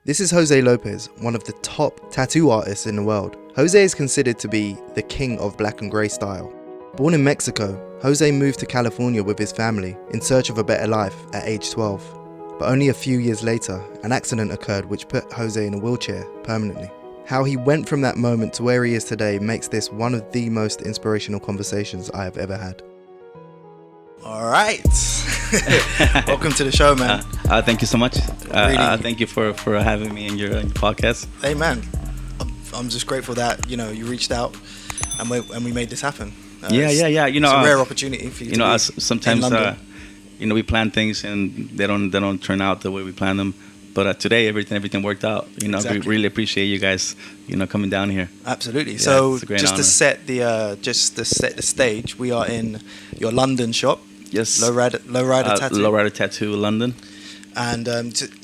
This is Jose Lopez, one of the top tattoo artists in the world. Jose is considered to be the king of black and grey style. Born in Mexico, Jose moved to California with his family in search of a better life at age 12. But only a few years later, an accident occurred which put Jose in a wheelchair permanently. How he went from that moment to where he is today makes this one of the most inspirational conversations I have ever had. All right. Welcome to the show, man. Thank you so much. Really? Thank you for having me in your podcast. Hey, man. I'm just grateful that, you reached out and we made this happen. Yeah. It's a rare opportunity for you to be sometimes in London. We plan things and they don't turn out the way we plan them. But today everything worked out. Exactly. We really appreciate you guys, coming down here. Absolutely. Yeah, So it's a great just honor. to set the stage, we are in your London shop. Yes. Lowrider Tattoo. Lowrider Tattoo, London. And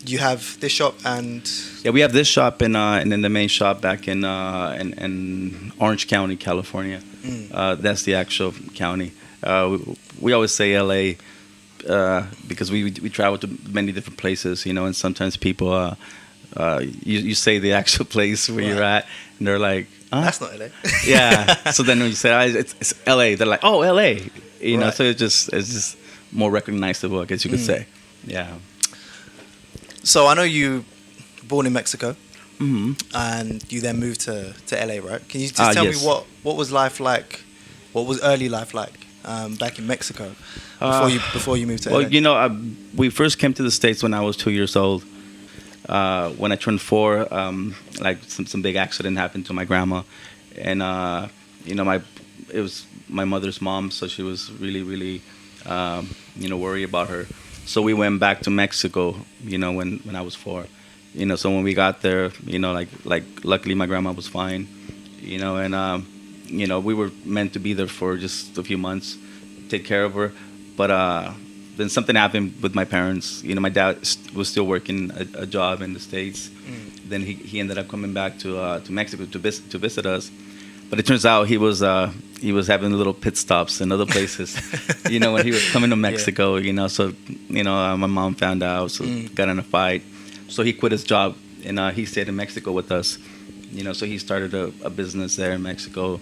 you have this shop and Yeah, we have this shop and then the main shop back in Orange County, California. That's the actual county. We always say LA because we travel to many different places, and sometimes people you say the actual place where you're at, and they're like, huh? that's not LA. Yeah. So then when you say it's LA, they're like, oh, LA. Right. So it's just more recognizable, I guess you could say. Yeah. So I know you were born in Mexico. Mm-hmm. And you then moved to LA, right? Can you just tell yes. me what was life like? What was early life like back in Mexico before you moved to LA? Well, we first came to the States when I was 2 years old. When I turned 4, like some big accident happened to my grandma, and it was my mother's mom, so she was really worried about her. So we went back to Mexico, when I was 4. So when we got there, like luckily my grandma was fine, and we were meant to be there for just a few months, take care of her. But then something happened with my parents. My dad was still working a job in the States. Then he ended up coming back to Mexico to visit us. But it turns out he was having little pit stops in other places, when he was coming to Mexico. Yeah. So my mom found out, so got in a fight. So he quit his job and he stayed in Mexico with us. So he started a business there in Mexico.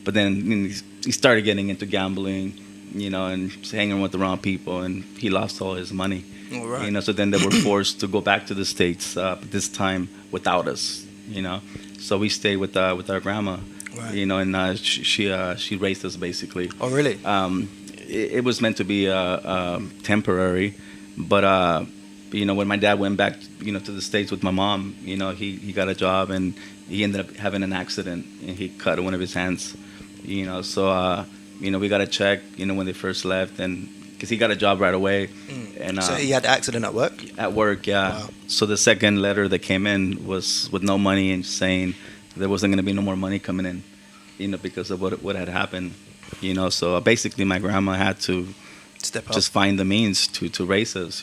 But then he started getting into gambling, and hanging with the wrong people, and he lost all his money. All right. So then they were forced to go back to the States, but this time without us. So we stayed with our grandma. Right. And she raised us basically. Oh, really? It was meant to be temporary, but when my dad went back, to the States with my mom, he got a job and he ended up having an accident and he cut one of his hands. So we got a check, when they first left, and because he got a job right away. And so he had an accident at work? At work, yeah. Wow. So the second letter that came in was with no money and saying there wasn't going to be no more money coming in, because of what had happened. So basically my grandma had to Step up. just find the means to raise us.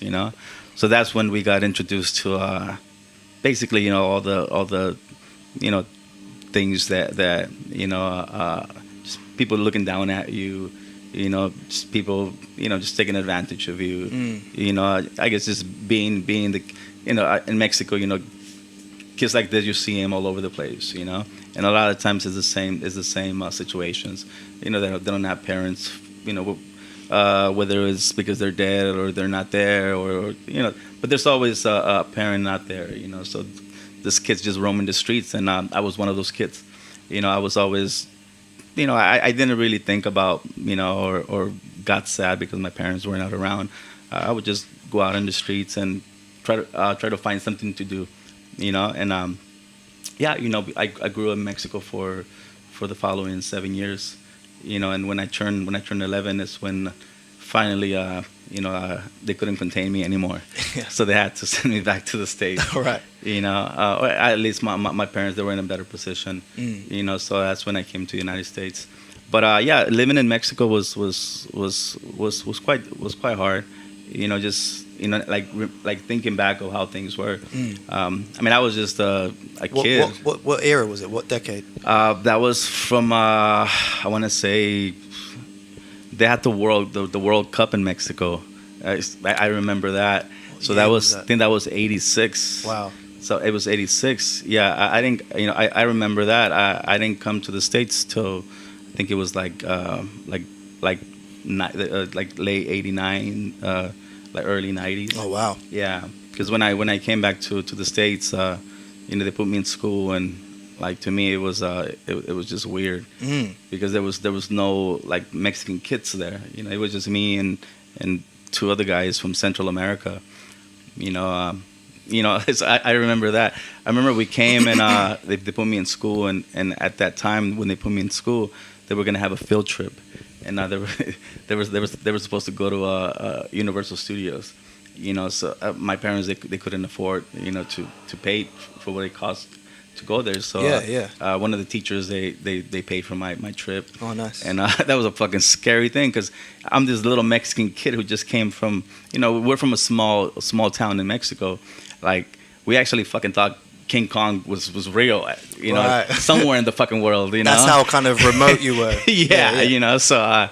So that's when we got introduced to basically all the things that just people looking down at you, just people just taking advantage of you. I guess just being the in Mexico, kids like this, you see them all over the place, and a lot of times it's the same situations. They don't have parents, whether it's because they're dead or they're not there, or but there's always a parent not there, So this kid's just roaming the streets, and I was one of those kids. I was always, I didn't really think about, or got sad because my parents were not around. I would just go out in the streets and try to find something to do, and I grew up in Mexico for the following 7 years, and when I turned 11 is when finally they couldn't contain me anymore. Yeah. So they had to send me back to the States. All right. Or at least my parents, they were in a better position, so that's when I came to the United States. But living in Mexico was quite hard, just like thinking back of how things were. I was just a kid. What era was it? What decade? That was from I want to say they had the World Cup in Mexico. I remember that. So that was, I think that was 86. Wow. So it was 86. Yeah, I didn't. I remember that. I didn't come to the States till I think it was like like late 89, like early 90s. Oh wow. Yeah, because when I came back to the States, they put me in school, and like to me it was just weird because there was no like Mexican kids there. It was just me and two other guys from Central America. You know, I remember that. I remember we came and they put me in school, and at that time when they put me in school, they were gonna have a field trip, and they were supposed to go to Universal Studios. So my parents they couldn't afford to pay for what it cost to go there. So one of the teachers they paid for my trip. Oh, nice. And that was a fucking scary thing because I'm this little Mexican kid who just came from we're from a small town in Mexico. Like we actually fucking thought King Kong was real, Right. somewhere in the fucking world. That's how kind of remote you were. Yeah. So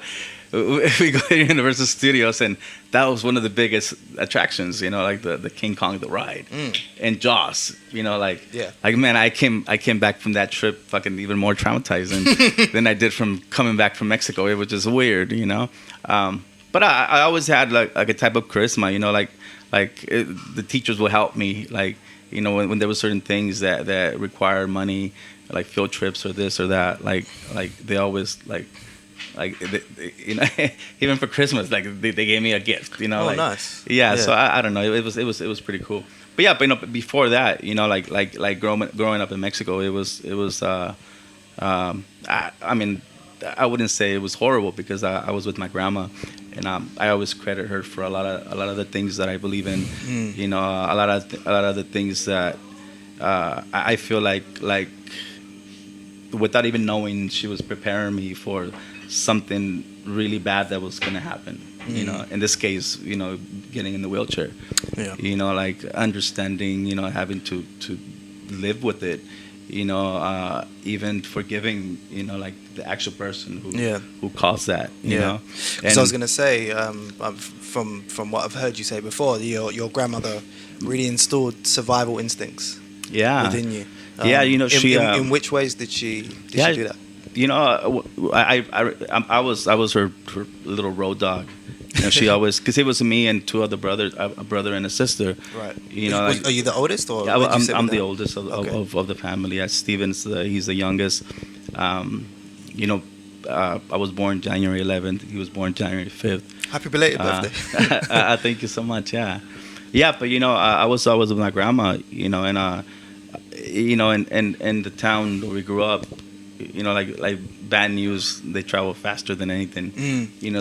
we go to Universal Studios, and that was one of the biggest attractions, like the King Kong the ride and Jaws, like man, I came back from that trip fucking even more traumatized than I did from coming back from Mexico. It was just weird, but I always had like a type of charisma, the teachers would help me, like when there were certain things that required money, like field trips or this or that, like they always like even for Christmas, like they gave me a gift, Oh, nice. Yeah. So I don't know, it was pretty cool. But yeah, but before that, like growing up in Mexico, it was I mean, I wouldn't say it was horrible because I was with my grandma, and I always credit her for a lot of the things that I believe in. A lot of the things that I feel like without even knowing, she was preparing me for something really bad that was going to happen. In this case, getting in the wheelchair. Yeah. Like understanding, having to live with it. Even forgiving, like the actual person who caused that. You know. Because I was gonna say, from what I've heard you say before, your grandmother really installed survival instincts. Within you. She. In which ways did she do that? I was her little road dog. She always, because it was me and two other brothers, a brother and a sister. Right. Are you the oldest, or? Yeah, I'm the oldest of the family. Yeah, Steven's he's the youngest. I was born January 11th. He was born January 5th. Happy belated birthday. Thank you so much. Yeah. But I was always with my grandma. And in the town where we grew up. Like bad news, they travel faster than anything.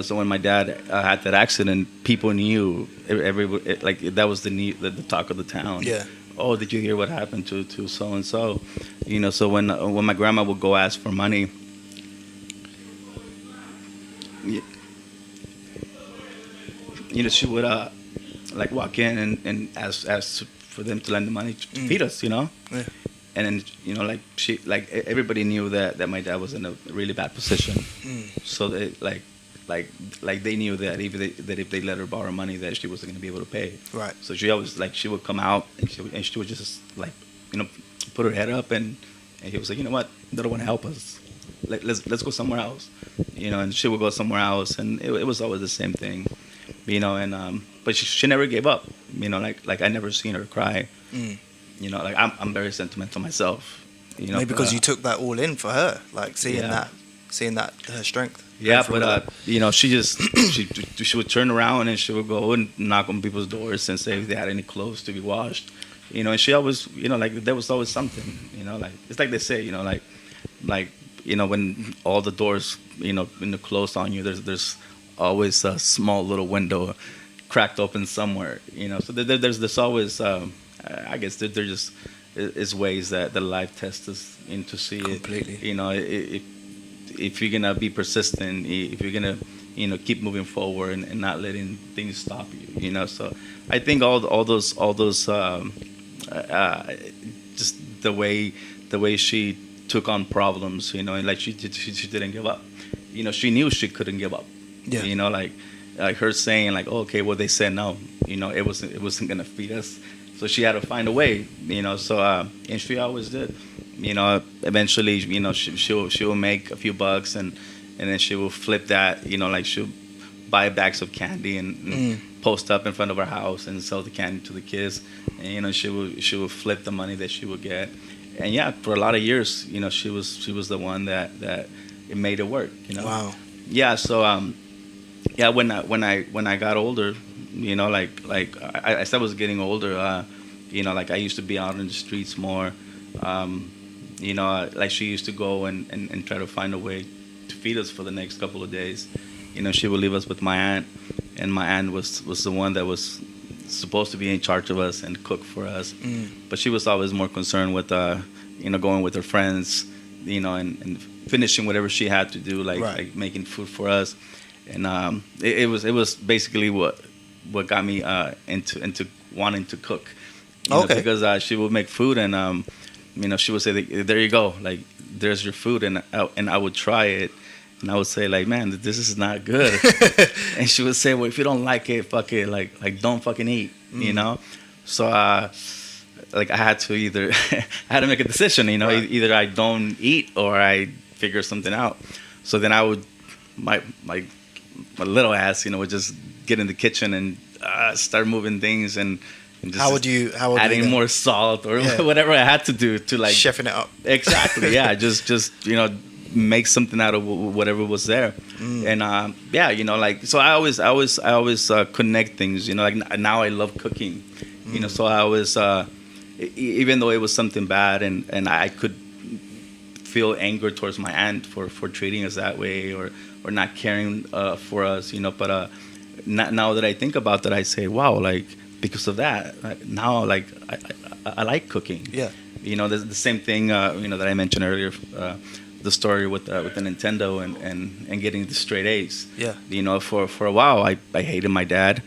So when my dad had that accident, people knew. That was the talk of the town. Yeah. Oh, did you hear what happened to so and so? So when my grandma would go ask for money, she would like walk in and ask for them to lend the money to feed us. Yeah. And then everybody knew that my dad was in a really bad position. So they they knew that if they let her borrow money, that she wasn't going to be able to pay. Right. So she always she would come out and she would just put her head up, and he was like, you know what, they don't want to help us. Let's go somewhere else. And she would go somewhere else, and it was always the same thing. But she never gave up. I never seen her cry. I'm very sentimental myself. Maybe because you took that all in for her, like seeing that her strength. Yeah, but she just she would turn around and she would go and knock on people's doors and say if they had any clothes to be washed. And she always, there was always something. It's like they say, when all the doors, closed on you, there's always a small little window cracked open somewhere. So there's always. I guess there just is ways that the life tests us to see completely. It. If you're gonna be persistent, if you're gonna keep moving forward and not letting things stop you. So I think all those just the way she took on problems, and like she didn't give up. She knew she couldn't give up. Yeah. Like her saying like, oh, okay, well they said no. It wasn't gonna feed us. So she had to find a way, So and she always did. Eventually, she'll make a few bucks, and then she will flip that. Like she'll buy bags of candy and post up in front of our house and sell the candy to the kids. And she will flip the money that she would get. And yeah, for a lot of years, she was the one that it made it work. Wow. Yeah. So yeah, when I got older, as I was getting older, like I used to be out in the streets more. Like she used to go and try to find a way to feed us for the next couple of days. She would leave us with my aunt, and my aunt was the one that was supposed to be in charge of us and cook for us. But she was always more concerned with, going with her friends, and finishing whatever she had to do, like making food for us. And it was basically what got me into wanting to cook. Because she would make food, and she would say, "There you go, like there's your food," and I would try it. And I would say, like, man, this is not good. And she would say, well, if you don't like it, fuck it. Like don't fucking eat, So, like, I had to make a decision, Either I don't eat or I figure something out. So then I would, my little ass, would just get in the kitchen and start moving things and just how would you adding more salt or whatever I had to do to, like, chefing it up. Exactly, yeah. just make something out of whatever was there. And like, so I always connect things, like now I love cooking, so I always even though it was something bad and I could feel anger towards my aunt for treating us that way or not caring for us, but now that I think about that, I say, wow, like because of that, now like I like cooking. The same thing that I mentioned earlier, the story with the Nintendo and getting the straight A's. For a while I hated my dad,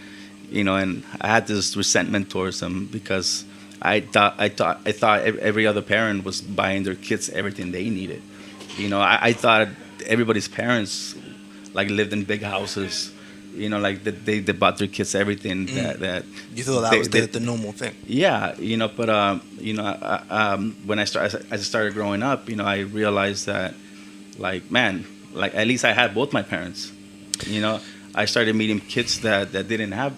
and I had this resentment towards him because I thought every other parent was buying their kids everything they needed. I thought everybody's parents like lived in big houses, like that they bought their kids everything that you thought that was the normal thing. But when I started growing up, I realized that, like, man, like at least I had both my parents. I started meeting kids that didn't have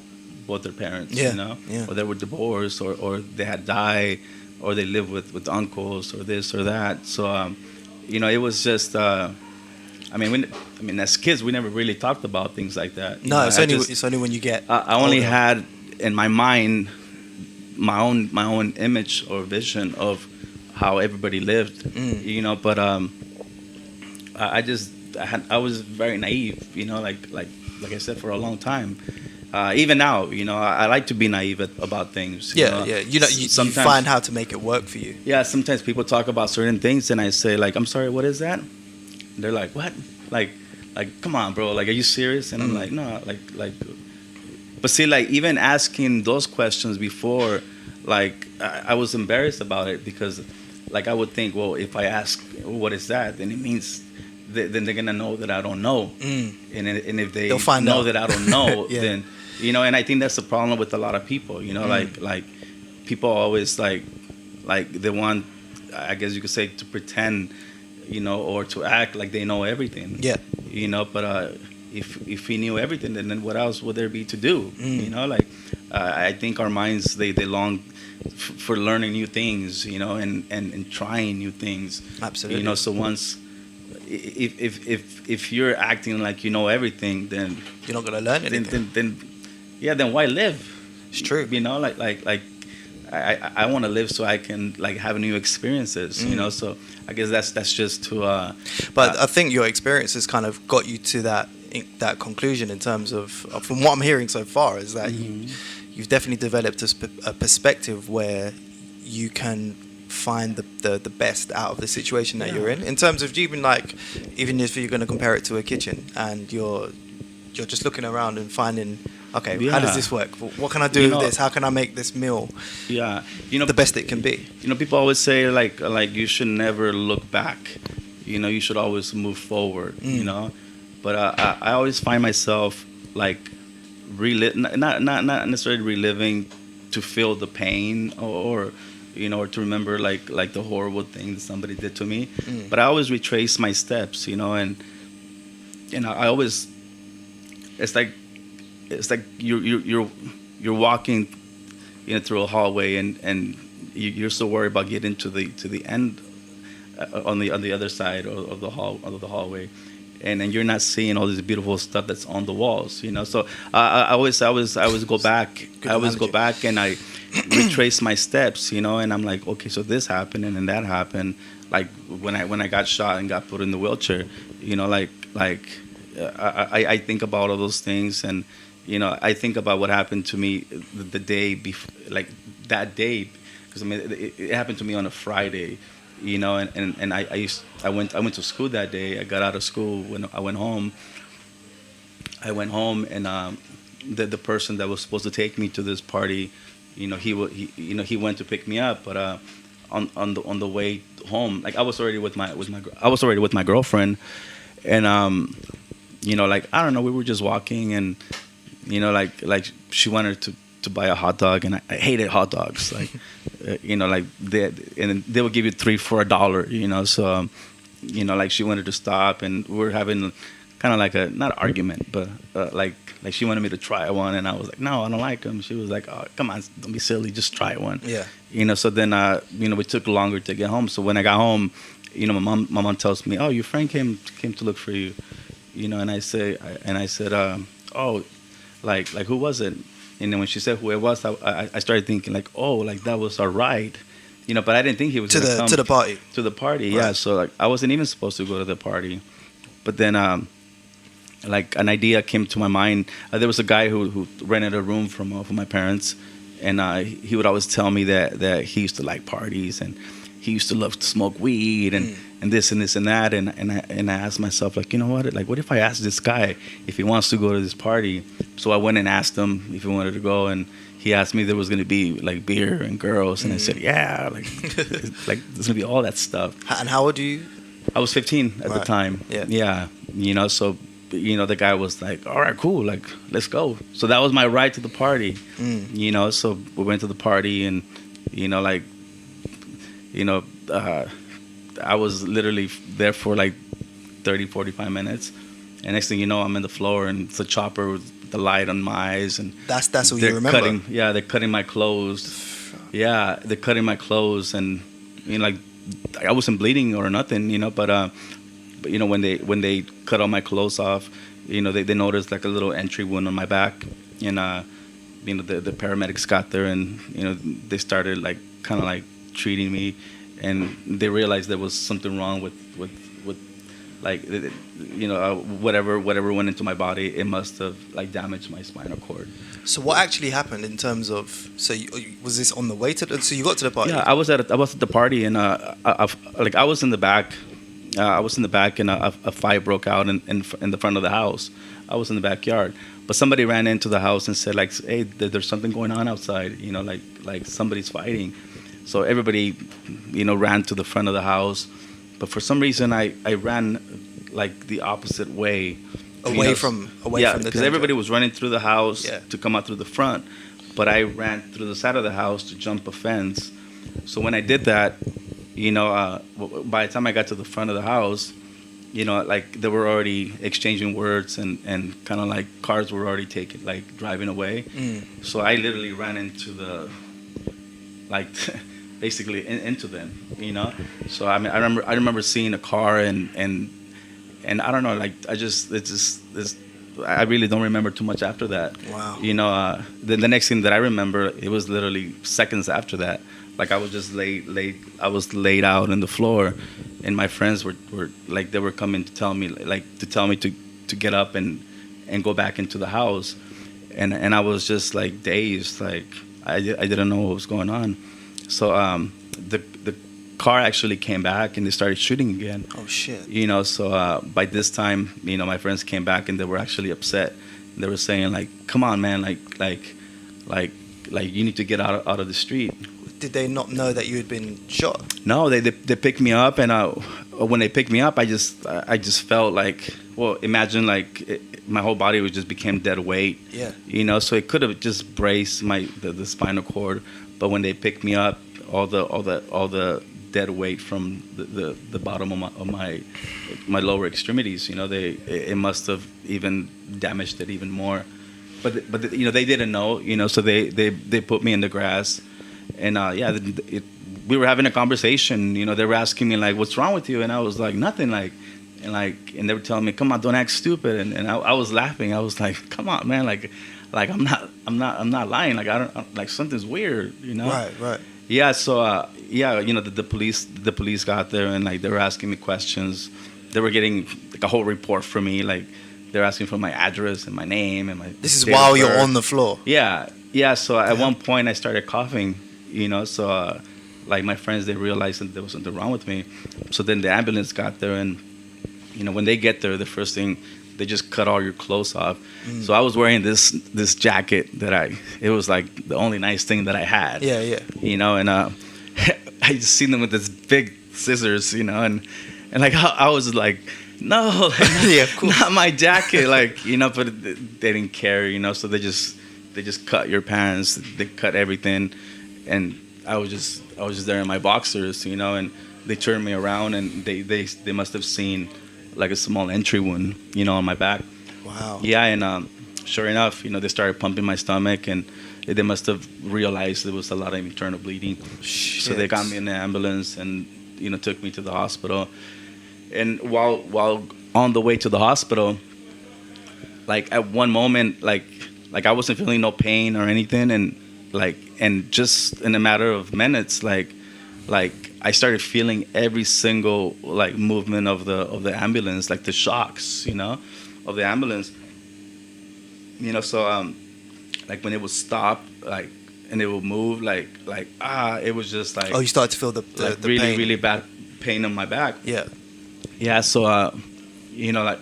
both their parents. Or they were divorced, or they had died, or they lived with uncles, or this or that. So it was just. As kids, we never really talked about things like that. No, it's only when you get. I only had in my mind my own image or vision of how everybody lived, But I was very naive, like I said, for a long time. Even now, I like to be naive about things. You find how to make it work for you. Yeah, sometimes people talk about certain things, and I say, like, I'm sorry, what is that? They're like, what? Like, come on, bro. Like, are you serious? And I'm like, no, like. But see, like, even asking those questions before, like, I was embarrassed about it because, like, I would think, well, if I ask, what is that? Then it means, then they're gonna know that I don't know. And if they know that I don't know, then, and I think that's the problem with a lot of people. Like people always like they want, I guess you could say, to pretend. Or to act like they know everything. But if we knew everything, then what else would there be to do? I think our minds they long for learning new things, and trying new things. Absolutely. So once if you're acting like you know everything, then you're not gonna learn anything. Then why live? It's true. Like I want to live so I can like have new experiences, So I guess that's just to. But I think your experiences kind of got you to that conclusion in terms of from what I'm hearing so far is that you've definitely developed a perspective where you can find the best out of the situation that you're in terms of even if you're going to compare it to a kitchen and you're just looking around and finding. Okay, how does this work? What can I do with this? How can I make this meal the best it can be? People always say, like you should never look back. You should always move forward, But I always find myself, like, not necessarily reliving to feel the pain or or to remember like the horrible thing that somebody did to me. But I always retrace my steps, I always, it's like you're walking through a hallway, and you're so worried about getting to the end on the other side of the hallway, and you're not seeing all this beautiful stuff that's on the walls. So I always go back. Good I always go analogy. back and I retrace my steps, and I'm like, okay, so this happened and then that happened. Like when I got shot and got put in the wheelchair, I think about all those things, and I think about what happened to me the day before, like that day, because it happened to me on a Friday, and I went to school that day. I got out of school when I went home. And the person that was supposed to take me to this party, he went to pick me up, but on the way home, like I was already with my girlfriend, and like I don't know, we were just walking, and like she wanted to buy a hot dog, and I hated hot dogs, like like they would give you 3 for $1, so like she wanted to stop, and we were having kind of like a not an argument, but like she wanted me to try one, and I was like, no, I don't like them. She was like, oh, come on, don't be silly, just try one. Yeah. So then we took longer to get home. So when I got home, my mom tells me, oh, your friend came to look for you, and I said, oh, like who was it? And then when she said who it was, I started thinking like, oh, like that was our ride, but I didn't think he was To gonna come the party. to the party. Right. Yeah, so like I wasn't even supposed to go to the party, but then like an idea came to my mind. There was a guy who rented a room from my parents, and he would always tell me that he used to like parties, and he used to love to smoke weed, and this and this and that, and I asked myself, like, what if I ask this guy if he wants to go to this party? So I went and asked him if he wanted to go, and he asked me if there was going to be like beer and girls, and I said, yeah, like like there's going to be all that stuff. And how old are you? I was 15 at the Right. time. Yeah. So the guy was like, all right, cool, like let's go. So that was my ride to the party. So we went to the party, and I was literally there for like 30-45 minutes, and next thing you know, I'm in the floor, and it's a chopper with the light on my eyes, and That's all they're you remember. they're cutting my clothes. Yeah, they're cutting my clothes, and like I wasn't bleeding or nothing, but when they cut all my clothes off, they noticed like a little entry wound on my back, and the paramedics got there, and they started like kind of like treating me, and they realized there was something wrong with like whatever went into my body. It must have like damaged my spinal cord. So what actually happened in terms of? So was this on the way to? So you got to the party? Yeah, I was at the party, and I was in the back. And a fight broke out in the front of the house. I was in the backyard, but somebody ran into the house and said, like, hey, there's something going on outside. Like somebody's fighting. So everybody, ran to the front of the house, but for some reason I ran like the opposite way. away from the because danger. everybody was running through the house Yeah. to come out through the front, but I ran through the side of the house to jump a fence. So when I did that, by the time I got to the front of the house, like they were already exchanging words, and kind of like cars were already driving away. So I literally ran into the, like, basically into them, So I mean, I remember seeing a car, and I don't know, like I really don't remember too much after that. Wow. The next thing that I remember, it was literally seconds after that. Like I was just laid out on the floor, and my friends were like, they were coming to tell me to get up and go back into the house, and I was just like dazed, like I didn't know what was going on. So the car actually came back, and they started shooting again. Oh shit. So by this time, my friends came back, and they were actually upset. They were saying like, come on, man, like you need to get out of the street. Did they not know that you had been shot? No, they picked me up, and when they picked me up, I just felt like, well, imagine like my whole body was just became dead weight. Yeah. So it could have just braced the spinal cord, but when they picked me up, all the dead weight from the bottom of my lower extremities, it must have even damaged it even more. But they didn't know, so they put me in the grass, and we were having a conversation. They were asking me like, "What's wrong with you?" And I was like, "Nothing." And they were telling me, "Come on, don't act stupid." And I was laughing. I was like, "Come on, man! Like I'm not lying. Like I don't like something's weird, Right. Yeah. So the police got there, and like they were asking me questions. They were getting like a whole report from me. Like they're asking for my address and my name and my. This is while you're on the floor. Yeah. So at one point I started coughing. So. Like my friends, they realized that there was something wrong with me. So then the ambulance got there, and when they get there, the first thing they just cut all your clothes off. So I was wearing this jacket it was like the only nice thing that I had. Yeah. And I just seen them with this big scissors, and like I was like, no, like, yeah, of course. not my jacket, like but they didn't care, so they just cut your pants, they cut everything, and I was just there in my boxers, and they turned me around, and they must have seen like a small entry wound, on my back. Wow. Yeah, and sure enough, they started pumping my stomach, and they must have realized there was a lot of internal bleeding. Shit. So they got me in the ambulance and took me to the hospital. And while on the way to the hospital, like at one moment, like I wasn't feeling no pain or anything, and just in a matter of minutes, like I started feeling every single like movement of the ambulance, like the shocks, of the ambulance. So like when it would stop, like, and it would move, like it was just like. Oh, you started to feel the really pain. really bad pain on my back. Yeah. So like,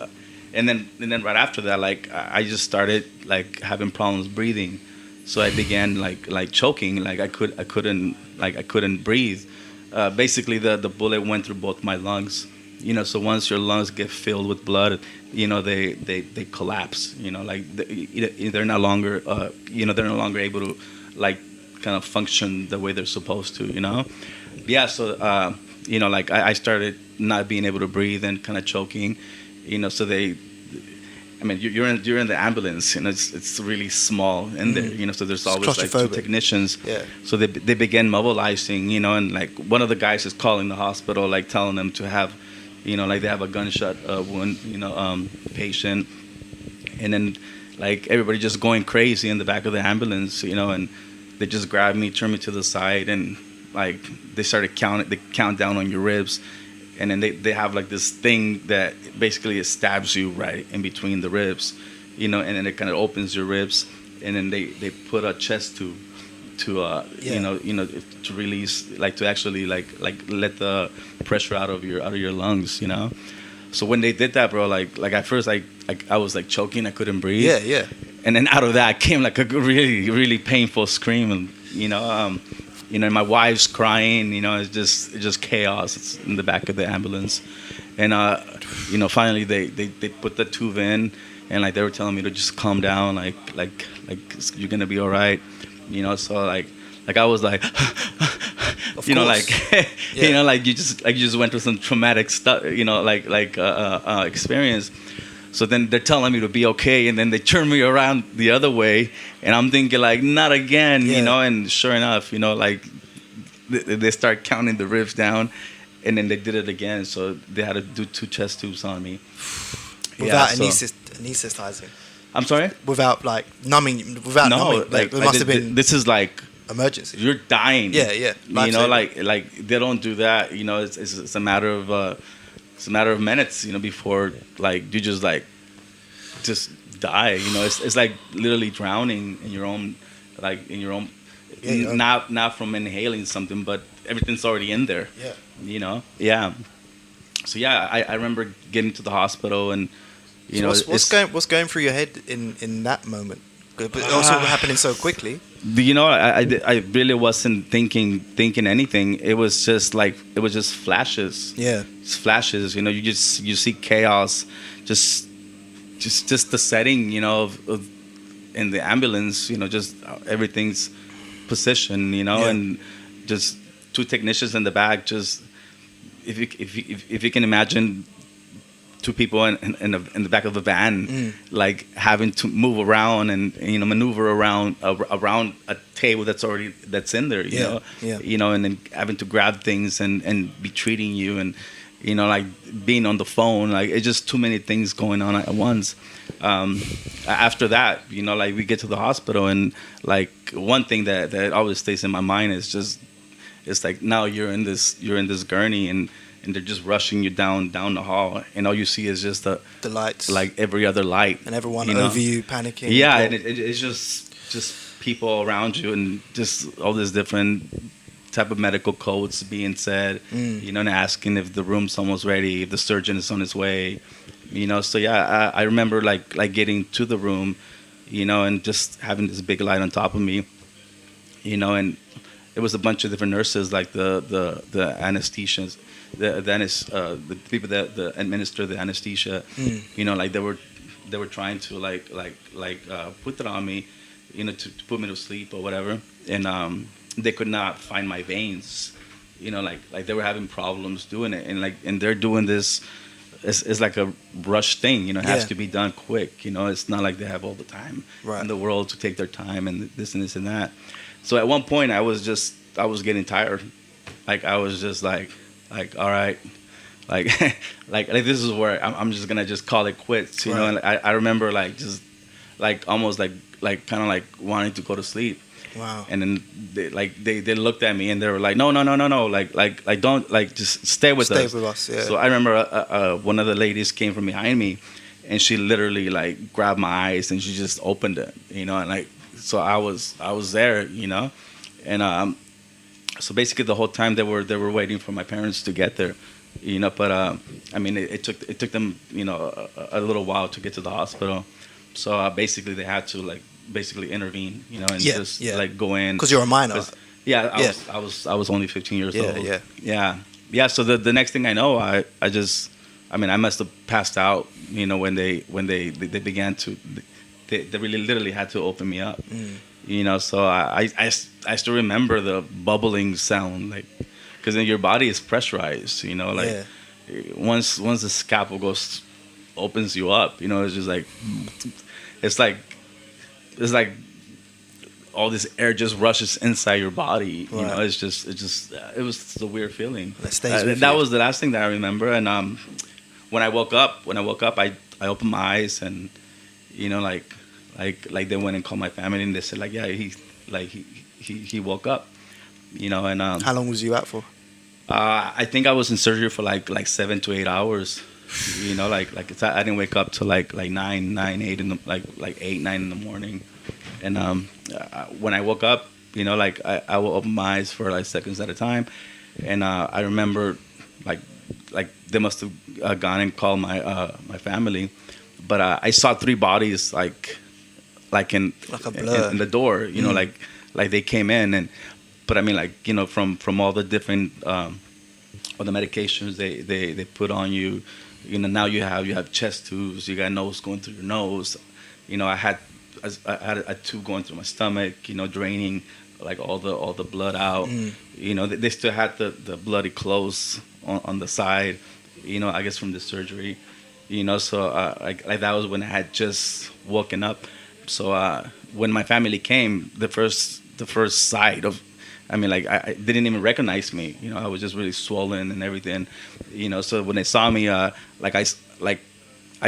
and then right after that, like I just started like having problems breathing. So I began like choking, like I couldn't breathe. Basically, the bullet went through both my lungs. So once your lungs get filled with blood, they collapse. Like they're no longer they're no longer able to like kind of function the way they're supposed to. Yeah. So like I started not being able to breathe and kind of choking. So you're in the ambulance, it's really small in there, so there's always like two technicians. Yeah. So they began mobilizing, and like one of the guys is calling the hospital, like telling them to have, like they have a gunshot wound, patient, and then like everybody just going crazy in the back of the ambulance, and they just grabbed me, turned me to the side, and like they started count down on your ribs. And then they have like this thing that basically it stabs you right in between the ribs, and then it kind of opens your ribs, and then they put a chest tube to to release, like to actually like let the pressure out of your lungs, So when they did that, bro, like at first I was like choking, I couldn't breathe. Yeah. And then out of that came like a really really painful scream, and and my wife's crying, it's just chaos. It's in the back of the ambulance. And, finally they put the tube in, and like they were telling me to just calm down, like you're going to be all right. So like I was like, like, yeah. like you just went through some traumatic stuff, experience. So then they're telling me to be okay, and then they turn me around the other way, and I'm thinking like, not again, and sure enough, like they start counting the ribs down, and then they did it again. So they had to do 2 chest tubes on me. Without anesthetizing. I'm sorry? Without like numbing, numbing. Like, it must have been. This is like emergency. You're dying. Yeah. Like they don't do that. It's a matter of. It's a matter of minutes, before like you just die. It's like literally drowning in your own, not from inhaling something, but everything's already in there. Yeah. Yeah. So yeah, I remember getting to the hospital, and what's going through your head in that moment? Good, but also happening so quickly. You know, I really wasn't thinking anything. It was just flashes. Yeah. It's flashes. You know, you see chaos, just the setting. You know, of in the ambulance. You know, just everything's positioned. You know, Yeah. and just two technicians in the back. Just if you can imagine two people in the back of a van, like having to move around and maneuver around a table that's in there, you know, and then having to grab things and be treating you, and like being on the phone, like it's just too many things going on at once. After that, like we get to the hospital, and like one thing that always stays in my mind is just, it's like now you're in this gurney, and they're just rushing you down the hall, and all you see is just the lights, like every other light, and everyone over you panicking. Yeah, and it's just people around you, and just all these different type of medical codes being said, and asking if the room's almost ready, if the surgeon is on his way, So yeah, I remember like getting to the room, and just having this big light on top of me, and it was a bunch of different nurses, like the anesthesians, the people that administer the anesthesia, like they were trying to like put it on me, to put me to sleep or whatever, and they could not find my veins, like they were having problems doing it, and they're doing this. It's like a rush thing, it has to be done quick, it's not like they have all the time in the world to take their time and this and this and that. So at one point I was getting tired, like I was just like all right, like like this is where I'm just gonna just call it quits, you know. And I remember like just like almost like kind of like wanting to go to sleep. Wow. And then they looked at me and they were like, no, like don't, like just stay with us. Yeah. So I remember one of the ladies came from behind me, and she literally like grabbed my eyes and she just opened it, and like, so I was there, and so basically the whole time they were waiting for my parents to get there, but I mean it took them a little while to get to the hospital, so basically they had to like basically intervene, and just like go in, because you're a minor. I was only 15 years old. Yeah. So the next thing I know, I must have passed out, when they began to, they really literally had to open me up, so I still remember the bubbling sound, like, because then your body is pressurized, like once the scalpel opens you up, it's just like it's like all this air just rushes inside your body. It was a weird feling. That was the last thing that I remember. And when I woke up, I opened my eyes, and like they went and called my family, and they said like, yeah, he woke up. And how long was you out for? I think I was in surgery for like 7 to 8 hours. I didn't wake up till like 9, 8 in the like 8, 9 in the morning, and when I woke up, I will open my eyes for like seconds at a time, and I remember like they must have gone and called my family, but I saw 3 bodies like in a blur in the door, like they came in, but I mean like from all the different all the medications they put on you. Now you have chest tubes, you got nose going through your nose. I had a tube going through my stomach, draining like all the blood out. They still had the bloody clothes on the side, I guess from the surgery. So like that was when I had just woken up. So when my family came, the first sight of, I mean, like I didn't even recognize me. I was just really swollen and everything. So when they saw me, I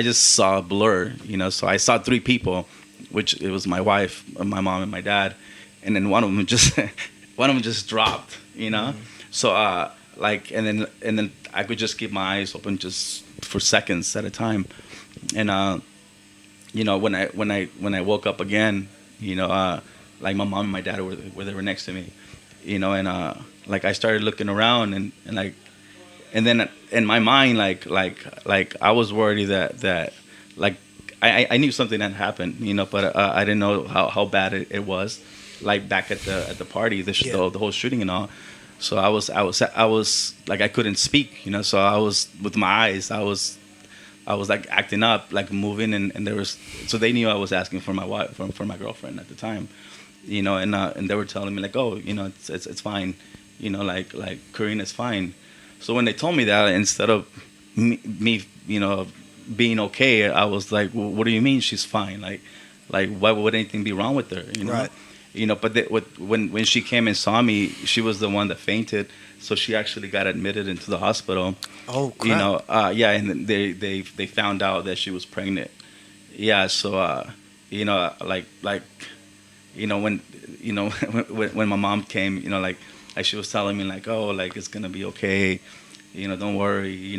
just saw a blur. So I saw 3 people, which it was my wife, my mom, and my dad, and then one of them just dropped. So and then I could just keep my eyes open just for seconds at a time, and when I woke up again, like my mom and my dad were next to me. And like I started looking around, and then in my mind, like I was worried that like I knew something had happened, but I didn't know how bad it was, like back at the party, the whole shooting and all. So I was like, I couldn't speak, so I was with my eyes, I was like acting up, like moving, and there was, so they knew I was asking for my wife, for my girlfriend at the time, and they were telling me like, oh, it's fine, like Karina's fine. So when they told me that, instead of me being okay, I was like, well, what do you mean she's fine? Like why would anything be wrong with her? Right. But when she came and saw me, she was the one that fainted, so she actually got admitted into the hospital. Oh, crap. Yeah, and they found out that she was pregnant. Yeah, so when when my mom came, like she was telling me like, oh, like it's gonna be okay, don't worry,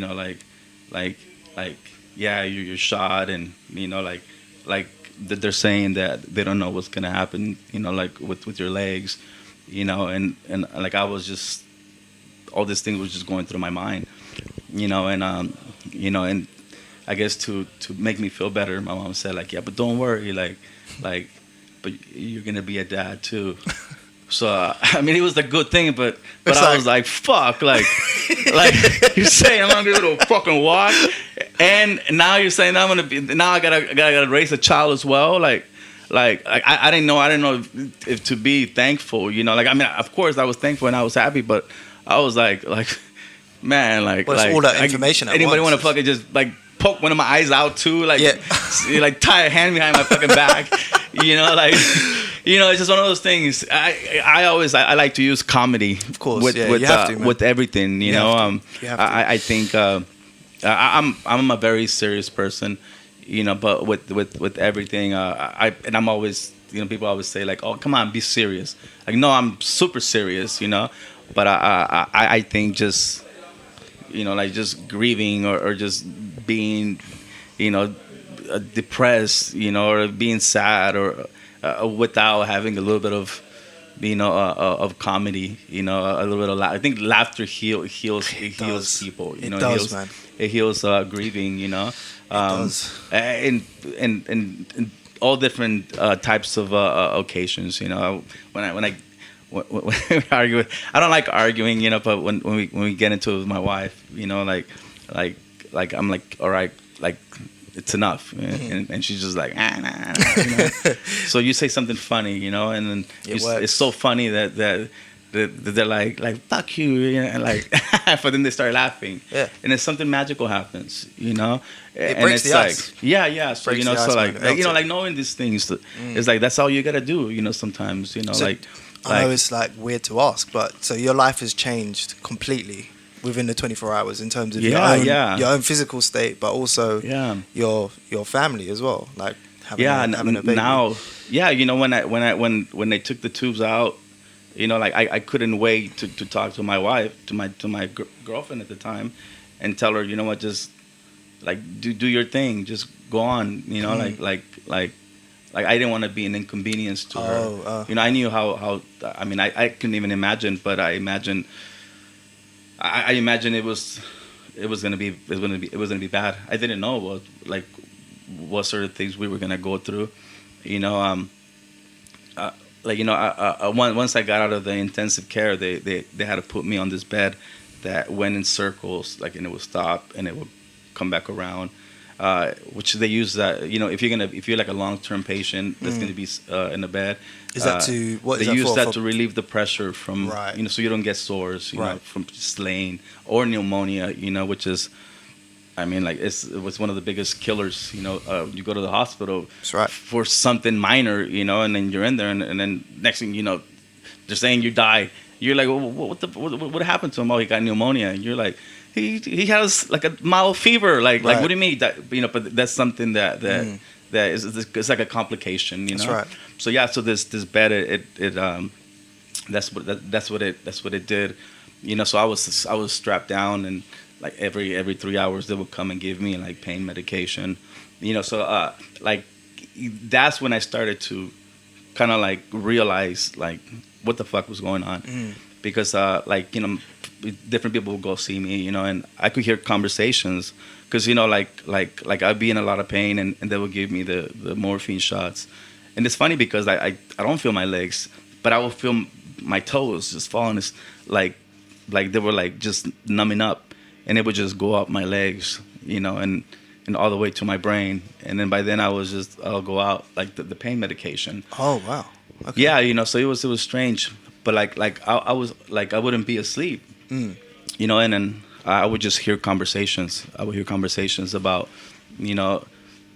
like yeah, you're shot, and like they're saying that they don't know what's gonna happen, like with your legs, and like I was just, all these things was just going through my mind, and I guess to make me feel better, my mom said like, yeah, but don't worry, like but you're gonna be a dad too. So I mean, it was a good thing, but I was like, fuck, like you're saying I'm gonna be able to fucking walk, and now you're saying I'm gonna be, now I gotta raise a child as well, like I didn't know if to be thankful, like, I mean, of course I was thankful and I was happy, but I was like man, like, well, it's all that information. Anybody want to fucking just like poke one of my eyes out too, like, yeah. Like tie a hand behind my fucking back, like, it's just one of those things. I always like to use comedy, of course, with everything, I think I'm a very serious person, but with everything, and I'm always, people always say like, oh, come on, be serious. Like, no, I'm super serious, but I think just, like just grieving or just being, depressed, or being sad, or without having a little bit of, of comedy, a little bit of I think laughter heals people. It does, man. It heals grieving. It does. And all different types of occasions. When I argue, I don't like arguing, but when we get into it with my wife, like I'm like, all right, like it's enough, and she's just like, nah. So you say something funny, and then it's so funny that they're like fuck you, and like, but then they start laughing, and then something magical happens, It and breaks it's the like, ice. yeah, so Breaks the so ice, like, man. like knowing these things, it's like that's all you gotta do, sometimes, So, like. I know it's like weird to ask, but so your life has changed completely within the 24 hours in terms of your own physical state, but also your family as well, like having a baby. Now, when they took the tubes out, like I couldn't wait to talk to my wife, to my girlfriend at the time, and tell her, what, just like do your thing, just go on, like I didn't want to be an inconvenience to her. I knew how. I mean, I couldn't even imagine, but I imagined it was gonna be bad. I didn't know what sort of things we were gonna go through. Once I got out of the intensive care, they had to put me on this bed that went in circles, like, and it would stop and it would come back around. Which they use that, if you're like a long-term patient that's going to be in a bed. Is that to what? They use that to relieve the pressure from, right. So you don't get sores, from slaying or pneumonia, which is, I mean, like it was one of the biggest killers. You go to the hospital for something minor, and then you're in there, and then next thing they're saying you die. You're like, well, what happened to him? Oh, he got pneumonia. And you're like, he has like a mild fever. Like what do you mean? That, but that's something that is, it's like a complication. That's right. So yeah, so this bed, it that's what it did. So I was strapped down, and like every 3 hours they would come and give me like pain medication. So like that's when I started to kind of like realize like what the fuck was going on. because like different people would go see me, and I could hear conversations because like I'd be in a lot of pain, and they would give me the morphine shots, and it's funny because I don't feel my legs, but I will feel my toes just falling, it's like they were like just numbing up, and it would just go up my legs, and all the way to my brain, and then by then I'll go out like the pain medication. Oh wow. Okay. Yeah, so it was strange, but like I was like I wouldn't be asleep, and then I would just hear conversations. I would hear conversations about,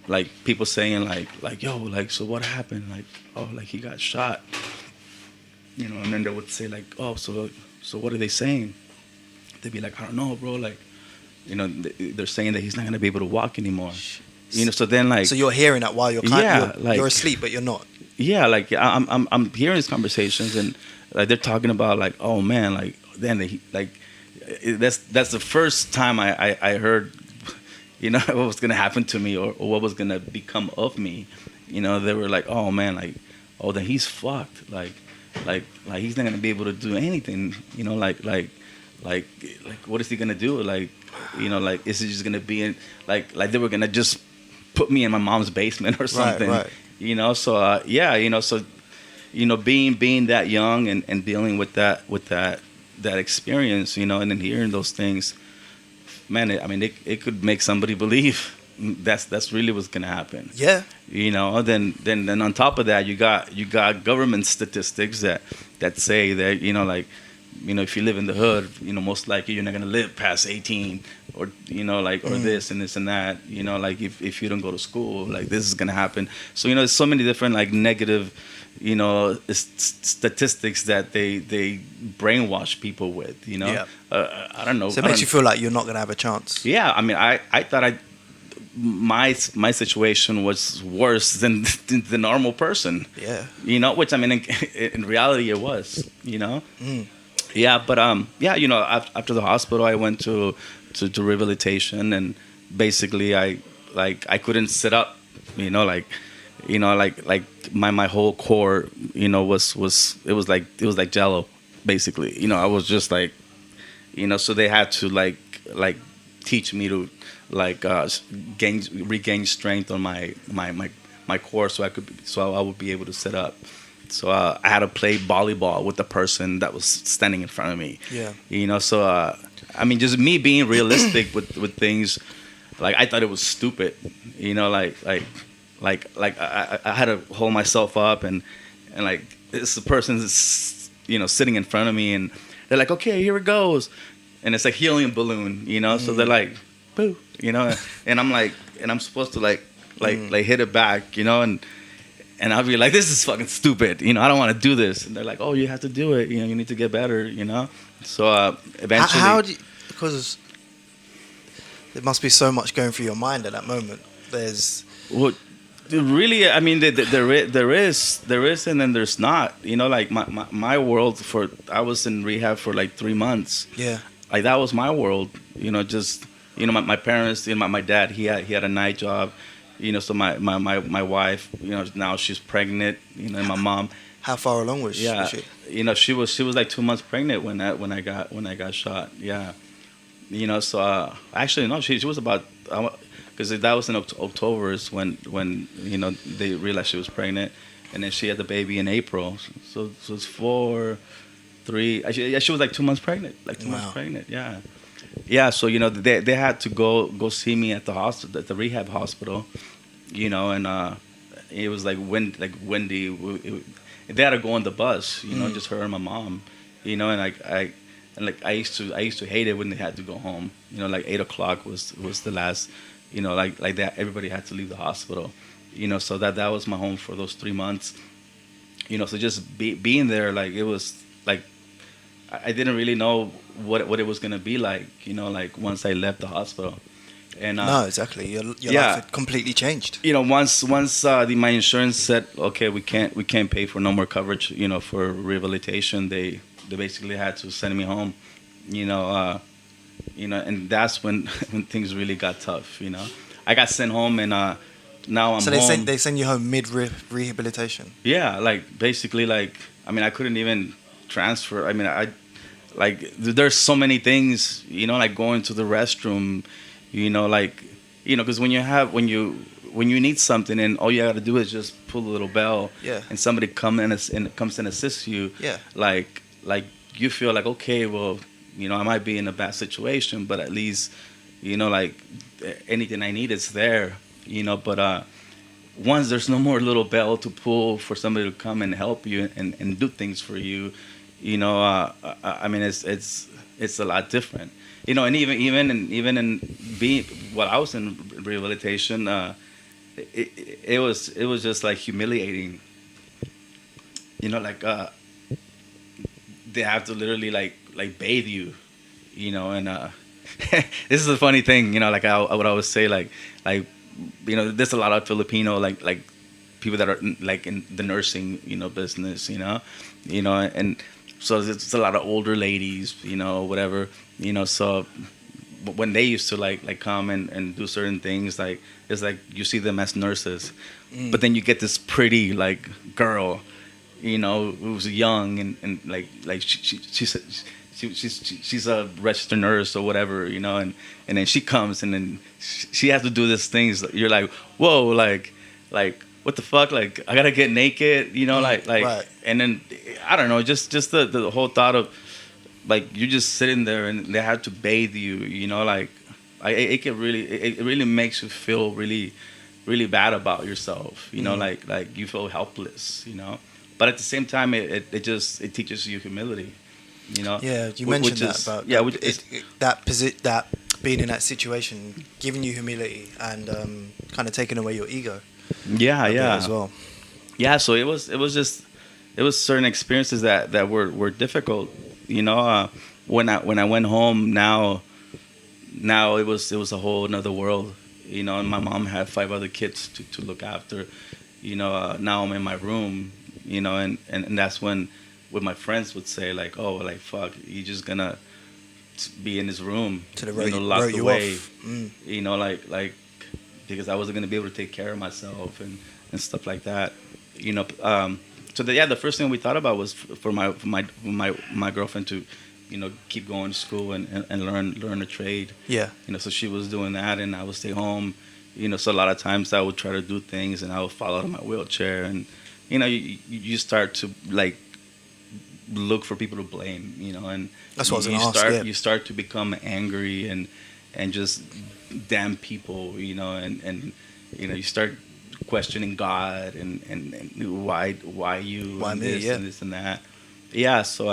like people saying like yo, like, so what happened? Like, oh, like he got shot, and then they would say like, oh, so what are they saying? They'd be like, I don't know, bro, like, they're saying that he's not gonna be able to walk anymore. So then like, so you're hearing that while you're you're asleep, but you're not. Yeah, like I'm hearing these conversations, and like they're talking about like, oh man, like then that's the first time I heard, what was gonna happen to me, or what was gonna become of me. They were like, oh man, like, oh, then he's fucked, like he's not gonna be able to do anything, like what is he gonna do, like, like is he just gonna be in like they were gonna just put me in my mom's basement or something. Right. So being that young and dealing with that experience, and then hearing those things, man, it could make somebody believe that's really what's gonna happen. Yeah. Then on top of that, you got government statistics that say that, like, if you live in the hood, most likely you're not gonna live past 18, or or this and this and that. Like if you don't go to school, like this is gonna happen. So there's so many different like negative, statistics that they brainwash people with. Yeah. I don't know. So it makes you feel like you're not gonna have a chance. Yeah, I thought my situation was worse than the normal person. Yeah. Which in reality it was. Yeah, but after the hospital, I went to rehabilitation, and basically I couldn't sit up, like my whole core, was like Jello, basically. I was just like, so they had to like teach me to like regain strength on my core, so I would be able to sit up. So I had to play volleyball with the person that was standing in front of me. Yeah. So just me being realistic with things, like I thought it was stupid. Like I had to hold myself up, and like this person is sitting in front of me, and they're like, okay, here it goes, and it's a helium balloon. So they're like, boo, and I'm like, and I'm supposed to like hit it back, and I'll be like, this is fucking stupid. I don't want to do this. And they're like, oh, you have to do it. You need to get better, So eventually. How do you, because there must be so much going through your mind at that moment. There's. Well, really, there is, and then there's not. Like my world, I was in rehab for like 3 months. Yeah. Like that was my world. Just, my parents, my dad, he had a night job. So my wife, now she's pregnant, and my mom. How far along was she? Yeah, she was like 2 months pregnant when I got shot. Yeah, so actually no, she was about, because that was in October is when they realized she was pregnant, and then she had the baby in April. So it's 4, 3. Actually, yeah, she was like 2 months pregnant, months pregnant. Yeah. Yeah, so they had to go see me at the hospital, at the rehab hospital, and it was like windy. They had to go on the bus, just her and my mom, and I used to hate it when they had to go home. Like 8:00 was the last, like that. Everybody had to leave the hospital, so that was my home for those 3 months. So just being there, like it was like I didn't really know what it was gonna be like, like once I left the hospital. And no, exactly. Your life had completely changed. Once my insurance said, okay, we can't pay for no more coverage, for rehabilitation, they basically had to send me home, and that's when things really got tough. I got sent home, and now I'm so home. they send you home mid rehabilitation. Yeah, like basically, like I couldn't even transfer. there's so many things, like going to the restroom, like, because when you need something and all you got to do is just pull a little bell, Yeah. and somebody comes and assists you, Yeah. like you feel like, okay, well, I might be in a bad situation, but at least, like anything I need is there, but once there's no more little bell to pull for somebody to come and help you and do things for you, I mean, it's a lot different, and even in being while I was in rehabilitation, it was just like humiliating, like they have to literally like bathe you, and this is a funny thing, like I would always say, like there's a lot of Filipino like people that are like in the nursing business, and so it's a lot of older ladies, whatever, so when they used to like come and do certain things, like it's like you see them as nurses, but then you get this pretty like girl, who's young and like she's a registered nurse or whatever, and then she comes and then she has to do these things. You're like, whoa, like what the fuck? Like I gotta get naked, like right. And then I don't know, just the whole thought of like you're just sitting there and they have to bathe you, like it really makes you feel really really bad about yourself, like you feel helpless, but at the same time it teaches you humility. Yeah, you mentioned is, that about yeah, that being in that situation, giving you humility and kind of taking away your ego. Yeah, yeah, as well. Yeah, so it was certain experiences that were difficult. When I went home, now it was a whole another world. And my mom had 5 other kids to look after. Now I'm in my room. And that's when my friends would say like, oh, like fuck, you just gonna be in this room, to the locked away. Off. Like because I wasn't gonna be able to take care of myself and stuff like that. So the first thing we thought about was for my girlfriend to, keep going to school and learn a trade. Yeah. So she was doing that and I would stay home. So a lot of times I would try to do things and I would fall out of my wheelchair and you start to like look for people to blame, and that's what I was gonna ask. You start to become angry and just damn people, and you start questioning God and why you why and me, this yeah. and this and that. Yeah, so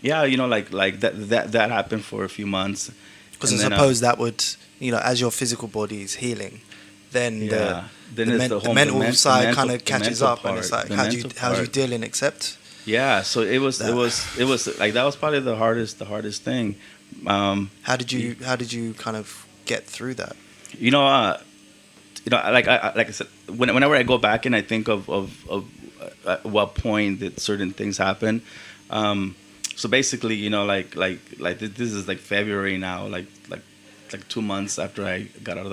like that happened for a few months. Because I suppose that would, as your physical body is healing, then the mental side kind of catches up, and it's like how do you deal and accept? Yeah, so it was like that was probably the hardest thing. How did you kind of get through that? Like I said, whenever I go back and I think of at what point did certain things happen. So basically, like this is like February now, like 2 months after I got out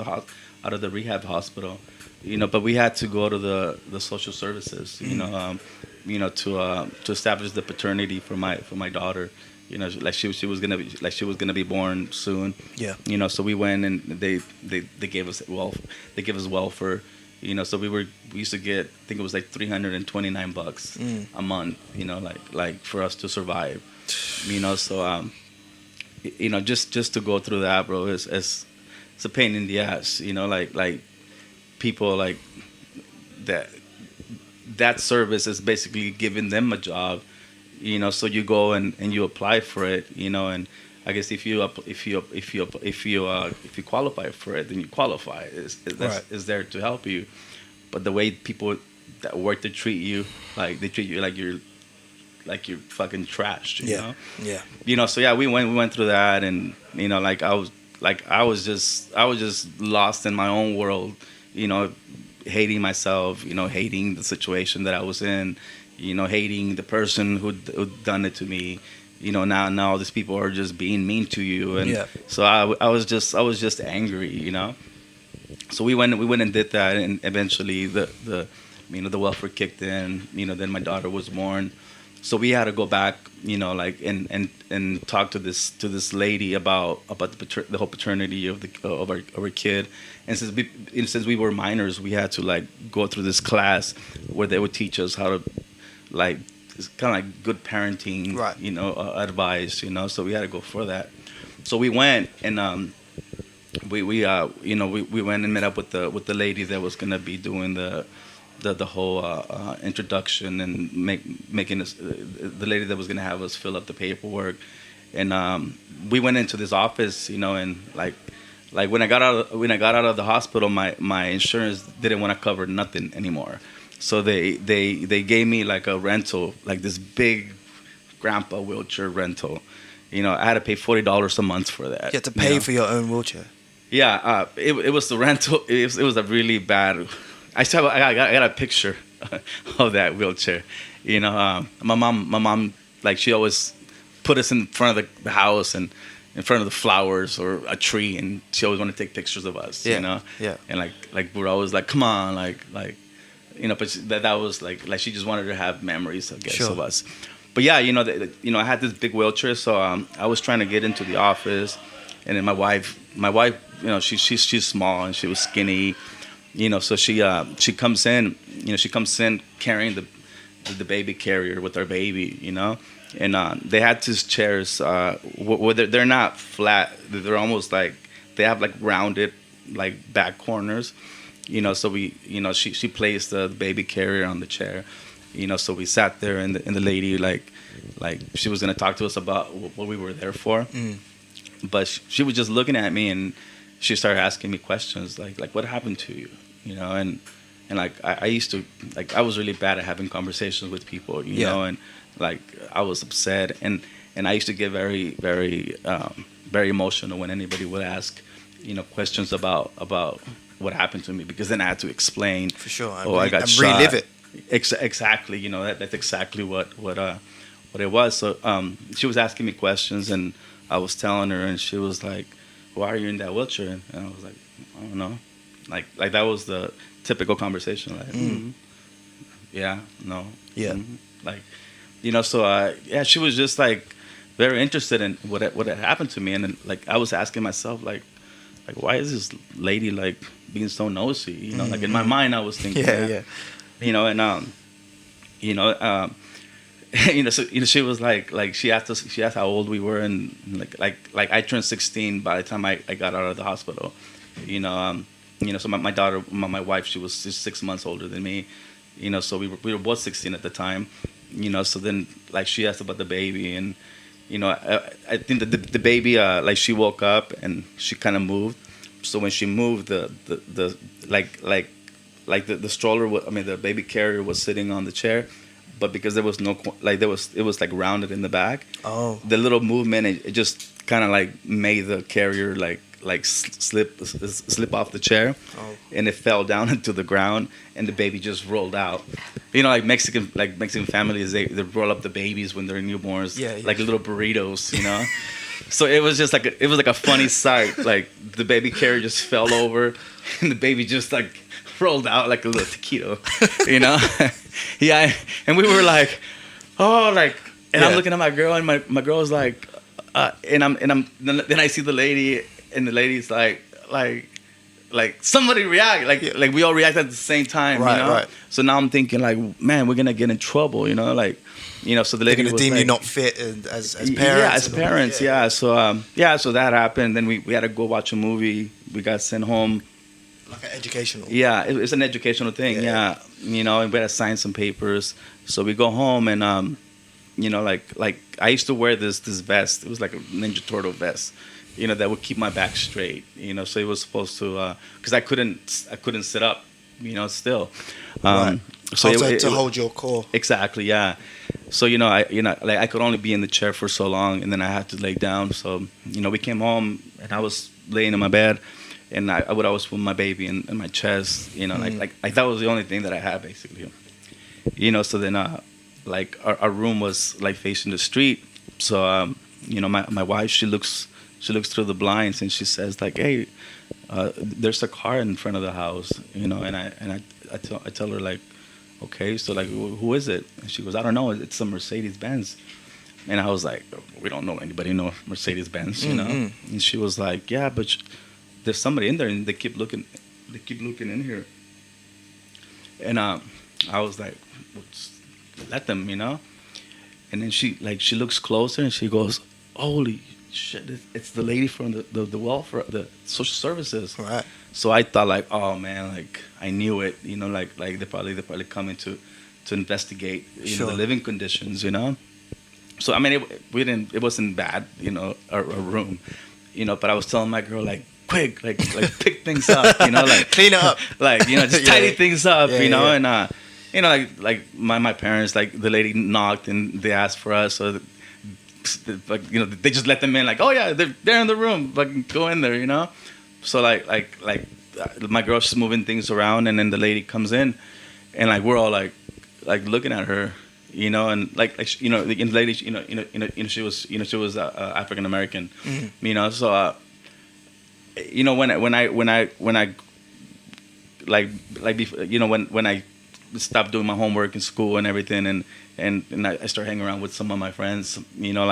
of the rehab hospital, but we had to go to the social services, to establish the paternity for my daughter. Like she was gonna be born soon. Yeah. So we went and they gave us welfare. So we used to get, I think it was like $329 a month. Like for us to survive. So just to go through that, bro, it's a pain in the ass. Like people like that service is basically giving them a job. So you go and you apply for it, and I guess if you qualify for it, then you qualify. Is there to help you, but the way people that work to treat you, like they treat you like you're fucking trash. You know? Yeah. So yeah, we went through that, and like I was just lost in my own world, hating myself, hating the situation that I was in. Hating the person who'd done it to me. Now these people are just being mean to you, and so I was just angry. So we went and did that, and eventually the welfare kicked in. Then my daughter was born, So we had to go back, like and talk to this lady about the whole paternity of our kid. And since we were minors, we had to like go through this class where they would teach us how to like it's kind of like good parenting, Right. advice. So we had to go for that. So we went and we went and met up with the lady that was gonna be doing the whole introduction and making us the lady that was gonna have us fill up the paperwork, and we went into this office, and like when I got out of the hospital, my insurance didn't want to cover nothing anymore, so they gave me like a rental, like this big grandpa wheelchair rental. I had to pay $40 a month for that. You had to pay for your own wheelchair. Yeah, it was the rental. It was a really bad. I got a picture of that wheelchair. My mom, like she always put us in front of the house and in front of the flowers or a tree, and she always wanted to take pictures of us. Yeah. And like we're always like, come on, like but that was like she just wanted to have memories, I guess, Sure. of us. But yeah, I had this big wheelchair, so I was trying to get into the office, and then my wife, she's small and she was skinny, so she comes in, carrying the baby carrier with our baby, and they had these chairs where they're not flat, they're almost like they have like rounded like back corners, so she placed the baby carrier on the chair. So we sat there, and the lady like she was gonna talk to us about what we were there for, but she was just looking at me, and she started asking me questions like what happened to you, and like I used to, like, I was really bad at having conversations with people, and like I was upset, and I used to get very very very emotional when anybody would ask questions about what happened to me, because then I had to explain. For sure. I got shot. Relive it. Exactly, that's exactly what it was. So she was asking me questions, and I was telling her, and she was like, "Why are you in that wheelchair?" And I was like, "I don't know." Like that was the typical conversation. Like, yeah, no, Yeah. like, So she was just like very interested in what had happened to me, and then like I was asking myself like why is this lady like being so nosy? Like in my mind I was thinking, Yeah. So she was like she asked how old we were, and like I turned 16 by the time I got out of the hospital. So my daughter, my wife, she was just 6 months older than me. So we were both 16 at the time. So then like she asked about the baby, and I think that the baby like she woke up and she kind of moved. So when she moved, the stroller, the baby carrier was sitting on the chair, but because there was no it was like rounded in the back. Oh. The little movement, it just kind of like made the carrier like slip off the chair, and it fell down into the ground, and the baby just rolled out. Like Mexican families, they roll up the babies when they're newborns, like little burritos, So it was just like a funny sight. Like the baby carrier just fell over, and the baby just like rolled out like a little taquito, Yeah, and we were like, oh, like, and I'm looking at my girl, and my girl's like, then I see the lady, and the lady's like somebody react, like we all react at the same time, Right. So now I'm thinking like, man, we're gonna get in trouble, So the lady They're gonna was deem like, you not fit as parents. Yeah, as parents, yeah. So that happened. Then we had to go watch a movie. We got sent home. Like an educational. Yeah, it's an educational thing. Yeah. And we had to sign some papers. So we go home, and like I used to wear this vest. It was like a Ninja Turtle vest, that would keep my back straight. So it was supposed to, because I couldn't sit up, still. Right. So to hold your core. Exactly, yeah. So I could only be in the chair for so long, and then I had to lay down. So we came home, and I was laying in my bed, and I would always put my baby in my chest. Like that was the only thing that I had basically. So then like our room was like facing the street. So my wife, she looks through the blinds, and she says like, hey, there's a car in front of the house, and I tell her like, okay, so like, who is it? And she goes, I don't know. It's some Mercedes Benz. And I was like, we don't know anybody know Mercedes Benz, you know? And she was like, yeah, but there's somebody in there, and they keep looking in here. And I was like, well, just let them, you know? And then she looks closer and she goes, holy shit, it's the lady from the welfare, the social services. Right. So I thought like, oh man, like I knew it, you know, like they're probably coming to investigate, you know, the living conditions, you know. So I mean, it wasn't bad, you know, a room, you know. But I was telling my girl like, quick, like pick things up, you know, like clean it up, like, you know, just tidy things up, you know, yeah. and you know, like my parents, like the lady knocked and they asked for us, so like, you know, they just let them in, like, oh yeah, they're in the room, like go in there, you know. So like my girl's just moving things around, and then the lady comes in, and like we're all like looking at her. You know, and like you know, the lady, you know, she was African American, you know. So, you know, when I like before, you know, when I stopped doing my homework in school and everything, and I started hanging around with some of my friends, you know,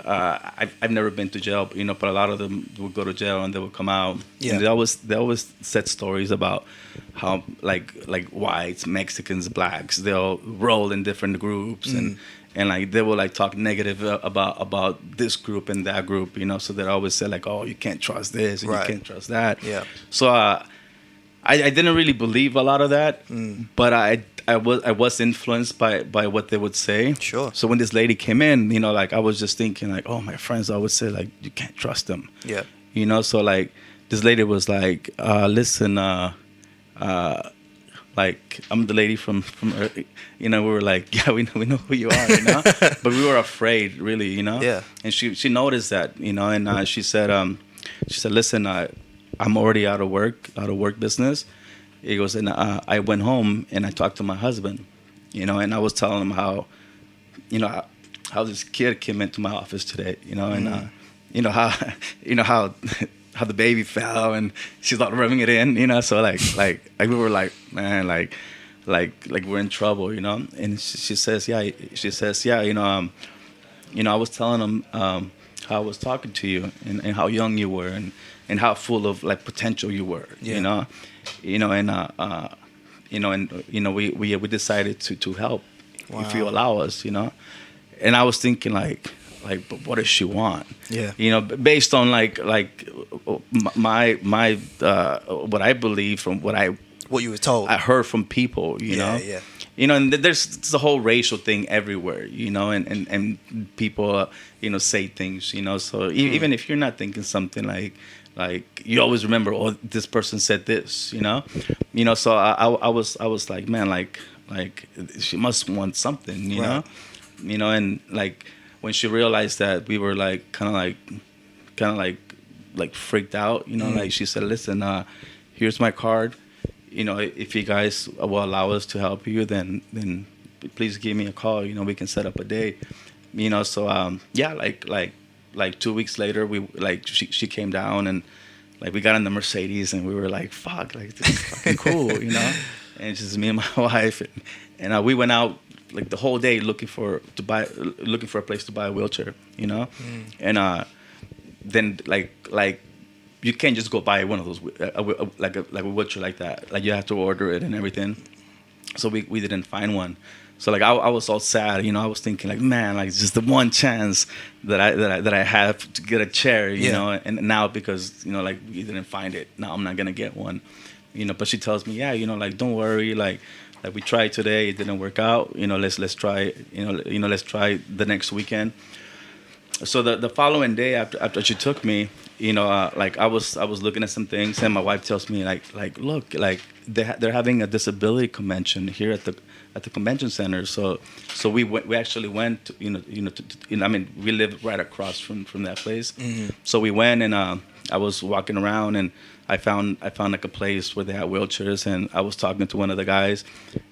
I've never been to jail, you know, but a lot of them would go to jail and they would come out. Yeah. And they always said stories about how like whites, Mexicans, blacks, they all roll in different groups and like they will like talk negative about this group and that group, you know. So they always say like, oh, you can't trust this and you can't trust that. Yeah. So I didn't really believe a lot of that, but I was influenced by what they would say. Sure. So when this lady came in, you know, like I was just thinking like, oh, my friends always say like, you can't trust them. Yeah. You know, so like this lady was like, listen, like I'm the lady from you know, we were like, yeah, we know who you are, you know, but we were afraid, really, you know. Yeah. And she noticed that, you know, and she said, listen, I'm already out of work business. He goes, and I went home and I talked to my husband, you know, and I was telling him how, you know, how this kid came into my office today, you know, and you know how the baby fell and she's not rubbing it in, you know, so like we were like, man, like we're in trouble, you know. And she says, yeah, you know, I was telling him how I was talking to you and how young you were and how full of like potential you were, you know, and we decided to help if you allow us, you know. And I was thinking like, but what does she want? Yeah, you know, based on like my what I believe from what you were told, I heard from people, you know. Yeah. You know, and there's the whole racial thing everywhere, you know, and people, you know, say things, you know. So even if you're not thinking something like you always remember, oh, this person said this, you know. So I was like, man, like she must want something, you know, and like when she realized that we were like kind of like freaked out, you know, like she said, listen, here's my card. You know, if you guys will allow us to help you, then please give me a call. You know, we can set up a day. You know, so yeah, like 2 weeks later, we like she came down and like we got in the Mercedes and we were like, fuck, like this is fucking cool, you know. And it's just me and my wife, and we went out like the whole day looking for a place to buy a wheelchair, you know. And then like. You can't just go buy one of those like a wheelchair like that. Like you have to order it and everything. So we didn't find one. So like I was all sad, you know. I was thinking like, man, like it's just the one chance that I have to get a chair, you know. And now because you know like we didn't find it, now I'm not gonna get one, you know. But she tells me, yeah, you know, like don't worry, like we tried today, it didn't work out, you know. Let's try, you know, let's try the next weekend. So the following day after she took me, you know, like I was looking at some things, and my wife tells me like look, like they're having a disability convention here at the convention center. So we actually went, you know, I mean, we live right across from that place. So we went, and I was walking around, and I found like a place where they had wheelchairs, and I was talking to one of the guys,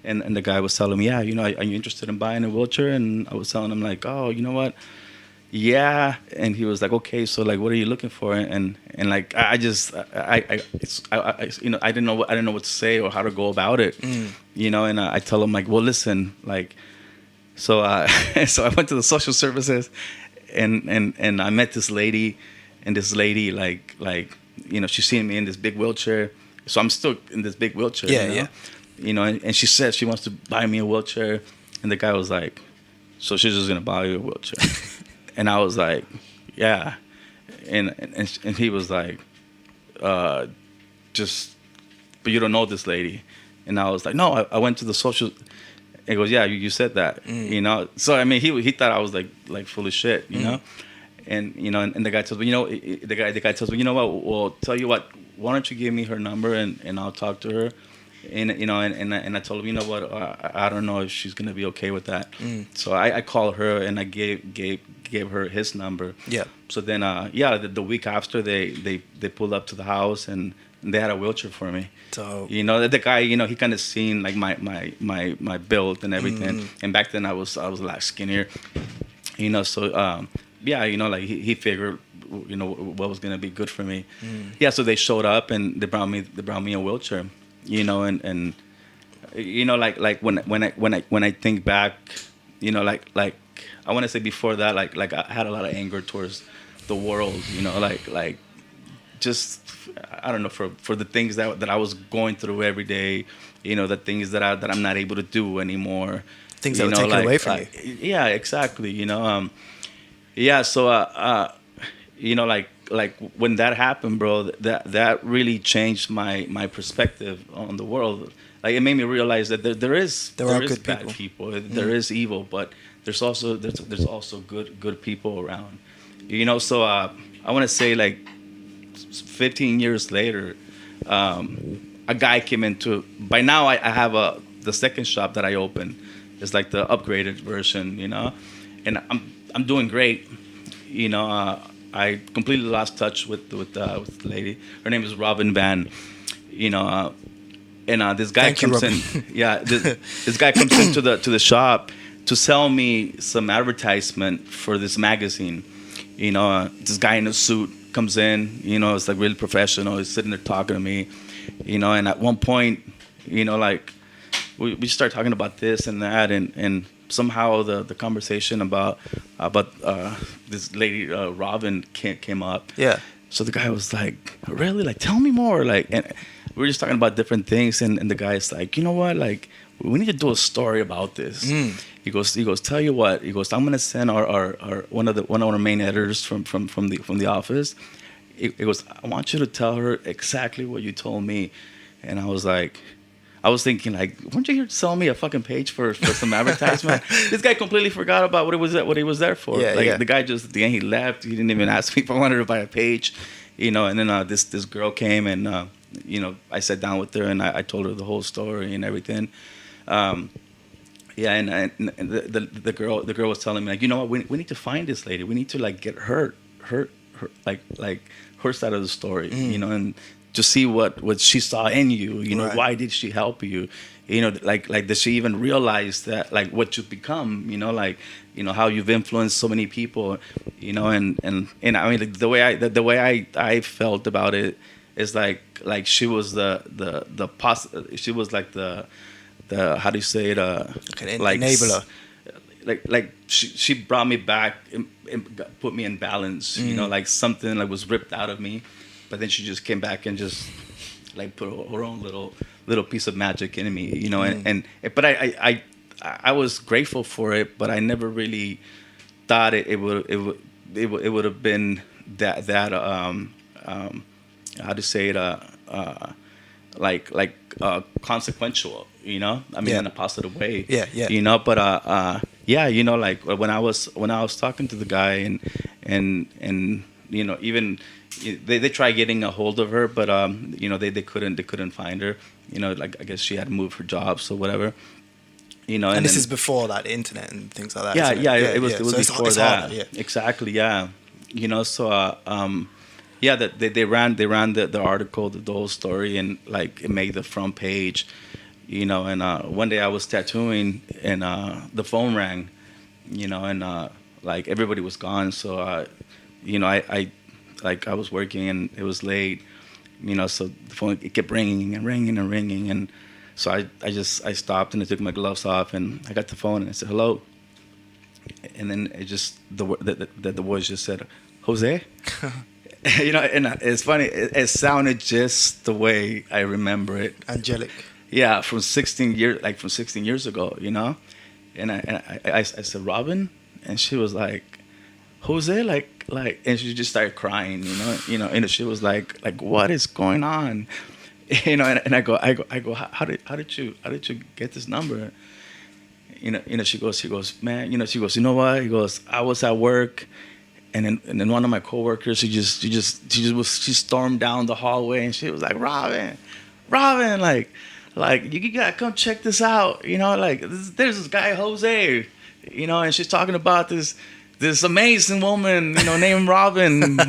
and the guy was telling me, yeah, you know, are you interested in buying a wheelchair? And I was telling him like, oh, you know what? yeah. And he was like, okay, so like, what are you looking for? And like, I just, you know, I didn't know what to say or how to go about it, you know. And I tell him like, well, listen, like, so, so I went to the social services, and I met this lady, and this lady like, you know, she's seeing me in this big wheelchair, so I'm still in this big wheelchair, Yeah, you know? yeah. You know, and she said she wants to buy me a wheelchair, and the guy was like, so she's just gonna buy you a wheelchair. And I was like, yeah. And he was like, just, but you don't know this lady. And I was like, no, I went to the social. He goes, yeah, you said that, you know. So I mean, he thought I was like full of shit, you know. And you know, and the guy tells me, you know, the guy tells me, you know what? Well, tell you what, why don't you give me her number and I'll talk to her. And you know, and I told him, you know what, I don't know if she's gonna be okay with that. So I called her and I gave her his number. Yeah. So then, yeah, the week after they pulled up to the house and they had a wheelchair for me. So You know, the guy, you know, he kind of seen like my build and everything. And back then I was a lot skinnier. You know, so yeah, you know, like he figured, you know, what was gonna be good for me. Yeah, so they showed up and they brought me a wheelchair. You know, and you know, like when I think back, you know, like I want to say before that, like I had a lot of anger towards the world. You know, like just I don't know, for the things that I was going through every day. You know, the things that I'm not able to do anymore. things You that were know, taken away from you. Yeah, exactly. You know, yeah. So you know, like when that happened, bro, that really changed my perspective on the world. Like it made me realize that there is good bad people. There is evil, but there's also good people around. You know, so I want to say like 15 years later, a guy came into. By now, I have the second shop that I opened. It's like the upgraded version, you know, and I'm doing great. You know, I completely lost touch with the lady. Her name is Robin Van. You know, and this guy Thank you, comes in. Yeah, this guy comes into the shop to sell me some advertisement for this magazine. You know, this guy in a suit comes in. You know, it's like really professional. He's sitting there talking to me. You know, and at one point, you know, like we start talking about this and that, and somehow the conversation about this lady Robin came up. Yeah. So the guy was like, really, like, tell me more, like, and we were just talking about different things, and the guy's like, you know what, like, we need to do a story about this. He goes, tell you what, he goes, I'm gonna send our one of our main editors from the office. He goes, I want you to tell her exactly what you told me. And I was thinking, like, weren't you here to sell me a fucking page for some advertisement? This guy completely forgot about what he was there for. Yeah, like yeah. the guy just at the end he left. He didn't even ask me if I wanted to buy a page, you know. And then this girl came and you know, I sat down with her and I told her the whole story and everything. Yeah, and the girl was telling me, like, you know what, we need to find this lady. We need to like get her like her side of the story, you know, and to see what she saw in you, you know, Right. why did she help you, you know, like does she even realize that, like, what you've become, you know, like, you know, how you've influenced so many people, you know, and I mean, like, the way I felt about it is like she was she was like the how do you say it, like enabler. Like she brought me back and put me in balance, you know, like something like was ripped out of me, but then she just came back and just like put her own little piece of magic in me, you know, and but I was grateful for it, but I never really thought it would have been that how to say it, like consequential, you know, I mean, Yeah. in a positive way. Yeah, yeah. You know, but yeah, you know, like when I was talking to the guy and you know, even they tried getting a hold of her, but you know, they couldn't find her. You know, like I guess she had moved her jobs or whatever. You know, And this then- is before like the internet and things like that. yeah, isn't it? yeah, it was So it's before that. harder, yeah. Exactly, yeah. You know, so yeah, that they ran the article, the whole story, and like it made the front page. You know, and one day I was tattooing and the phone rang. You know, and like everybody was gone. So I was working and it was late. So the phone, it kept ringing and ringing and ringing, and so I stopped and I took my gloves off and I got the phone and I said hello, and then it just the voice just said, Jose. And it's funny. It sounded just the way I remember it. Angelic. Yeah, from 16 years ago. And I said Robin, and she was like, Jose, like, and she just started crying. And she was like, what is going on? And I go, how did you get this number? She goes, man, she goes, you know what? He goes, I was at work. And then one of my coworkers, she stormed down the hallway and she was like, Robin, like you gotta come check this out. There's this guy Jose, and she's talking about this amazing woman, named Robin, and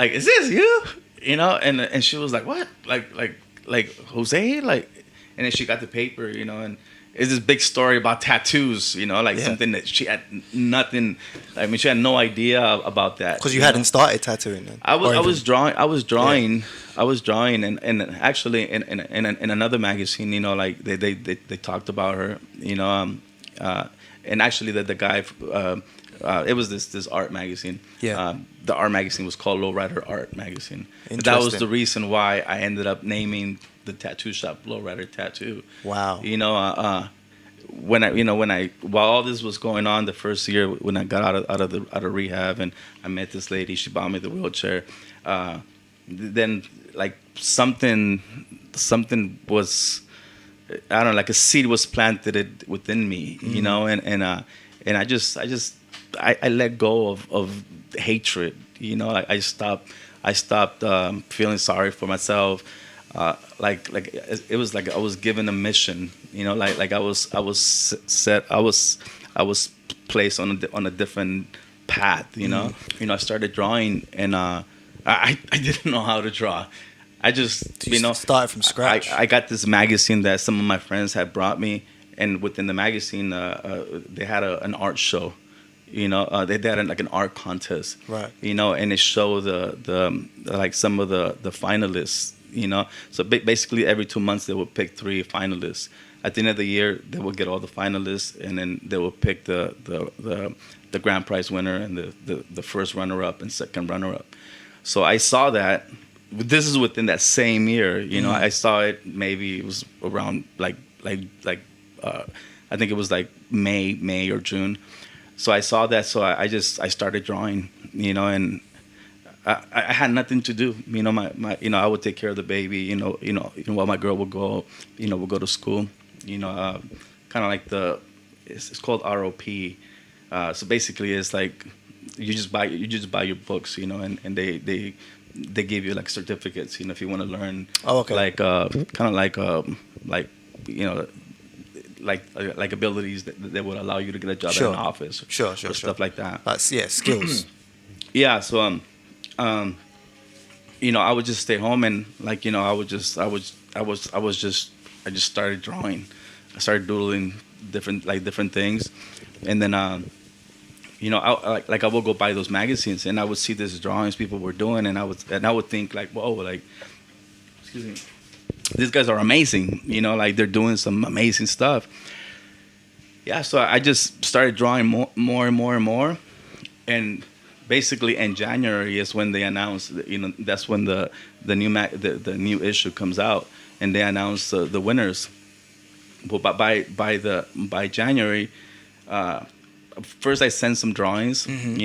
is this you? And she was like, what? Like Jose, like, and then she got the paper, and it's this big story about tattoos, something that she had nothing. I mean, she had no idea about that. Because you hadn't started tattooing then. I was drawing, and actually in another magazine, they talked about her, and actually the guy, it was this art magazine. Yeah. The art magazine was called Lowrider Art Magazine. That was the reason why I ended up naming the tattoo shop Lowrider Tattoo. Wow. While all this was going on, the first year when I got out of rehab and I met this lady, she bought me the wheelchair. Then like something was, I don't know, like a seed was planted within me, and I let go of hatred. I stopped feeling sorry for myself. It was like I was given a mission, I was placed on a different path, I started drawing and I didn't know how to draw. I just started from scratch. I got this magazine that some of my friends had brought me, and within the magazine they had an art show. They had like an art contest, right? And it showed the some of the finalists. So basically every 2 months they would pick 3 finalists. At the end of the year, they would get all the finalists, and then they would pick the grand prize winner and the first runner-up and second runner-up. So I saw that. This is within that same year. I saw it. Maybe it was around I think it was like May or June. So I saw that. So I started drawing. And I had nothing to do. I would take care of the baby. While my girl would go, would go to school. Kind of like it's called ROP. So basically, it's like you just buy your books, and they give you like certificates, if you want to learn. Oh, okay. Like kind of like abilities that would allow you to get a job Sure. in an office. Sure. Stuff like that. That's skills. Yeah. So I would just stay home and I just started drawing. I started doodling different things, and then I would go buy those magazines and I would see these drawings people were doing, and I would think like, whoa, like, excuse me, these guys are amazing. They're doing some amazing stuff. Yeah, so I just started drawing more and more, and basically in January is when they announced, that's when the new issue comes out, and they announce the winners. But by January, first I sent some drawings, and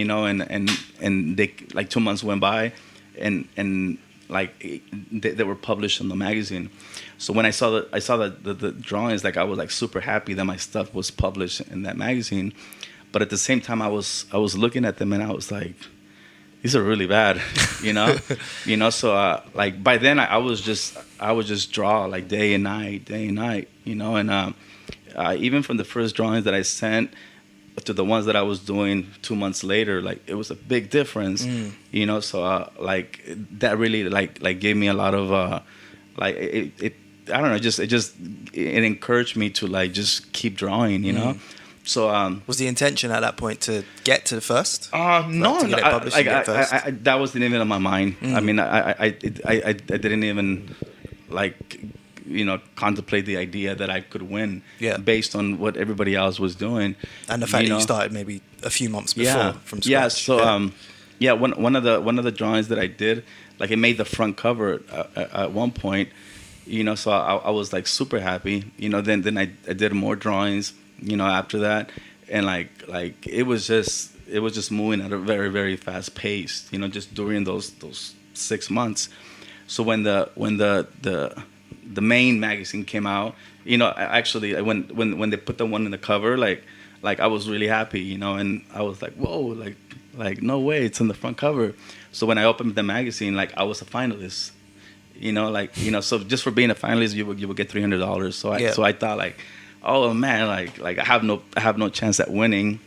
they, like, 2 months went by, and like they were published in the magazine. So when I saw the drawings, like, I was like super happy that my stuff was published in that magazine. But at the same time, I was looking at them and I was like, these are really bad, So like by then I would just draw like day and night, and even from the first drawings that I sent to the ones that I was doing 2 months later, like, it was a big difference, So like that really like gave me a lot of it I don't know, it encouraged me to like just keep drawing, So was the intention at that point to get to the first? No, to get it published and get first? that wasn't even on my mind. I mean, I didn't even like, contemplate the idea that I could win based on what everybody else was doing. And the fact that you started maybe a few months before from scratch. Yeah, so one of the drawings that I did, like it made the front cover at one point, so I was like super happy, then I did more drawings, after that, and like it was just moving at a very, very fast pace, just during those 6 months. So when the main magazine came out, actually when they put the one in the cover, like I was really happy, and I was like, whoa, like no way, it's on the front cover. So when I opened the magazine, like I was a finalist, so just for being a finalist, you would get $300. So I thought like, oh man, like I have no chance at winning,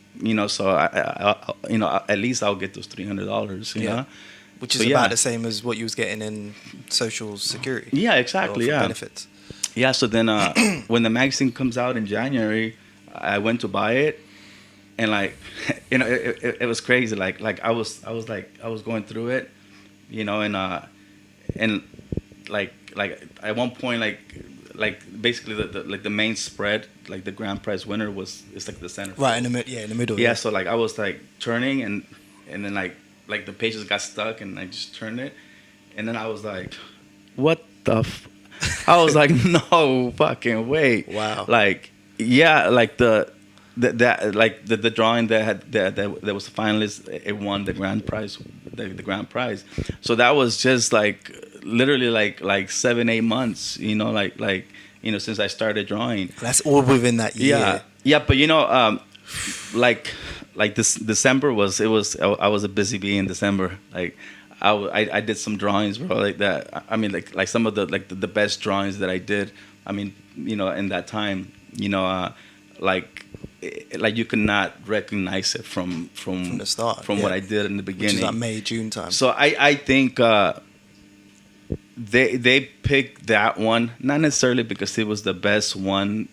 so I at least I'll get those $300, you know. Which is about the same as what you was getting in Social Security. Yeah, exactly. Yeah, benefits. Yeah. So then, when the magazine comes out in January, I went to buy it, and like, it was crazy. Like I was going through it, and like at one point, like basically the main spread, like the grand prize winner it's like the center. Right in the middle. Yeah. So like I was like turning and then like the pages got stuck and I just turned it, and then I was like, what the I was like, no fucking way. Wow. Like, yeah, like the drawing that was the finalist, it won the grand prize, the grand prize. So that was just like literally like 7-8 months, since I started drawing. That's all within that year. Yeah, but like this December I was a busy bee in December. Like I did some drawings, bro, like that. I mean, like some of the best drawings that I did. I mean, in that time, like you could not recognize it from the start, from what I did in the beginning. Which is like May, June time. So I think they picked that one, not necessarily because it was the best one,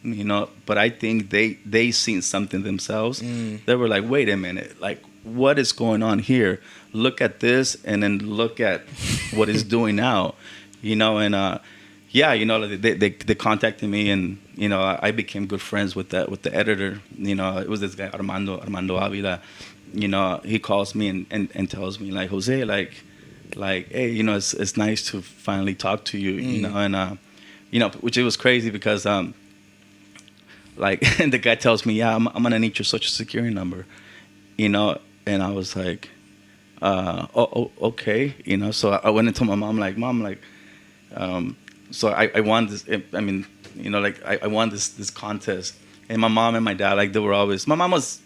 but I think they seen something themselves. They were like, wait a minute, like what is going on here? Look at this, and then look at what it's doing now, and they contacted me, and I became good friends with the editor. It was this guy Armando Avila. He calls me and tells me like, Jose, like hey, it's nice to finally talk to you, and which it was crazy because like the guy tells me, yeah, I'm gonna need your social security number, and I was like, okay, so I went and told my mom, so I won this. I mean, I won this contest, and my mom and my dad, like, they were always. My mom was,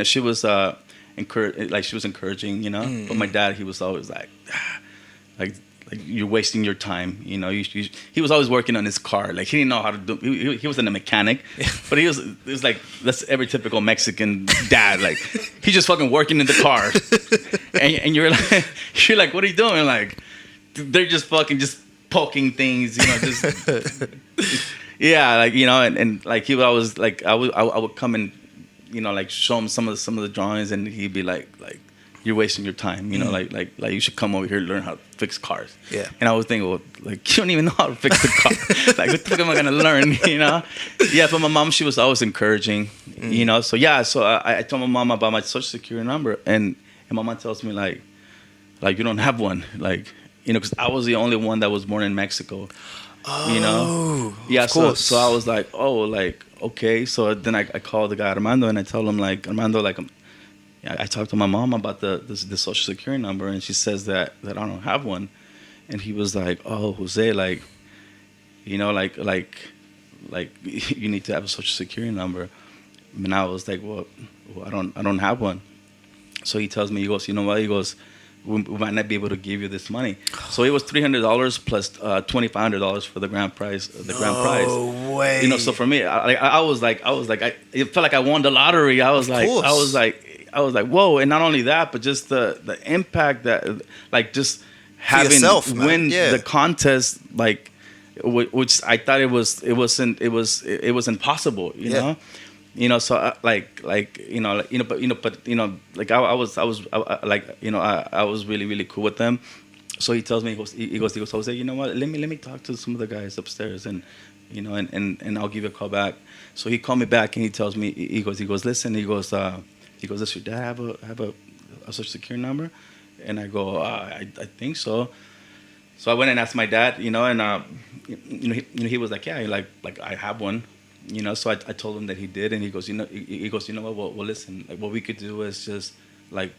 she was she was encouraging, but my dad, he was always like you're wasting your time, he was always working on his car, like he didn't know how to do. He wasn't a mechanic, but it was like that's every typical Mexican dad, like he's just fucking working in the car, and you're like, what are you doing? Like they're just fucking just poking things, just yeah, like and like he would always like I would come and like show him some of the drawings, and he'd be like you're wasting your time, like you should come over here and learn how to fix cars. Yeah. And I was thinking, well, like you don't even know how to fix the car. Like what the fuck am I gonna learn? Yeah, but my mom, she was always encouraging, So yeah, so I told my mom about my social security number, and my mom tells me like you don't have one, like because I was the only one that was born in Mexico. Oh, yeah. Of course. So I was like, oh, like okay. So then I called the guy Armando, and I told him like, Armando, like I talked to my mom about the social security number, and she says that I don't have one, and he was like, oh, Jose, like like you need to have a social security number, and I was like, well I don't have one. So he tells me, he goes, you know what? He goes, we might not be able to give you this money. So it was $300 plus $2,500 for the grand prize. No way. So for me, I was like, it felt like I won the lottery. I was like, whoa! And not only that, but just the impact that, like, just having yourself, win the contest, like, which I thought it was impossible, you know. So like I was really really cool with them. So he tells me, he goes, Jose, you know what? Let me talk to some of the guys upstairs, and and I'll give you a call back. So he called me back, and he tells me, he goes, listen, does your dad have a social security number? And I go, I think so. So I went and asked my dad, and he was like, yeah, like I have one. So I told him that he did, and he goes, you know what? Well, listen, like what we could do is just like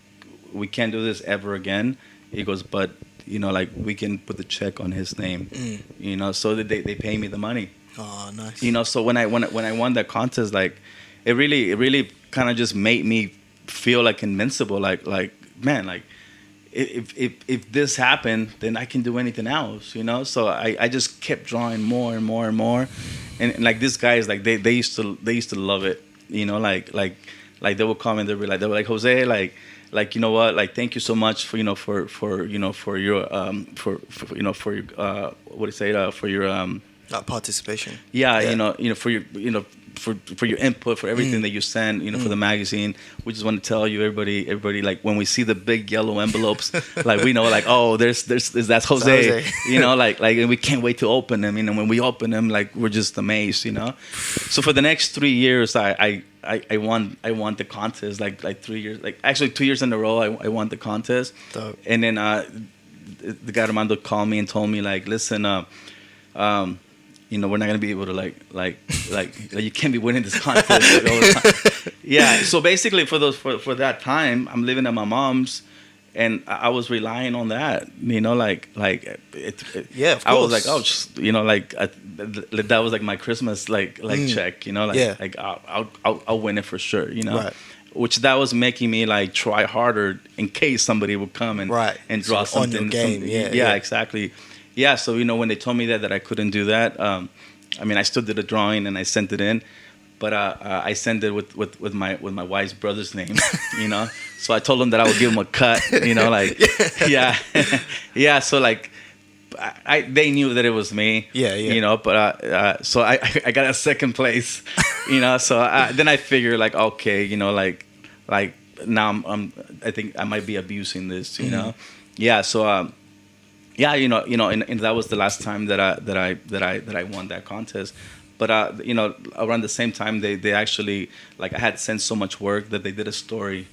we can't do this ever again. He goes, but like we can put the check on his name, so that they pay me the money. Oh, nice. So when I won that contest, like it really kind of just made me feel like invincible. Like man, like if this happened, then I can do anything else. So I just kept drawing more and more and more. And like these guys, like they used to love it, like they would come and they were like Jose, like you know what, like thank you so much for for your for your what do you say, for your participation. Yeah. For your for your input, for everything that you send, for the magazine. We just want to tell you, everybody, like when we see the big yellow envelopes, like we know, like, oh, that's Jose, like and we can't wait to open them. And when we open them, like we're just amazed, So for the next 3 years, I won the contest, like 3 years, like actually 2 years in a row, I won the contest. Dope. And then the guy Armando called me and told me, like, listen, we're not gonna be able to like you can't be winning this contest all the time. Yeah. So basically, for that time, I'm living at my mom's, and I was relying on that. Yeah, of course. I was like, oh, just, that was like my Christmas check. Like I'll win it for sure. Right. Which that was making me like try harder in case somebody would come and draw so something. On your game. Yeah, exactly. Yeah, so when they told me that I couldn't do that, I still did a drawing and I sent it in, but I sent it with my wife's brother's name, So I told him that I would give him a cut, yeah, yeah. So like, they knew that it was me, But so I got a second place, So then I figured like, okay, like now I think I might be abusing this, Yeah, so. Yeah, and that was the last time that I won that contest. But around the same time, they actually, like, I had sent so much work that they did a story,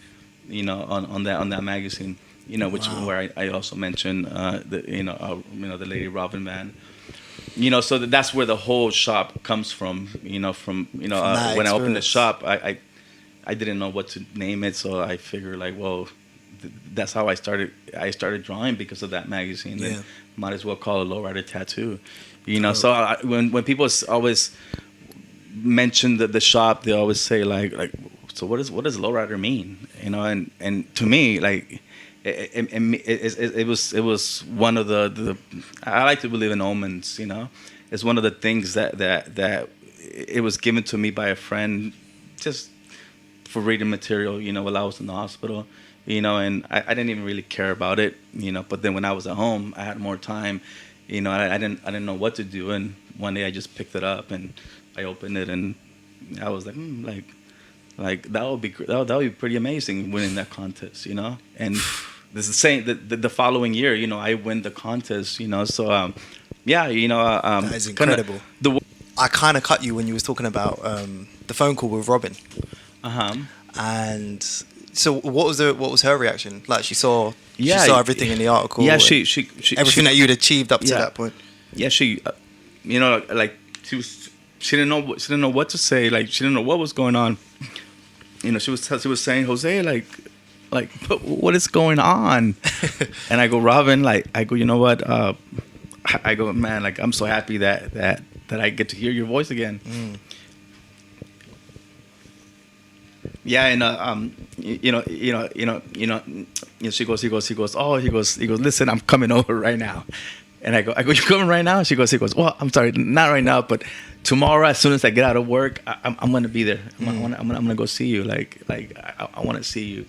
on that magazine, which where I also mentioned the Lady Robin man, so that's where the whole shop comes from, when I opened the shop, I didn't know what to name it, so I figured like, well, that's how I started drawing because of that magazine. Yeah. Then might as well call it Lowrider Tattoo, So when people always mention the shop, they always say like so what does Lowrider mean? And to me, like it was one of the I like to believe in omens. It's one of the things that it was given to me by a friend just for reading material. While I was in the hospital. And I didn't even really care about it, But then when I was at home, I had more time, I didn't know what to do, and one day I just picked it up and I opened it, and I was like, like that would be pretty amazing winning that contest, And this is the same the following year, I win the contest, So that is incredible. I kind of cut you when you was talking about the phone call with Robin. And. So what was her reaction? Like she saw everything in the article. Yeah, she everything that you'd achieved up to that point. Yeah, she like she didn't know what to say. Like she didn't know what was going on. She was saying, Jose, like what is going on? And I go, Robin, you know what? I go, man, like I'm so happy that I get to hear your voice again. Yeah, and she goes, listen, I'm coming over right now. And I go, you coming right now? She goes, well, I'm sorry, not right now, but tomorrow, as soon as I get out of work, I'm gonna be there. I'm gonna go see you. I want to see you.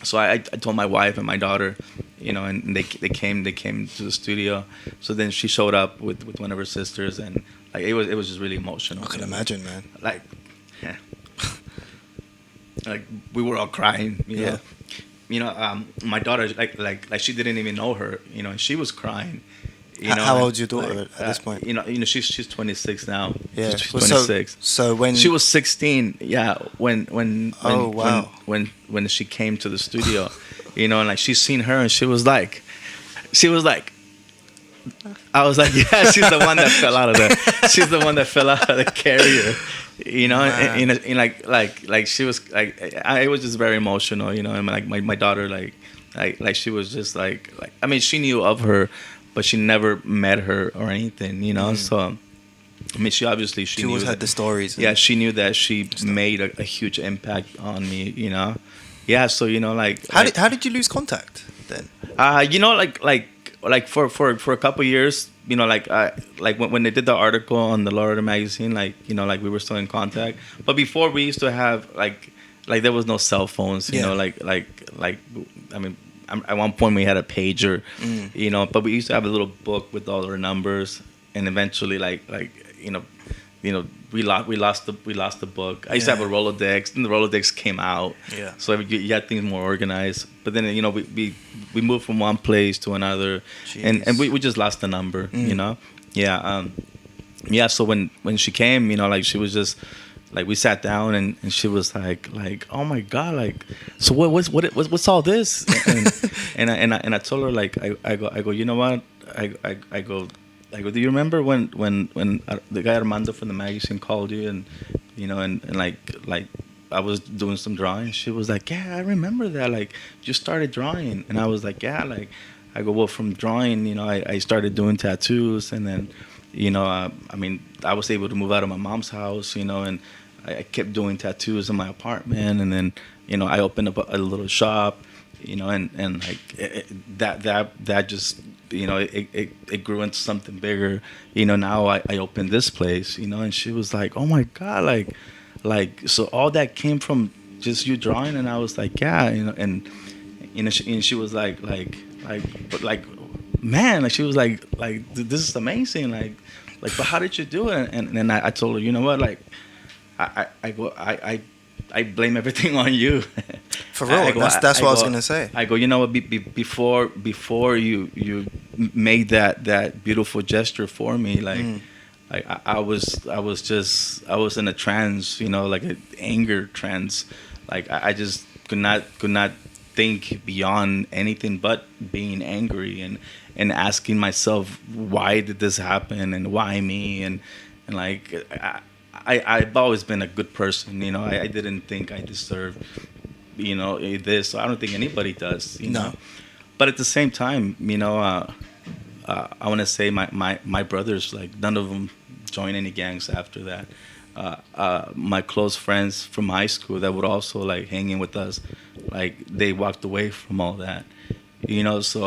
So I told my wife and my daughter, and they came to the studio. So then she showed up with one of her sisters, and like it was just really emotional. I can imagine, man. Like, yeah. like we were all crying. Yeah. My daughter like she didn't even know her. And she was crying. How old's your daughter like, at this point? She's 26 now. Yeah. She's Well, 26. So when She was 16. Yeah, when Oh, wow. when she came to the studio, and like she's seen her and she was like, I was like, yeah, she's the one that fell out of the carrier, and like she was like, it was just very emotional, and like my daughter like she was just like I mean, she knew of her, but she never met her or anything, so. I mean, she she knew always that, had the stories. Yeah, she knew that she made a huge impact on me, Yeah, so like How did you lose contact then? Like for a couple years, like when they did the article on the Lowrider magazine, like like we were still in contact. But before we used to have like there was no cell phones, I mean, at one point we had a pager, but we used to have a little book with all our numbers, and eventually we lost the book. I used to have a Rolodex, and the Rolodex came out. Yeah. So you got things more organized. But then we moved from one place to another, and we just lost the number. Yeah. Yeah. So when she came, like she was just like, we sat down and she was like oh my God, like, so what's all this? And I told her, like, I go, you know what? I go, do you remember when the guy Armando from the magazine called you and and like I was doing some drawing? She was like, yeah, I remember that. Like, you started drawing. And I was like, yeah. Like, I go, well, from drawing, I started doing tattoos, and then I mean, I was able to move out of my mom's house, and I kept doing tattoos in my apartment, and then I opened up a little shop, and like that just it grew into something bigger. Now I opened this place, and she was like, oh my God, like so all that came from just you drawing? And I was like, yeah, and she was like but like, man, like, she was like this is amazing, like but how did you do it? And then I told her, you know what, like I blame everything on you. For real, that's what I was gonna say. I go, you know what? Before you made that beautiful gesture for me, like I was in a trance, like an anger trance. Like I just could not think beyond anything but being angry and asking myself, why did this happen, and why me, and like I've always been a good person, I didn't think I deserved, this. So I don't think anybody does, No. But at the same time, I want to say my brothers, like, none of them joined any gangs after that. My close friends from high school that would also like hang in with us, like, they walked away from all that, So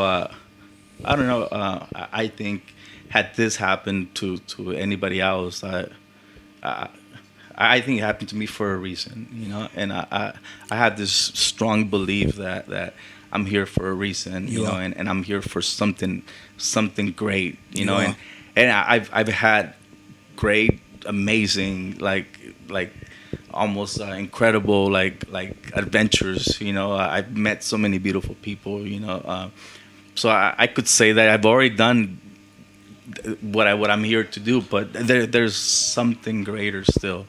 I don't know. I think had this happened to anybody else, I think it happened to me for a reason, and I have this strong belief that I'm here for a reason, and I'm here for something great, and I've had great, amazing, like almost incredible like adventures, I've met so many beautiful people, so I could say that I've already done what I'm here to do, but there's something greater still,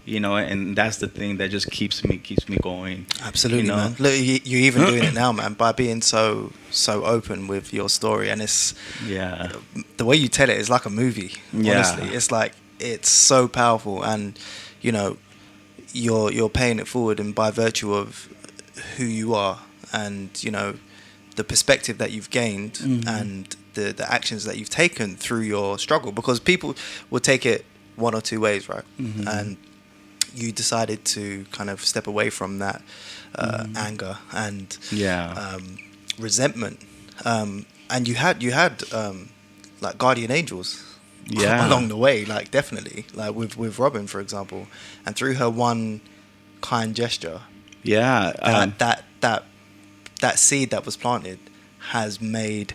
and that's the thing that just keeps me going. Absolutely, man. Look, you're even doing it now, man, by being so open with your story, and it's the way you tell it is like a movie. Honestly, it's like, it's so powerful, and you're paying it forward, and by virtue of who you are, and the perspective that you've gained, and the actions that you've taken through your struggle, because people will take it one or two ways, right? And you decided to kind of step away from that anger and resentment, and you had like guardian angels along the way, like, definitely, like with Robin, for example, and through her one kind gesture, that seed that was planted has made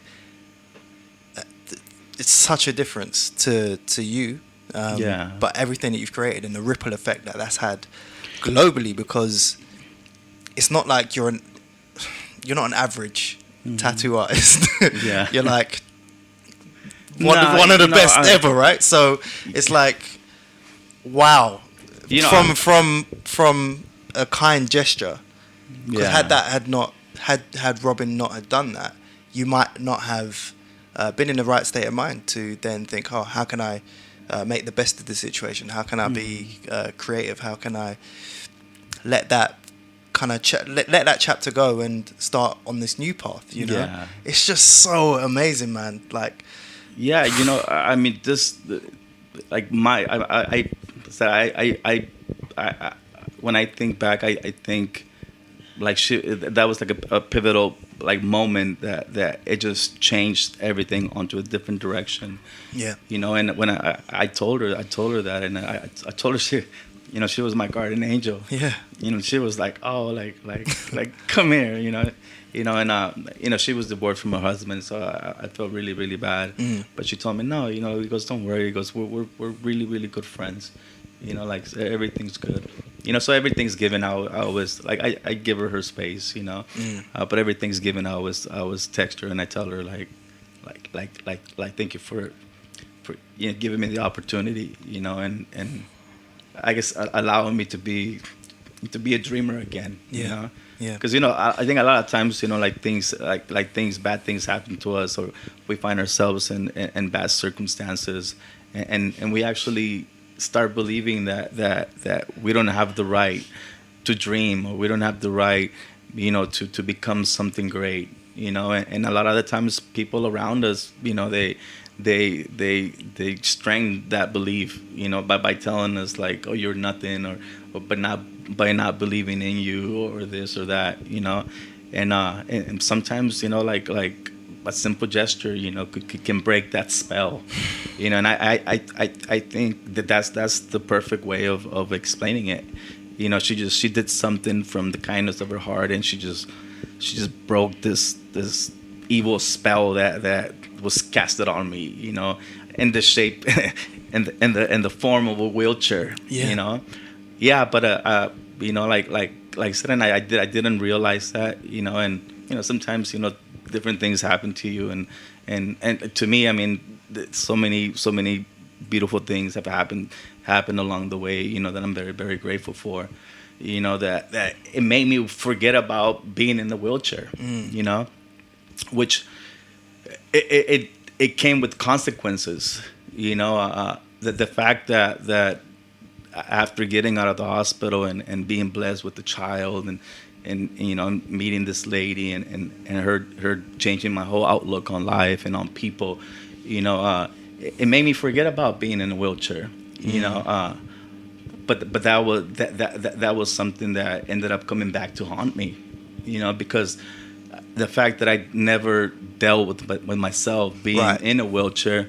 it's such a difference to you, but everything that you've created and the ripple effect that's had globally, because it's not like you're not an average tattoo artist. Yeah. You're like Nah, one of the you know, best ever, right? So it's like, wow, You know, from a kind gesture. Because yeah. had Robin not had done that, you might not have been in the right state of mind to then think, oh, how can I make the best of the situation? How can I be creative? How can I let that kind of let that chapter go and start on this new path? You know, Yeah. it's just so amazing, man. Like, Yeah, you know, I mean, this, like my, I said, I when I think back, I think like that was like a pivotal like moment that it just changed everything onto a different direction. yeah, You know, and when I told her that, and I told her she, you know, she was my guardian angel. yeah, You know, she was like, oh, like come here, and you know, she was divorced from her husband, so I felt really, really bad. But she told me, no, you know, he goes, don't worry, he goes, we're really, really good friends, you know, like everything's good, you know, so everything's given. I always like I give her space, you know, but everything's given. I always text her and I tell her like thank you for you know giving me the opportunity, you know, and I guess allowing me to be a dreamer again, you Yeah. know, Yeah. because you know I think a lot of times, you know, like things like things bad things happen to us, or we find ourselves in bad circumstances, and we actually start believing that we don't have the right to dream, or we don't have the right, you know, to become something great, you know, and a lot of the times people around us, you know, they strengthen that belief, you know, by telling us like, oh, you're nothing, or but not by not believing in you, or this or that, you know, and sometimes, you know, like a simple gesture, you know, can break that spell, you know, and I think that's the perfect way of explaining it, you know. She did something from the kindness of her heart, and she just broke this evil spell that was casted on me, you know, in the shape in the form of a wheelchair, Yeah. you know. Yeah, but you know, like I said, and I didn't realize that, you know, and you know, sometimes, you know, different things happen to you, and to me, I mean, so many beautiful things have happened along the way, you know, that I'm very, very grateful for, you know, that it made me forget about being in the wheelchair, you know, which it came with consequences, you know, the fact that after getting out of the hospital and being blessed with the child, and you know, meeting this lady, and her changing my whole outlook on life and on people, you know, it made me forget about being in a wheelchair, you know, but that was something that ended up coming back to haunt me, you know, because the fact that I never dealt with myself being Right. in a wheelchair,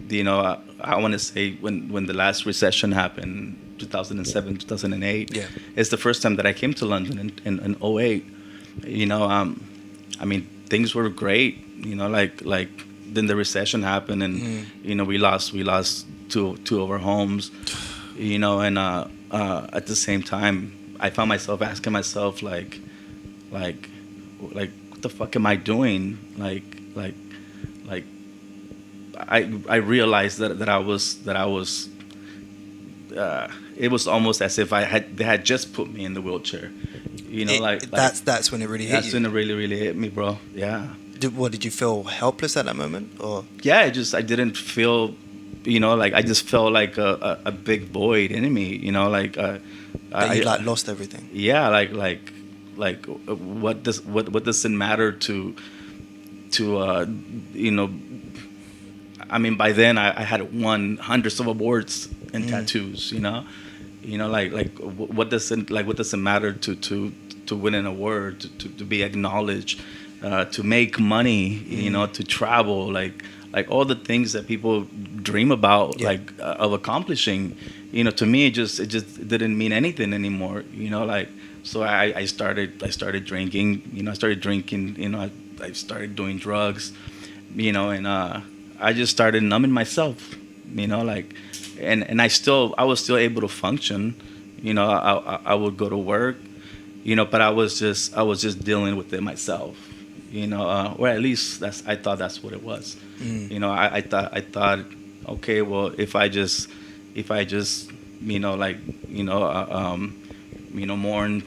you know, I want to say when the last recession happened, 2007, 2008, Yeah. it's the first time that I came to London in '08. You know, I mean, things were great. You know, like then the recession happened, and you know, we lost two of our homes. You know, and at the same time, I found myself asking myself like what the fuck am I doing? Like I realized that I was it was almost as if they had just put me in the wheelchair, you know, That's when it really hit that's you. when it really hit me, bro. Yeah, Did you feel helpless at that moment, or yeah. I didn't feel, you know, like I just felt like a big void in me, you know, like that you like lost everything? yeah, like what does it matter to you know, I mean, by then I had won hundreds of awards in tattoos, you know, what does it matter to win an award, to be acknowledged, to make money, you know, to travel, like all the things that people dream about, Yeah. like of accomplishing, you know. To me, it just didn't mean anything anymore, you know, like. So I started drinking, you know. I started drinking, you know. I started doing drugs, you know, and I just started numbing myself, you know, like, and I was still able to function, you know. I would go to work, But I was just dealing with it myself, or at least I thought that's what it was. I thought, okay, well, if I just like, mourn,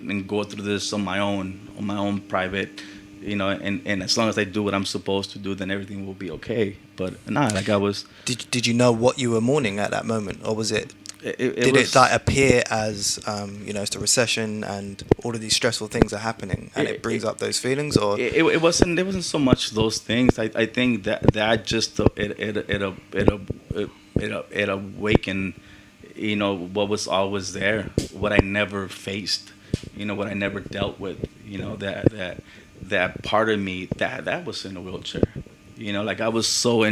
and go through this on my own private, and as long as I do what I'm supposed to do, then everything will be okay. But nah, like I was. Did you know what you were mourning at that moment, or was it? It was, It like appear as it's the recession and all of these stressful things are happening, and it brings up those feelings, or it wasn't so much those things. I think that just it awakened, what was always there, what I never faced, what I never dealt with, that part of me that was in a wheelchair. Like I was so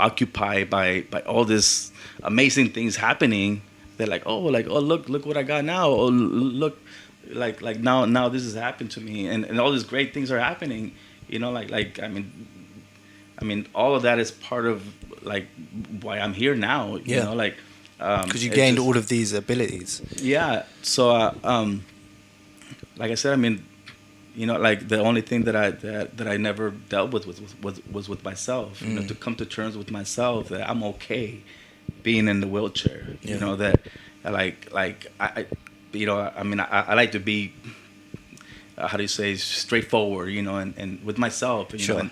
occupied by all this amazing things happening. They're like, oh, look what I got now. Oh, look, like now this has happened to me, and all these great things are happening. Like I mean, all of that is part of like why I'm here now. Like because you gained all of these abilities. Yeah. So like I said, I mean, like the only thing that I never dealt with was with myself. To come to terms with myself that I'm okay being in the wheelchair. That like I I mean I like to be how do you say, straightforward. And with myself. Sure. And,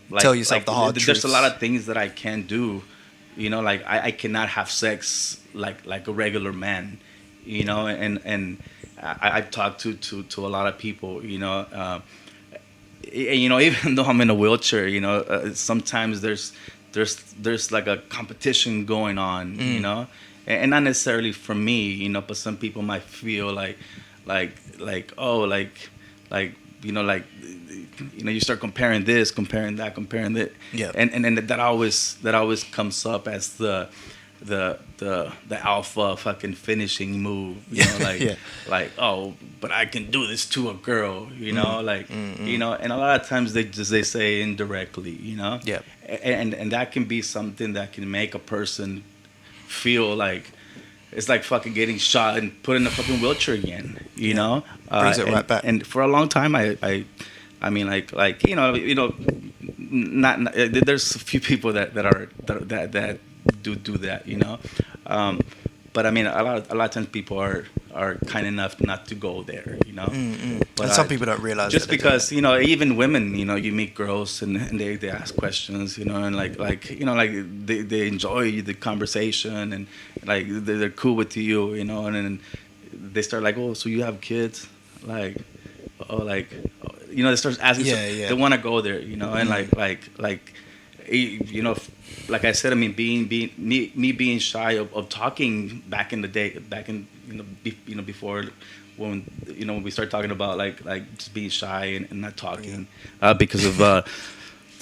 like, tell yourself the hard there's truths. a lot of things that I can't do. Like I cannot have sex like a regular man. And I've talked to a lot of people, and, even though I'm in a wheelchair, sometimes there's like a competition going on, and not necessarily for me, but some people might feel like oh, like you start comparing this, comparing that, comparing that, Yeah. and that always comes up as the alpha fucking finishing move, like Yeah. like, oh, but I can do this to a girl, like and a lot of times they say indirectly, Yeah. and that can be something that can make a person feel like it's like fucking getting shot and put in a fucking wheelchair again, Brings it right back. And for a long time, I mean, like not there's a few people that do that, but I mean, a lot of times people are kind enough not to go there, But And some people don't realize just that they're because even women, you meet girls and they ask questions, and like they enjoy the conversation, and like they're cool with you, and then they start like, oh, so you have kids, like, oh, like, they start asking, Yeah. they want to go there, and like I said, I mean, me being shy of talking back in the day, before when when we start talking about like just being shy and not talking, because of the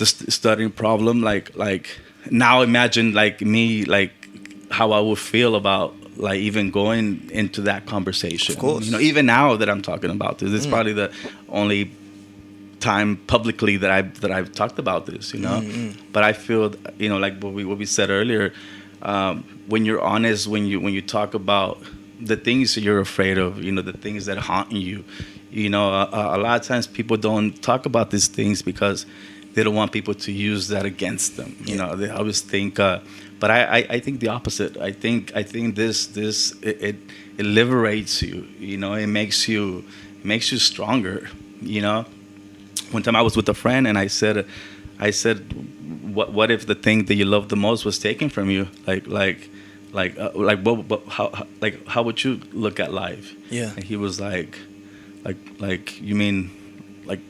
stuttering problem. Like now, imagine like me, like how I would feel about like even going into that conversation. Of course. Even now that I'm talking about this is probably the only time publicly that I've talked about this, But I feel, like what we said earlier, when you're honest, when you talk about the things that you're afraid of, the things that haunt you, a lot of times people don't talk about these things because they don't want people to use that against them. They always think, but I think the opposite. I think this it liberates you. It makes you stronger. One time I was with a friend and I said, what if the thing that you love the most was taken from you? How would you look at life? Yeah. And he was like you mean like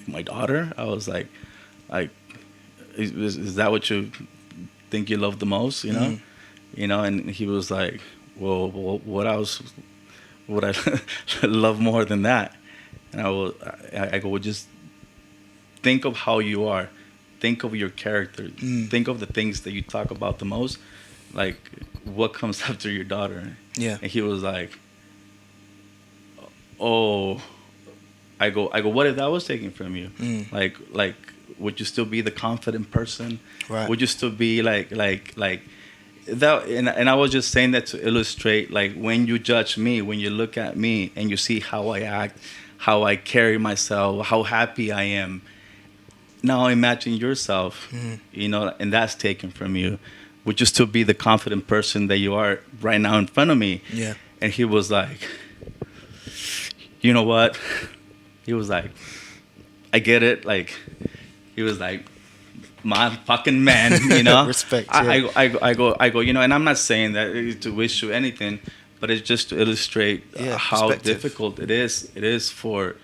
my daughter? I was like is that what you think you love the most? And he was like, well, what else would I love more than that? And I go, well, just think of how you are. Think of your character. Think of the things that you talk about the most. Like, what comes after your daughter? Yeah. And he was like, oh, I go, what if that was taken from you? Like, would you still be the confident person? Right. Would you still be like and I was just saying that to illustrate, like, when you judge me, when you look at me and you see how I act, how I carry myself, how happy I am. Now imagine yourself, and that's taken from you. Would you still be the confident person that you are right now in front of me? Yeah. And he was like, you know what? He was like, I get it. Like, he was like, my fucking man, Respect. I go, and I'm not saying that to wish you anything, but it's just to illustrate how difficult it is for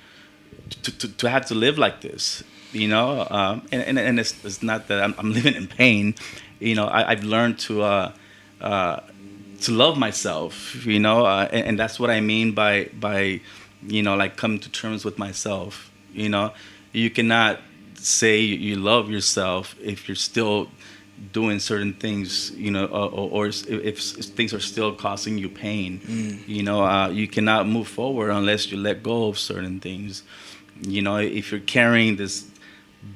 to have to live like this, and it's not that I'm living in pain, I've learned to love myself, and that's what I mean by like coming to terms with myself. You cannot say you love yourself if you're still doing certain things, or if things are still causing you pain. You cannot move forward unless you let go of certain things. If you're carrying this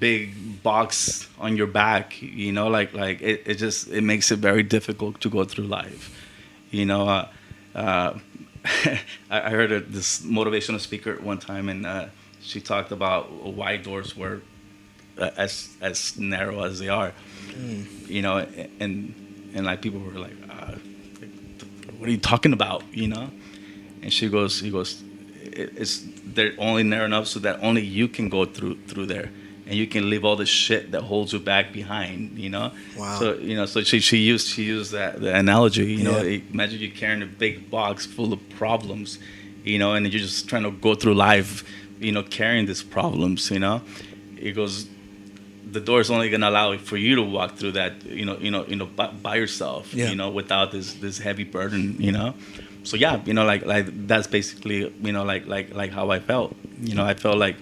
big box on your back, it makes it very difficult to go through life. I heard this motivational speaker one time, and she talked about why doors were as narrow as they are. And like people were like, what are you talking about? And he goes, they're only narrow enough so that only you can go through there, and you can leave all the shit that holds you back behind. Wow. So she used the analogy. Imagine you carrying a big box full of problems, and you're just trying to go through life, carrying these problems. It goes, the door is only gonna allow for you to walk through that, by yourself, without this heavy burden. So yeah, like that's basically, like how I felt. I felt like,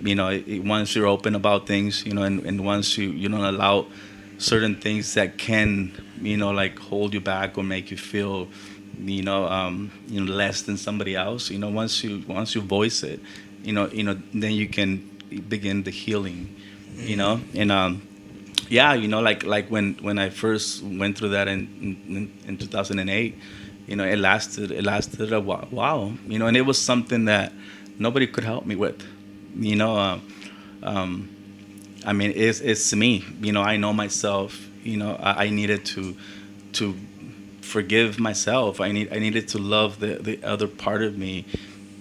once you're open about things, and once you don't allow certain things that can, like hold you back or make you feel, less than somebody else. Once you voice it, then you can begin the healing. And like when I first went through that in 2008, it lasted a while, and it was something that nobody could help me with. I mean, it's me. I know myself. I needed to forgive myself. I needed to love the other part of me.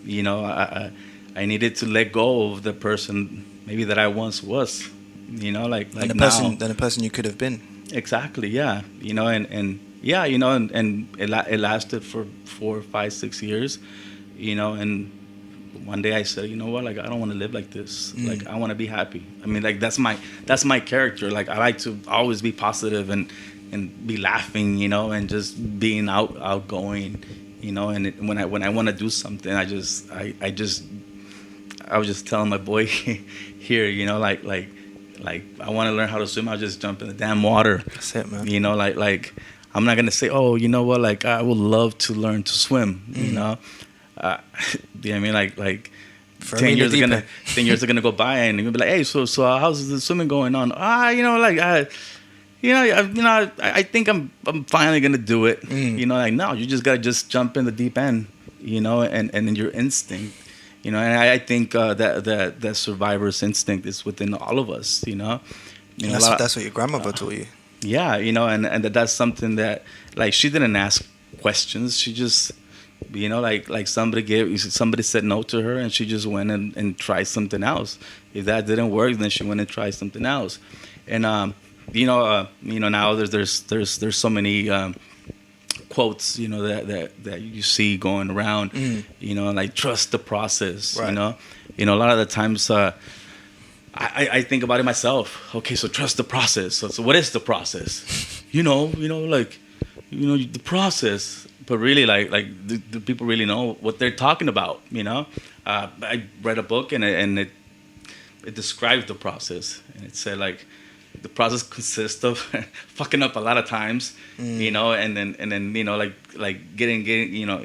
I needed to let go of the person maybe that I once was. Like and the person you could have been. Exactly. Yeah. And it lasted for 4, 5, 6 years. And one day I said, you know what, like I don't want to live like this. Like I want to be happy. I mean, like that's my character. Like I like to always be positive and be laughing, and just being outgoing, and when I want to do something, I was just telling my boy here, like I want to learn how to swim. I'll just jump in the damn water. That's it, man. Like I'm not gonna say, oh, you know what, like I would love to learn to swim. I mean, like 10 years are gonna go by, and you're gonna be like, hey, so how's the swimming going on? I think I'm finally gonna do it. Like no, you just gotta just jump in the deep end, and your instinct. And I think that survivor's instinct is within all of us. That's what your grandmother taught you. Yeah, and that's something that, like, she didn't ask questions. She just, like somebody said no to her, and she just went and tried something else. If that didn't work, then she went and tried something else. And now there's so many quotes, that you see going around, like trust the process. Right. A lot of the times I think about it myself. Okay, so trust the process. So what is the process? The process. But really, like do people really know what they're talking about? I read a book, and it describes the process, and it said, like, the process consists of fucking up a lot of times, and then like getting how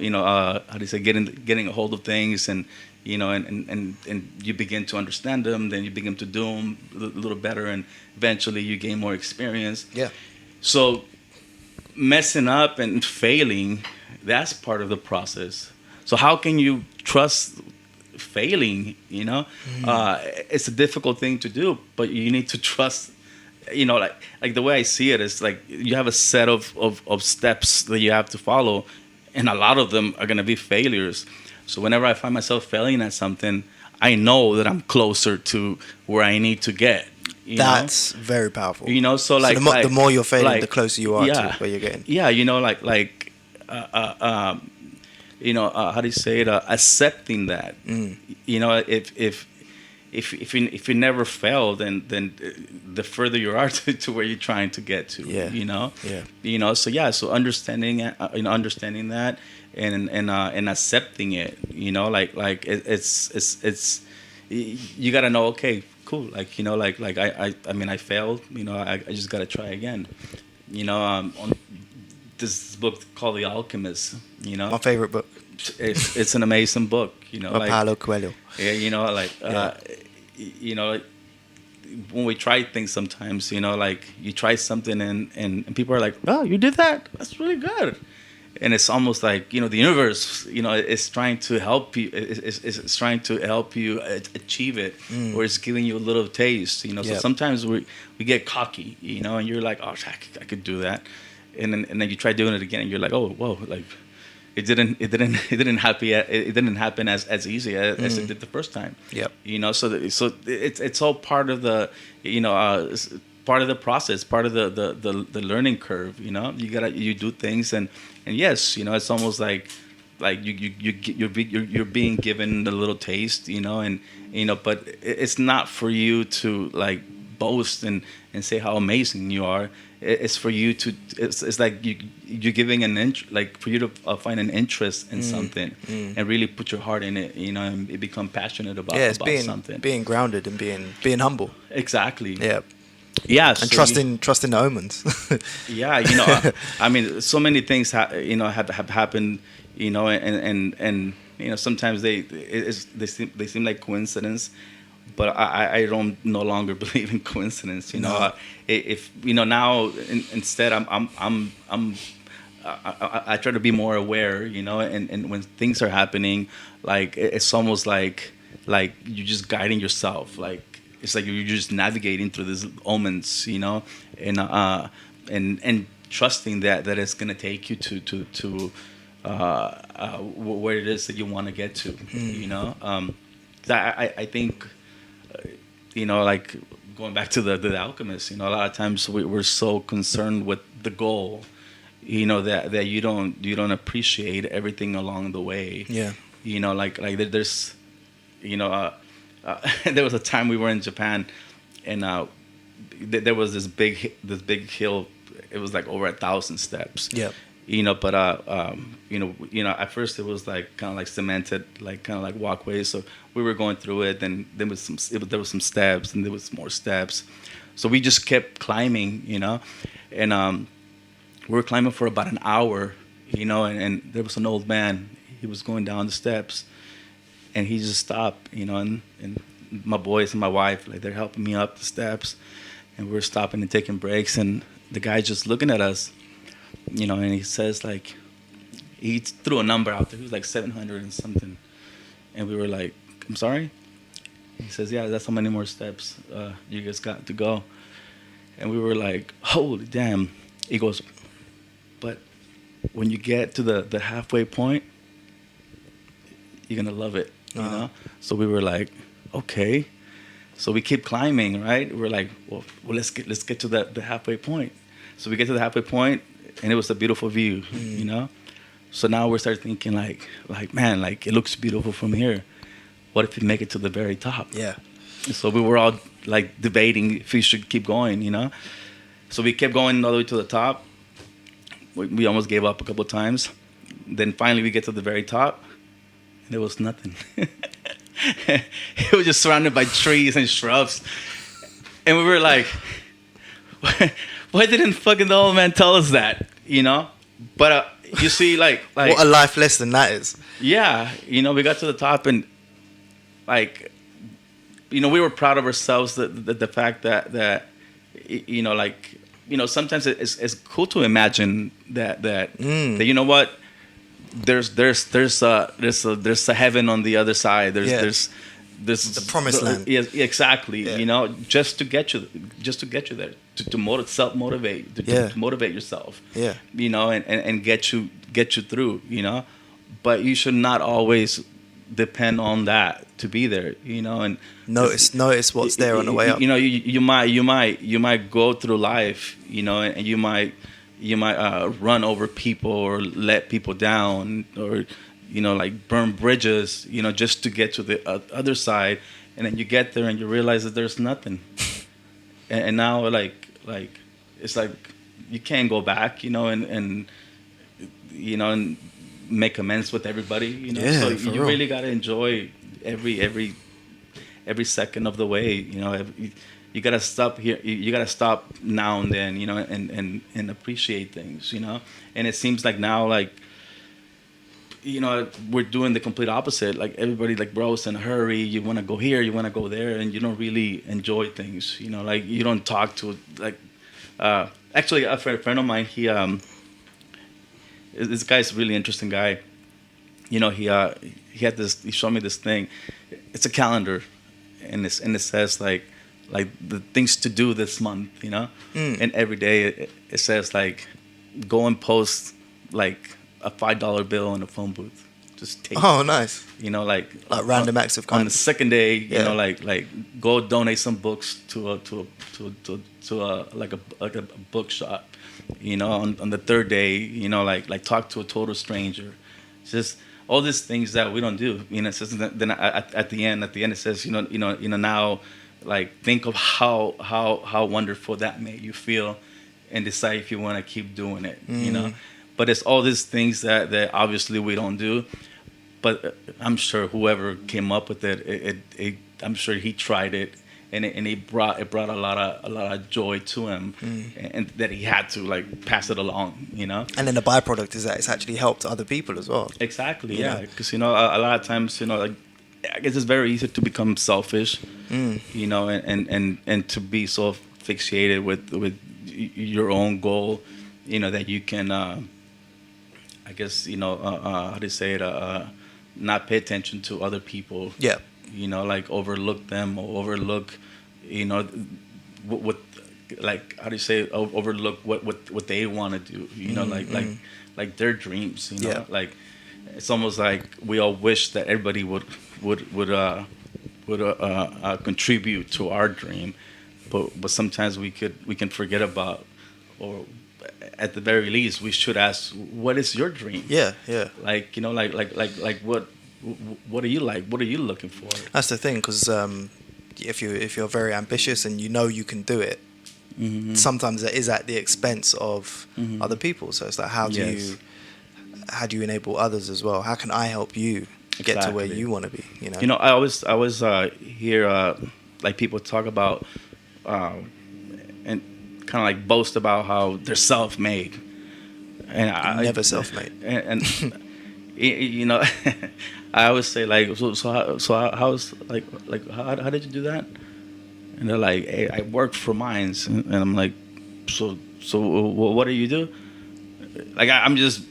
do you say, getting a hold of things, and and you begin to understand them, then you begin to do them a little better, and eventually you gain more experience. Yeah. So messing up and failing, that's part of the process. So how can you trust failing? It's a difficult thing to do, but you need to trust. Like the way I see it is like you have a set of steps that you have to follow, and a lot of them are going to be failures. So whenever I find myself failing at something, I know that I'm closer to where I need to get. That's very powerful. So like, the more you're failing, like, the closer you are yeah, to where you're getting. Yeah, how do you say it? Accepting that. If you never fail, then the further you are to where you're trying to get to. So understanding understanding that and accepting it. It's you gotta know. Okay, cool. I failed. I just gotta try again. On this book called The Alchemist. My favorite book. It's an amazing book. Paulo Coelho. Yeah, when we try things sometimes, you try something and people are like, oh, you did that? That's really good. And it's almost like, the universe, is trying to help you. It's trying to help you achieve it, or it's giving you a little taste, So sometimes we get cocky, and you're like, oh, I could do that. And then you try doing it again and you're like, oh, whoa, like, it didn't happen as easy as it did the first time. Yep. So it's all part of the part of the process, part of the learning curve. You do things and yes, it's almost like you're being given a little taste, but it's not for you to like boast and say how amazing you are. It's for you to. It's like you're giving for you to find an interest in something and really put your heart in it, and become passionate about something. Being grounded and being humble. Exactly. Yeah. Yeah. And trusting the omens. Yeah, I mean, so many things have happened, and sometimes they seem like coincidence. But I don't no longer believe in coincidence. No. If now instead I try to be more aware. And when things are happening, like it's almost like you're just guiding yourself. Like it's like you're just navigating through these omens. And trusting that it's gonna take you to where it is that you want to get to. I think. Like going back to the Alchemist, a lot of times we're so concerned with the goal, that you don't appreciate everything along the way. Yeah. There's, there was a time we were in Japan, and there was this big hill. It was like over 1,000 steps. Yeah. But at first it was like kind of like cemented, like kind of like walkways. So we were going through it, and there was some steps, and there was more steps. So we just kept climbing, and we were climbing for about an hour, and there was an old man. He was going down the steps, and he just stopped, and my boys and my wife, like they're helping me up the steps, and we're stopping and taking breaks, and the guy just looking at us. And he says like, he threw a number out there. He was like 700 and something, and we were like, "I'm sorry." He says, "Yeah, that's how many more steps you guys got to go." And we were like, "Holy damn!" He goes, "But when you get to the halfway point, you're gonna love it." So we were like, "Okay." So we keep climbing, right? We're like, "Well, let's get to the halfway point." So we get to the halfway point. And it was a beautiful view, So now we start thinking like man, like it looks beautiful from here. What if we make it to the very top? Yeah. And so we were all like debating if we should keep going, So we kept going all the way to the top. We almost gave up a couple of times. Then finally we get to the very top, and there was nothing. It was just surrounded by trees and shrubs, and we were like, why didn't fucking the old man tell us that, But you see, like what a life lesson that is. Yeah, we got to the top, and like, we were proud of ourselves, the fact that like sometimes it's cool to imagine that you know what, there's a heaven on the other side. There's The promised land. Yeah, exactly. Yeah. Just to get you there, to self motivate, to motivate yourself. Yeah. And get you through. But you should not always depend on that to be there. And Notice what's there on the way up. You might go through life, and you might run over people or let people down, or like burn bridges, just to get to the other side, and then you get there and you realize that there's nothing, and now like it's like you can't go back, and make amends with everybody, so you really got to enjoy every second of the way, you gotta stop here. You gotta stop now and then, and appreciate things, And it seems like now, like, we're doing the complete opposite. Like everybody, like, bro, it's in a hurry. You want to go here, you want to go there, and you don't really enjoy things. Like you don't talk to like. Actually, a friend of mine, this guy's a really interesting guy. He had this. He showed me this thing. It's a calendar, and it says like the things to do this month, and every day it says like go and post like a $5 bill on a phone booth. Just take. Oh, nice. Like random acts of kindness. On the second day, like go donate some books to a bookshop. On the third day, like talk to a total stranger. It's just all these things that we don't do. It says then at the end it says now, like think of how wonderful that made you feel, and decide if you want to keep doing it. But it's all these things that obviously we don't do. But I'm sure whoever came up with it, I'm sure he tried it, and it brought a lot of joy to him, and that he had to like pass it along, And then the byproduct is that it's actually helped other people as well. Exactly, yeah. Because a lot of times, like, I guess it's very easy to become selfish, and to be so fixated with your own goal, that you can, I guess, how do you say it, not pay attention to other people. Yeah. Like overlook them, or overlook, what like, how do you say it? Overlook what they want to do. Like their dreams. Yeah. Like it's almost like we all wish that everybody would contribute to our dream, but sometimes we can forget about, or at the very least, we should ask, what is your dream? Yeah. Like, like what are you like? What are you looking for? That's the thing, because if you're very ambitious and you can do it, sometimes it is at the expense of other people. So it's like, how do you enable others as well? How can I help you get to where you want to be? I always hear like people talk about and kind of like boast about how they're self-made, and I'm never self-made. And I always say like, how's like how did you do that? And they're like, hey, I work for mines, and I'm like, so what do you do? Like I'm just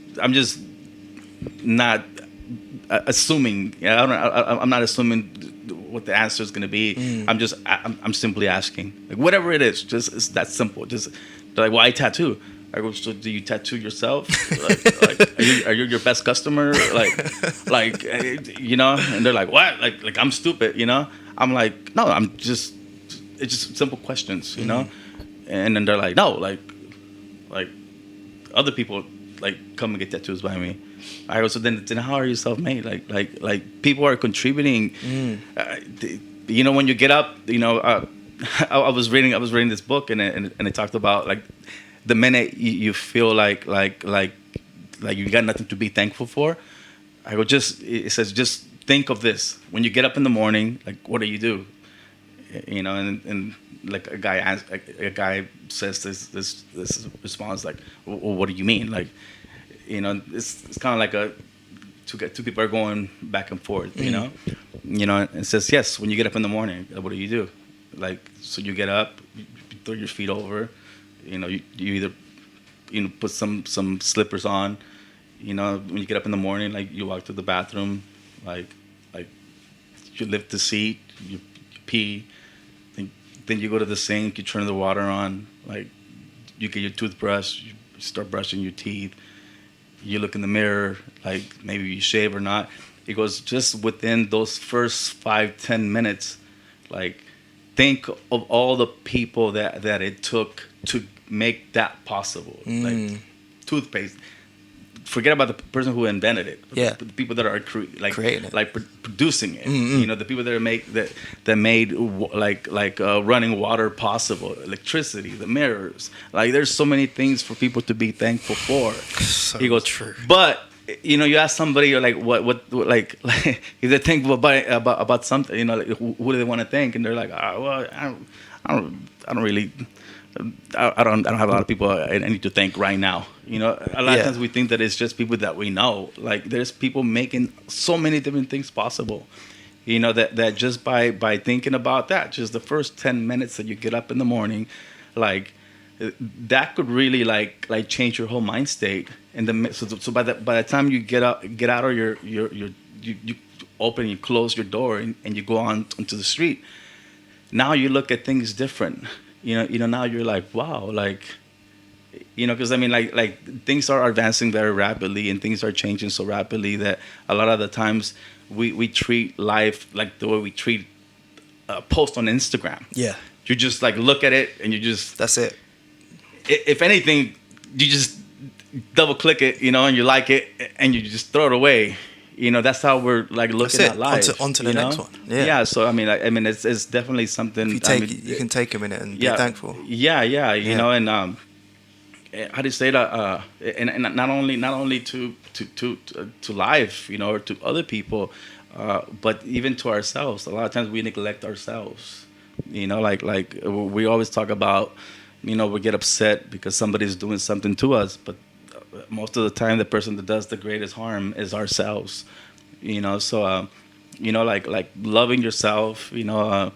not assuming. I'm not assuming what the answer is going to be. I'm simply asking, like, whatever it is, just it's that simple. Just they're like, why tattoo? I go, so do you tattoo yourself? like are you your best customer? Like and they're like, what? Like I'm stupid, I'm like, no, it's just simple questions, and then they're like, no, like other people like come and get tattoos by me. I go, so then how are you self-made? Like people are contributing. When you get up, I was reading this book, and it talked about like the minute you feel like you got nothing to be thankful for. I go, it says just think of this when you get up in the morning. Like, what do you do? And like a guy says this response like, well, what do you mean? Like, it's kind of like two people are going back and forth, and it says, yes, when you get up in the morning, what do you do? Like, so you get up, you throw your feet over, You either put some slippers on. When you get up in the morning, like you walk to the bathroom, like you lift the seat, you pee, then you go to the sink, you turn the water on, like you get your toothbrush, you start brushing your teeth, you look in the mirror, like maybe you shave or not. It goes just within those first 5-10 minutes, like think of all the people that it took to make that possible. Like toothpaste. Forget about the person who invented it. Yeah. The people that are creating it, producing it. The people that made running water possible, electricity, the mirrors. Like there's so many things for people to be thankful for. So he goes, true. But you ask somebody like what like if they think about something, like who do they want to thank, and they're like, well, I don't really. I don't have a lot of people I need to thank right now. A lot of times we think that it's just people that we know. Like there's people making so many different things possible. That just by thinking about that, just the first 10 minutes that you get up in the morning, like that could really like change your whole mind state. And so by the time you get out of you open, you close your door and you go on onto the street. Now you look at things different. Now you're like, wow, like, because I mean, like things are advancing very rapidly and things are changing so rapidly that a lot of the times we treat life like the way we treat a post on Instagram. Yeah. You just like look at it and that's it. If anything, you just double click it, and you like it and you just throw it away. That's how we're like looking at life. Onto the next one. Yeah. So I mean, it's definitely something. If you can take a minute and be thankful. Yeah. And how do you say that? And not only to life, or to other people, but even to ourselves. A lot of times we neglect ourselves. Like we always talk about, we get upset because somebody's doing something to us, but most of the time the person that does the greatest harm is ourselves. So like loving yourself, and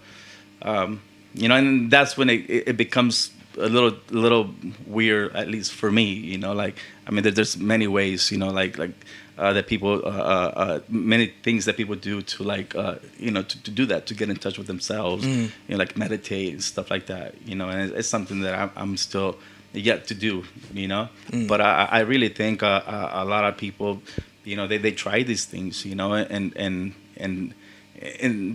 that's when it becomes a little weird, at least for me. Like I mean there's many ways, that people many things that people do to like to do that, to get in touch with themselves, like meditate and stuff like that, and it's something that I'm still yet to do, but I really think a lot of people, they try these things, and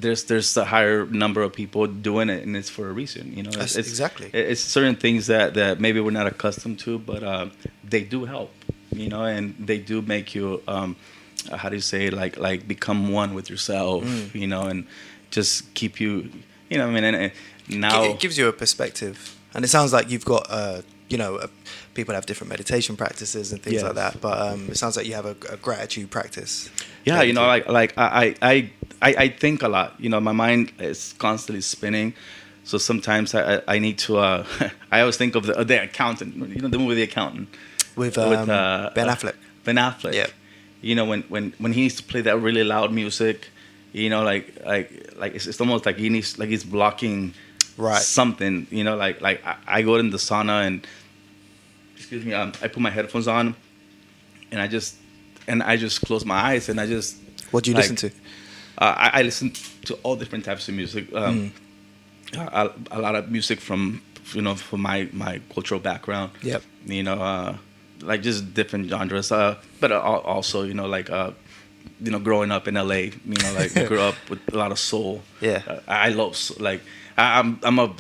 there's a higher number of people doing it, and it's for a reason, it's exactly. It's certain things that maybe we're not accustomed to, but they do help, and they do make you how do you say, like become one with yourself, and just keep you, and now it gives you a perspective, and it sounds like you've got people have different meditation practices and things like that, but it sounds like you have a gratitude practice. Yeah, I think a lot. My mind is constantly spinning, so sometimes I need to. I always think of the accountant. The movie The Accountant with Ben Affleck. Ben Affleck. Yeah. When he needs to play that really loud music, like it's almost like he's blocking something. Like I go in the sauna and. Excuse me. I put my headphones on, and I just close my eyes and I just. What do you listen to? I listen to all different types of music. A lot of music from from my cultural background. Yep. Like just different genres. But also growing up in LA. I grew up with a lot of soul. Yeah. I love like I'm a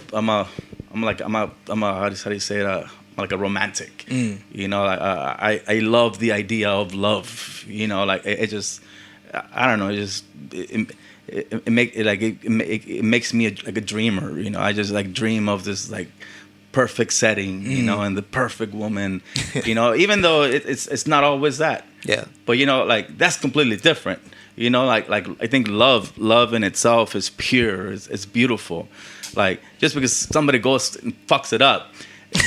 how do you say it? Like a romantic, I love the idea of love, like it just, I don't know, it makes me like a dreamer, I just like dream of this like perfect setting, and the perfect woman, even though it's not always that, but like that's completely different, like I think love in itself is pure, it's beautiful, like just because somebody goes and fucks it up.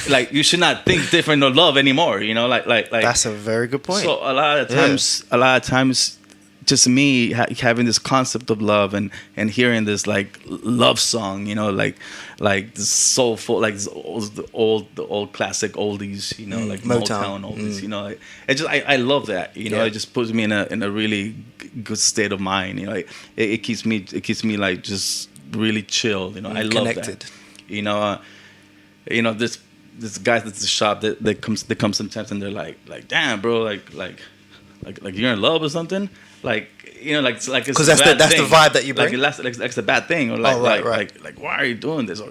Like you should not think different of love anymore, like that's a very good point. So a lot of times just me having this concept of love and hearing this like love song, you know, like this soulful, like this old classic oldies, you know, like Motown oldies, you know, like, it just I love that, you know, it just puts me in a really good state of mind, you know, like, it keeps me like just really chill, you know, I love connected. that, you know, this guys at the shop that come sometimes and they're like damn bro, like you're in love or something. Like, you know, like it's because that's the vibe that you bring. Like that's a bad thing, or like, right. like why are you doing this, or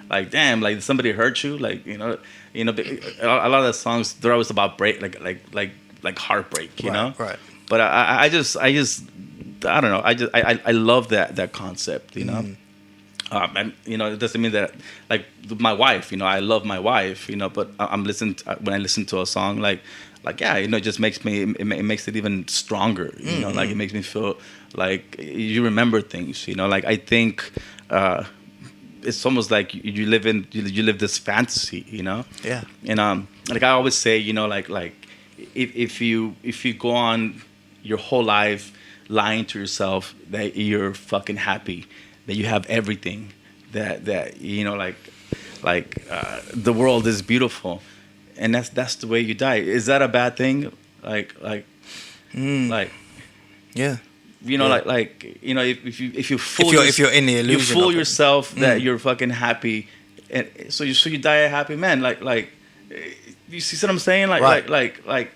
like damn, like somebody hurt you, like you know, a lot of the songs they're always about break, like heartbreak, you know. Right. But I just I don't know, I love that concept, you know. And you know, it doesn't mean that like my wife, you know, I love my wife, you know, but when I listen to a song like yeah, you know, it just makes it makes it even stronger, you know, like it makes me feel like you remember things, you know, like I think it's almost like you live this fantasy, you know. Yeah. And like I always say, you know, like if you go on your whole life lying to yourself that you're fucking happy, that you have everything, that you know, like the world is beautiful, and that's the way you die. Is that a bad thing? Like yeah, you know, yeah. like you know, if you fool if you're in the illusion, you fool of it. yourself that you're fucking happy, and so you die a happy man. Like you see what I'm saying? Right. Like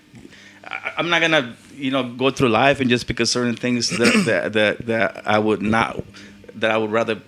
I'm not gonna, you know, go through life and just because certain things that I would rather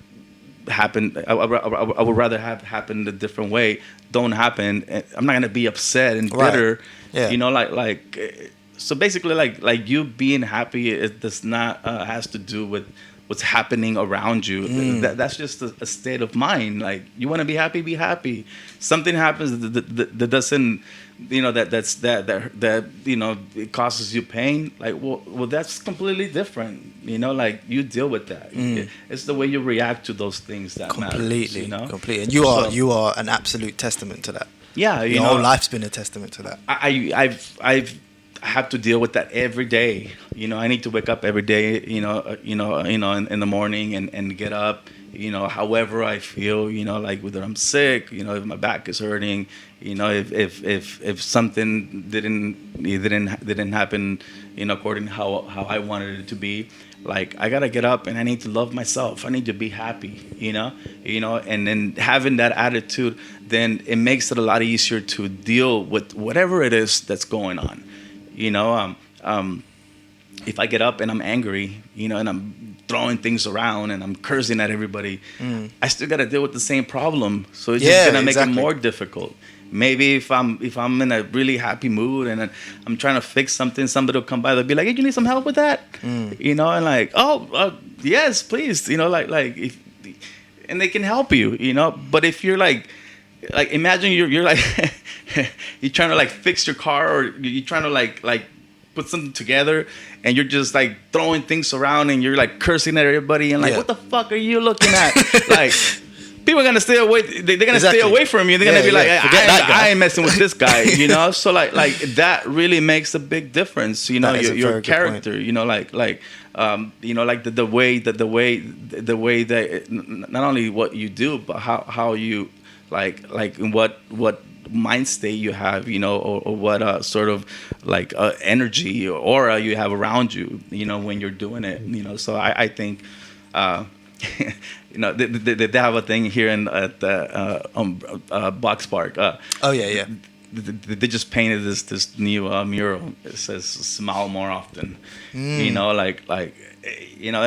happen, I would rather have happen a different way, don't happen. I'm not gonna be upset and bitter, right. Yeah. you know, like so basically like you being happy, it does not has to do with what's happening around you. That's just a state of mind. Like you want to be happy, be happy. Something happens that doesn't, you know, that you know, it causes you pain. Like well that's completely different. You know, like you deal with that. It's the way you react to those things that completely matters, you know? Completely. And you are an absolute testament to that. Yeah, your whole life's been a testament to that. I have to deal with that every day. You know, I need to wake up every day, you know, in the morning and get up, you know, however I feel, you know, like whether I'm sick, you know, if my back is hurting, you know, if something didn't happen, you know, according to how I wanted it to be, like I gotta get up and I need to love myself. I need to be happy, you know, and then having that attitude, then it makes it a lot easier to deal with whatever it is that's going on. You know, if I get up and I'm angry, you know, and I'm throwing things around and I'm cursing at everybody, I still got to deal with the same problem. So it's just gonna make it more difficult. Maybe if I'm in a really happy mood and I'm trying to fix something, somebody will come by. They'll be like, "Hey, you need some help with that?" You know, and like, "Oh, yes, please." You know, like if, and they can help you. You know, but if you're like imagine you're like you're trying to like fix your car, or you're trying to like put something together, and you're just like throwing things around and you're like cursing at everybody and like, what the fuck are you looking at? Like people are gonna stay away. They're gonna stay away from you. They're gonna be like, I ain't messing with this guy, you know. So like that really makes a big difference, you know. Your character, you know, like you know, like the way that not only what you do, but how you like in what mind state you have, you know, or what sort of like energy or aura you have around you, you know, when you're doing it, you know. So I think you know, they have a thing here at the Box Park. They just painted this new mural. It says "Smile more often." You know, like you know,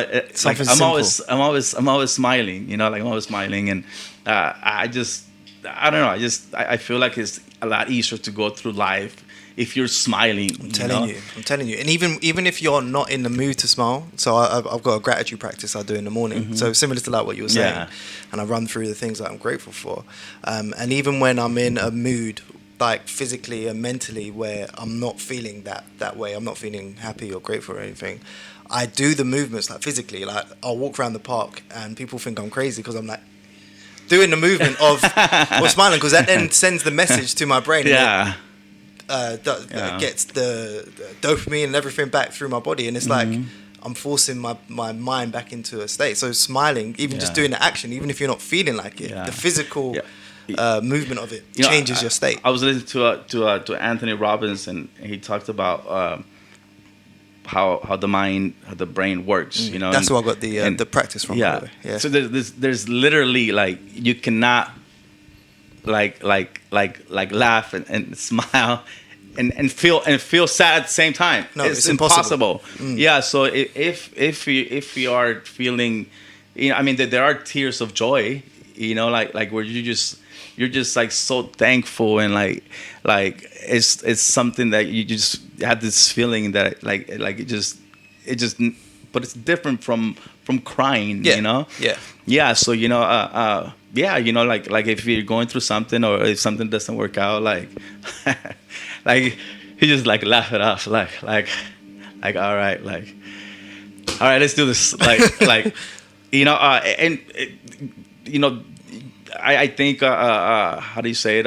like I'm always smiling. You know, like I'm always smiling, and I don't know. I feel like it's a lot easier to go through life if you're smiling. I'm telling you. And even if you're not in the mood to smile, so I've got a gratitude practice I do in the morning. So similar to like what you were saying, and I run through the things that I'm grateful for. And even when I'm in a mood, like physically and mentally, where I'm not feeling that way, I'm not feeling happy or grateful or anything, I do the movements like physically. Like I'll walk around the park and people think I'm crazy because I'm like doing the movement of smiling, because that then sends the message to my brain. gets the dopamine and everything back through my body, and it's like I'm forcing my mind back into a state. So smiling, even just doing the action, even if you're not feeling like it, the physical movement of it changes your state. I was listening to Anthony Robbins, and he talked about how the brain works. You know, that's where I got the practice from. Yeah. So there's literally like you cannot like laugh and smile and feel sad at the same time. No, it's impossible. Yeah. So if you are feeling, you know, I mean, there are tears of joy. You know, like where you're just like so thankful, and like it's something that you just have this feeling that like it just but it's different from crying. You know. Yeah. So you know you know, like if you're going through something, or if something doesn't work out, like like you just like laugh it off, like all right, let's do this, like you know, and you know, I think how do you say it?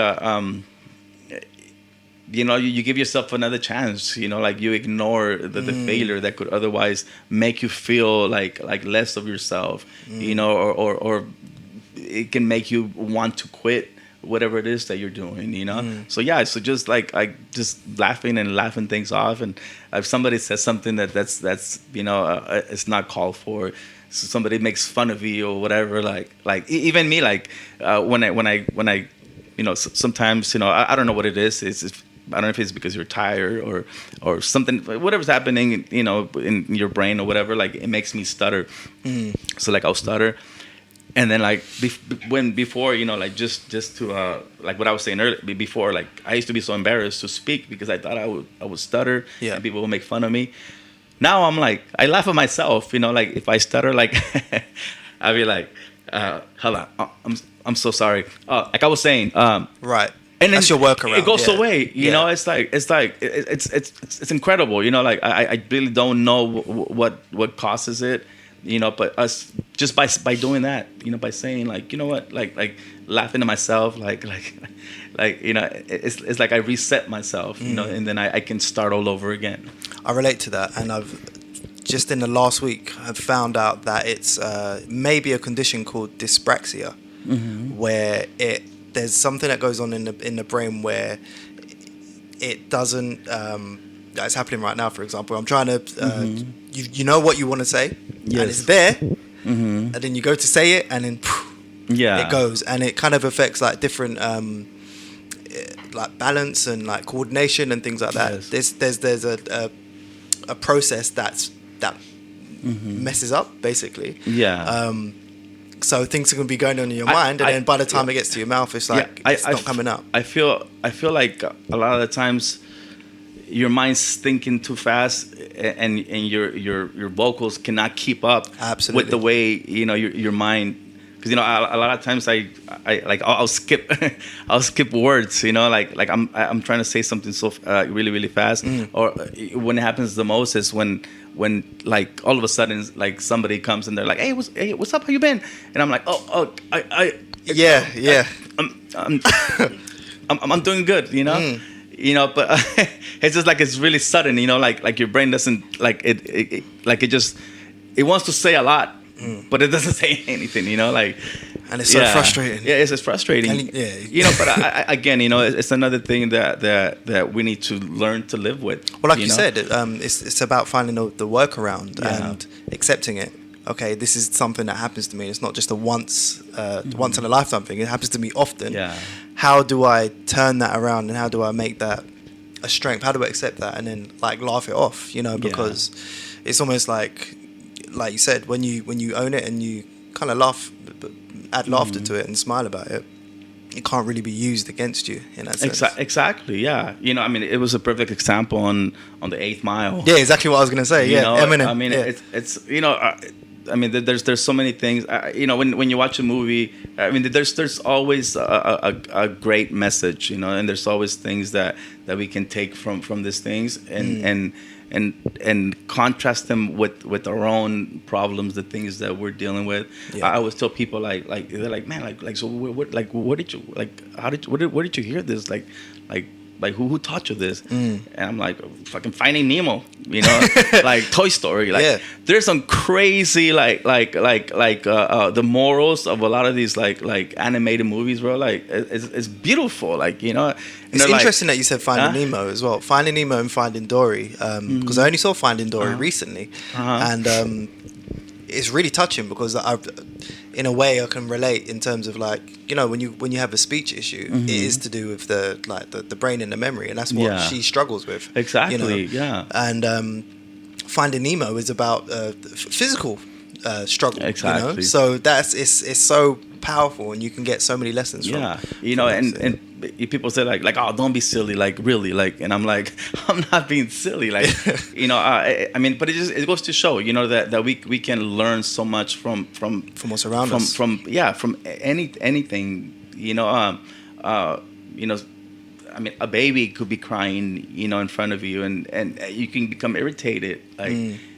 You know, you give yourself another chance. You know, like you ignore the failure that could otherwise make you feel like less of yourself. You know, or it can make you want to quit whatever it is that you're doing. You know, so yeah, so just like just laughing things off, and if somebody says something that's you know it's not called for. So somebody makes fun of you or whatever, like even me, like when I you know, sometimes, you know, I don't know what it is. I don't know if it's because you're tired or something, whatever's happening, you know, in your brain or whatever. Like it makes me stutter. So like I'll stutter, and then like before, you know, like just to like what I was saying earlier, before, like I used to be so embarrassed to speak because I thought I would stutter, and people would make fun of me. Now I'm like, I laugh at myself, you know, like if I stutter, like I'll be like, hold on, I'm so sorry. Like I was saying, right. And that's your workaround. It goes away, you know. It's incredible, you know. Like I really don't know what causes it, you know. But us just by doing that, you know, by saying like, you know what, like laughing to myself, like you know, it's like I reset myself, you know, and then I can start all over again. I relate to that, and I've just in the last week I've found out that it's maybe a condition called dyspraxia, where there's something that goes on in the brain where it doesn't. That's happening right now. For example, I'm trying to. You know what you want to say, and it's there, and then you go to say it, and then it goes, and it kind of affects like different. Like balance and like coordination and things like that. Yes. There's a process that messes up basically. So things are going to be going on in your mind, and then by the time it gets to your mouth, it's like it's not coming up. I feel like a lot of the times your mind's thinking too fast, and your vocals cannot keep up with the way, you know, your mind. Because, you know, a lot of times I'll skip words, you know, like I'm trying to say something so really, really fast. Or when it happens the most is when like all of a sudden like somebody comes and they're like, hey, what's up? How you been? And I'm like, I'm doing good, you know. You know, but it's just like it's really sudden, you know, like your brain doesn't like it wants to say a lot. But it doesn't say anything, you know, like, and it's so frustrating. Yeah, it's frustrating. And, you know, but again, you know, it's another thing that we need to learn to live with. Well, like you said, it's about finding the workaround and accepting it. Okay, this is something that happens to me. It's not just a once in a lifetime thing. It happens to me often. Yeah. How do I turn that around, and how do I make that a strength? How do I accept that and then like laugh it off? You know, because it's almost like you said, when you own it and you kind of add laughter to it and smile about it, it can't really be used against you in that sense. Exactly, yeah. You know, I mean, it was a perfect example on the 8th Mile. Yeah, exactly what I was going to say. You know, Eminem. I mean, it's you know, I mean, there's so many things. You know, when you watch a movie, I mean, there's always a great message, you know, and there's always things that we can take from these things and contrast them with our own problems, the things that we're dealing with. I always tell people like they're like, man, like so what did you like, how did where did you hear this, like who taught you this? And I'm like, fucking Finding Nemo, like Toy Story. Like there's some crazy the morals of a lot of these like animated movies, bro. Like it's beautiful, like It's interesting that you said Finding Nemo as well. Finding Nemo and Finding Dory, because I only saw Finding Dory recently, and it's really touching because in a way I can relate in terms of like when you have a speech issue, it is to do with the brain and the memory, and that's what she struggles with. Exactly. And Finding Nemo is about physical struggle. Exactly. So it's so powerful, and you can get so many lessons from. And people say like, oh, don't be silly, like really, like, and I'm like, I'm not being silly, like, I mean, but it goes to show, that we can learn so much from what's around us, from anything, I mean, a baby could be crying, in front of you, and you can become irritated, like,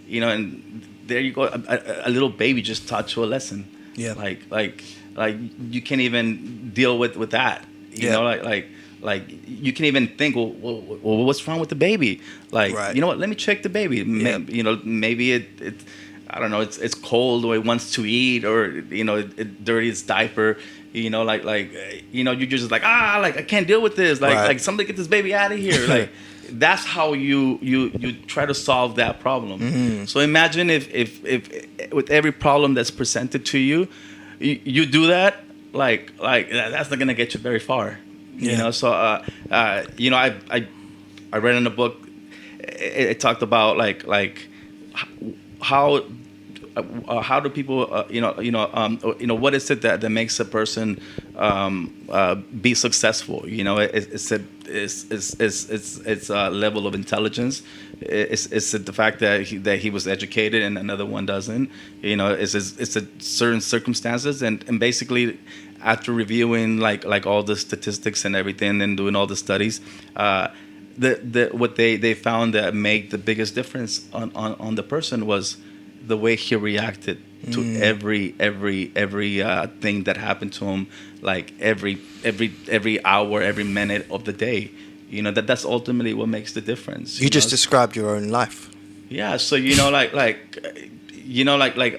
and there you go, a little baby just taught you a lesson, like you can't even deal with that. Like you can even think, well, what's wrong with the baby? Like, you know what? Let me check the baby. Maybe it I don't know. It's cold, or it wants to eat, or it dirty its diaper. You're just like I can't deal with this. Like somebody get this baby out of here. Like that's how you try to solve that problem. So imagine if with every problem that's presented to you, you do that. Like that's not gonna get you very far, So I read in a book. It talked about like how do people what is it that makes a person be successful? It's a level of intelligence. It's the fact that he was educated and another one doesn't. It's a certain circumstances and basically after reviewing like all the statistics and everything and doing all the studies, what they found that made the biggest difference on the person was the way he reacted to every thing that happened to him, like every hour, every minute of the day. That's ultimately what makes the difference. You just described your own life. Yeah. So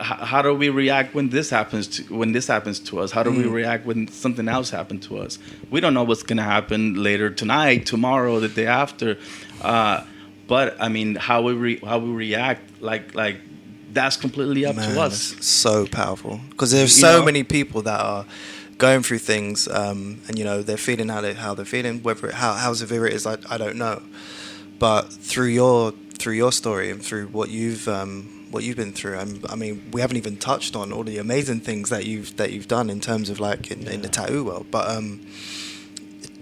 how do we react when this happens to us? How do we react when something else happened to us? We don't know what's gonna happen later tonight, tomorrow, the day after. But I mean, how we react, like that's completely up to us. So powerful, because there's so many people that are going through things, and they're feeling how they're feeling. Whether how severe it is, I don't know. But through your story and through what you've been through, I mean, we haven't even touched on all the amazing things that you've done in terms of like in the tattoo world. But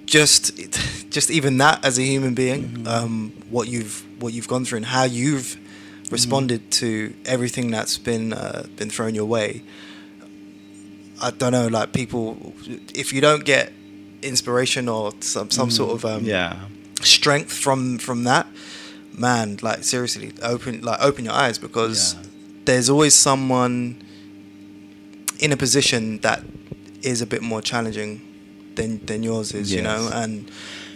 just even that as a human being, what you've gone through and how you've responded to everything that's been thrown your way. I don't know, like people, if you don't get inspiration or some sort of strength from that, man, like seriously, open your eyes, because there's always someone in a position that is a bit more challenging than yours is, and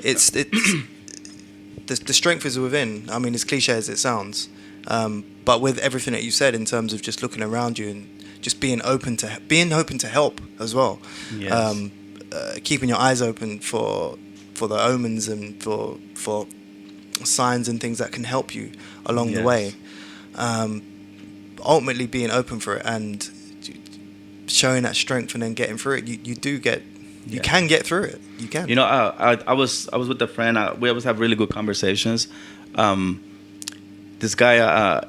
it's the strength is within. I mean, as cliche as it sounds. But with everything that you said in terms of just looking around you and just being open to help as well, keeping your eyes open for the omens and for signs and things that can help you along the way, ultimately being open for it and showing that strength and then getting through it. You can get through it. You can. I was with a friend. We always have really good conversations. This guy,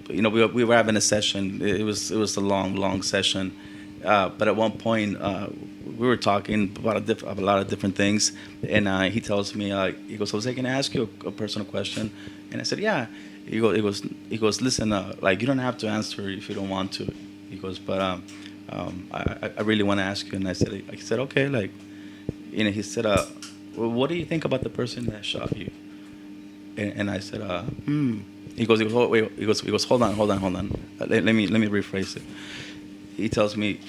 we were having a session. It was a long session, but at one point we were talking about a lot of different things, and he tells me, he goes, "Jose, can I ask you a personal question?" And I said, "Yeah." He goes, "Listen, you don't have to answer if you don't want to." He goes, "But I really want to ask you." And I said, "Okay." He said, well, "What do you think about the person that shot you?" And I said, He goes, wait. He goes, hold on. Let me rephrase it. He tells me,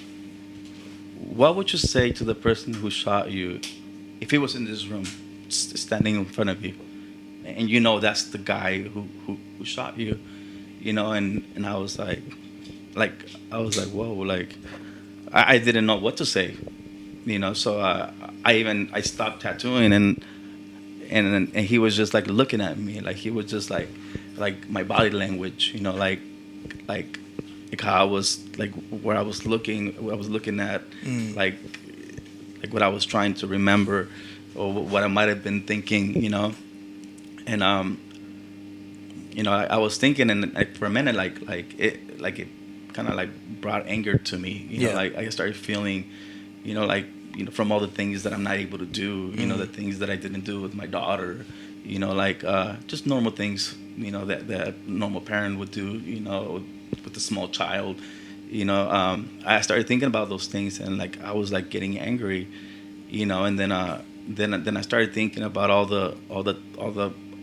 "What would you say to the person who shot you if he was in this room standing in front of you, and you know that's the guy who shot you, you know. And I was like I was like, whoa, like I didn't know what to say, you know. So I stopped tattooing, and he was just like looking at me, like he was just like my body language, you know, like how I was, like where I was looking, what I was looking at, like what I was trying to remember, or what I might have been thinking, you know. And you know, I was thinking, and like for a minute, it kind of like brought anger to me, you know. Like I started feeling, you know, like, you know, from all the things that I'm not able to do, you know, the things that I didn't do with my daughter, you know, like just normal things, you know, that normal parent would do, you know, with a small child, you know. I started thinking about those things, and like I was like getting angry, you know. And then I started thinking about all the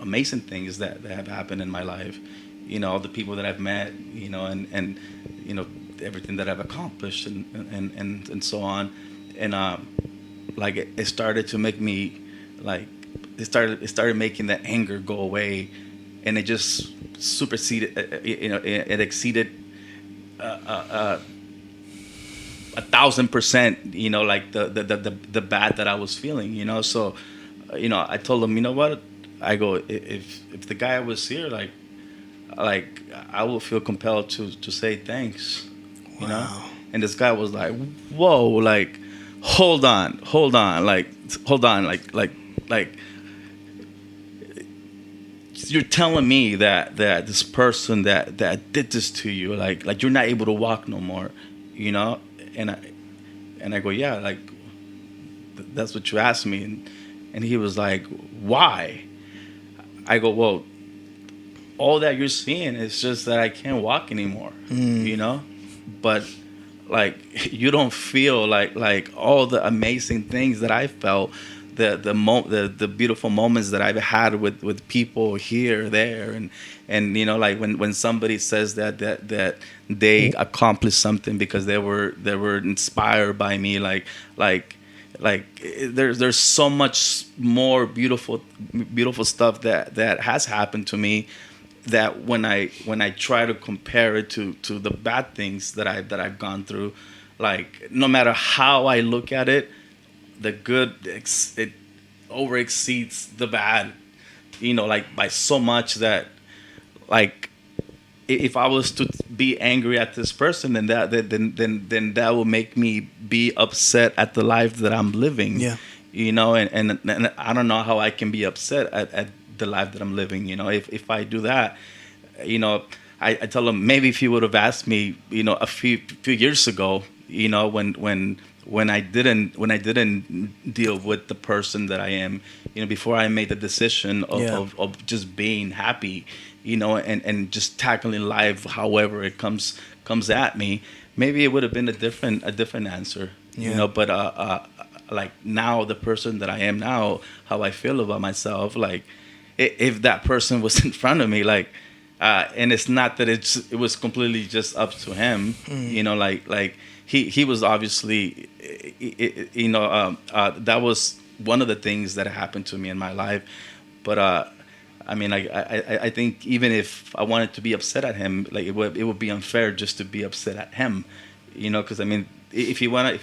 amazing things that have happened in my life, you know, all the people that I've met, you know, and you know, everything that I've accomplished, and so on. And like it started to make me, like it started making that anger go away, and it just superseded, you know, it exceeded 1,000%, you know, like the bad that I was feeling, you know. So you know, I told him, you know what, I go, if the guy was here, like I will feel compelled to say thanks, you know. And this guy was like, whoa, like hold on, like you're telling me that this person that did this to you, like you're not able to walk no more, you know. And I go, yeah, like that's what you asked me. And he was like, why? I go, well, all that you're seeing is just that I can't walk anymore, you know. But like you don't feel like all the amazing things that I felt, the beautiful moments that I've had with people here, there, and you know, like when somebody says that they accomplished something because they were inspired by me, like there's so much more beautiful stuff that has happened to me, that when I try to compare it to the bad things that I've gone through, like no matter how I look at it, the good it over exceeds the bad, you know, like by so much that, like if I was to be angry at this person, then that will make me be upset at the life that I'm living. Yeah. You know, and I don't know how I can be upset at the life that I'm living. You know, if I do that, you know, I tell them, maybe if you would have asked me, you know, a few years ago, you know, when I didn't deal with the person that I am, you know, before I made the decision of just being happy, you know, and just tackling life however it comes at me, maybe it would have been a different answer, you know. But like now, the person that I am now, how I feel about myself, like if that person was in front of me, like and it's not that it was completely just up to him, you know, like he was obviously, you know, that was one of the things that happened to me in my life. But I mean, I think even if I wanted to be upset at him, like it would be unfair just to be upset at him, you know, because I mean, if you wanna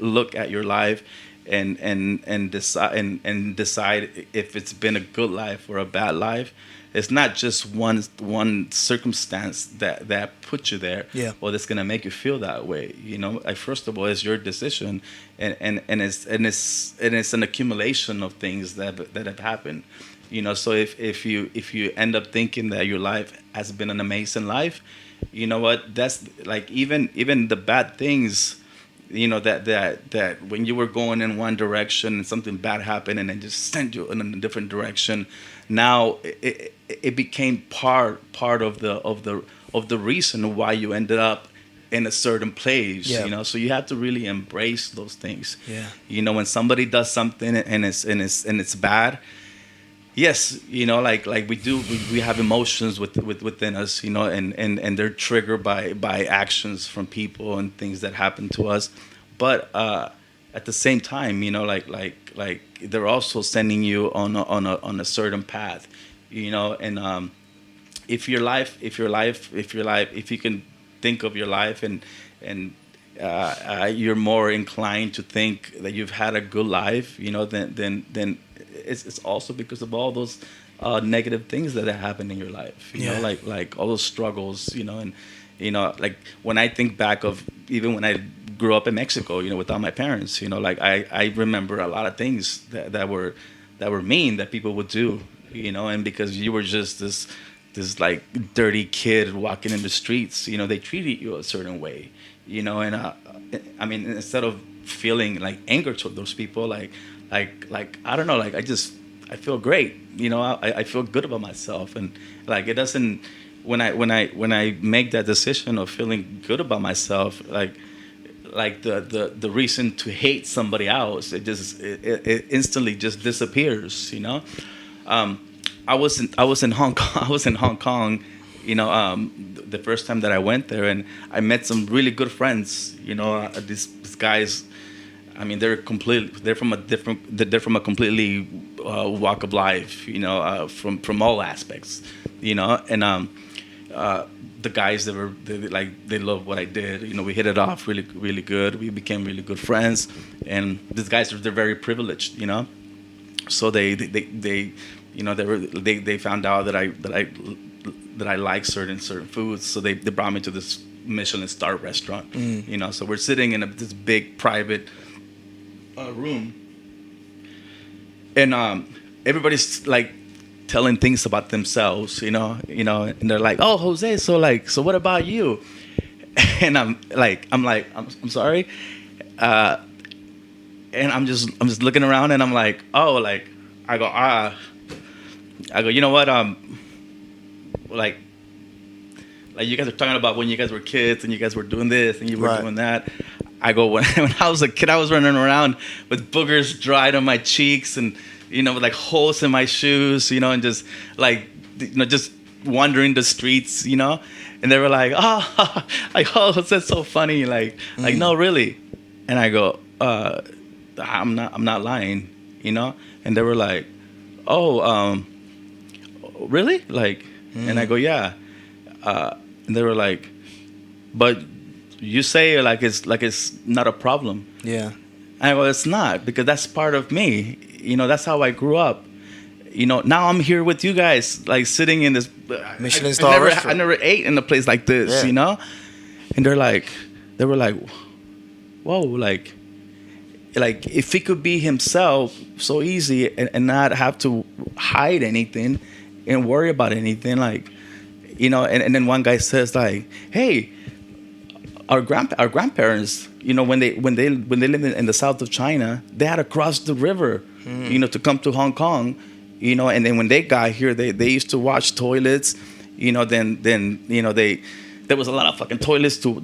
look at your life and decide if it's been a good life or a bad life, it's not just one circumstance that put you there, or that's gonna make you feel that way. You know, like first of all, it's your decision, and it's an accumulation of things that have happened. You know, so if you end up thinking that your life has been an amazing life, you know what? That's like even the bad things, you know, that when you were going in one direction and something bad happened and it just sent you in a different direction. Now it became part of the reason why you ended up in a certain place. You know, so you have to really embrace those things. You know, when somebody does something and it's bad. Yes, you know, like we have emotions within us, you know, and they're triggered by actions from people and things that happen to us. But at the same time, like they're also sending you on a certain path, and if you can think of your life and you're more inclined to think that you've had a good life, then it's also because of all those negative things that have happened in your life, like all those struggles, and like when I think back of even when I grew up in Mexico, without my parents, like I remember a lot of things that were mean that people would do, and because you were just this like dirty kid walking in the streets, they treated you a certain way, and I mean, instead of feeling like anger toward those people, like I don't know, like I feel great, I feel good about myself, and like it doesn't, when I make that decision of feeling good about myself, like the reason to hate somebody else, it instantly just disappears, I was in Hong Kong. I was in Hong Kong, the first time that I went there, and I met some really good friends. These guys. I mean, they're from a completely walk of life. From all aspects. And the guys they love what I did. We hit it off really, really good. We became really good friends, and these guys they're very privileged. So they found out that I like certain foods, so they brought me to this Michelin star restaurant. So we're sitting in this big private room, and everybody's like telling things about themselves, and they're like, "Oh, Jose, so what about you?" And I'm sorry, and I'm just looking around, and I'm like, "Oh, like." I go, you know what? Like you guys are talking about when you guys were kids and you guys were doing this and you were doing that. I go, when I was a kid, I was running around with boogers dried on my cheeks and, with like holes in my shoes, and just like, just wandering the streets, and they were like, oh, that's so funny. Like, no, really. And I go, I'm not lying, And they were like, "Oh, really?" Like, and I go, "Yeah." And they were like, "But you say it's not a problem." Yeah. And I go, "It's not, because that's part of me. That's how I grew up. Now I'm here with you guys, like sitting in this Michelin star restaurant. I never ate in a place like this, And they were like, "Whoa, like if he could be himself so easy and not have to hide anything and worry about anything, like, and then one guy says like, hey, our grandparents, when they lived in the south of China, they had to cross the river, to come to Hong Kong, and then when they got here, they used to wash toilets, then there was a lot of fucking toilets to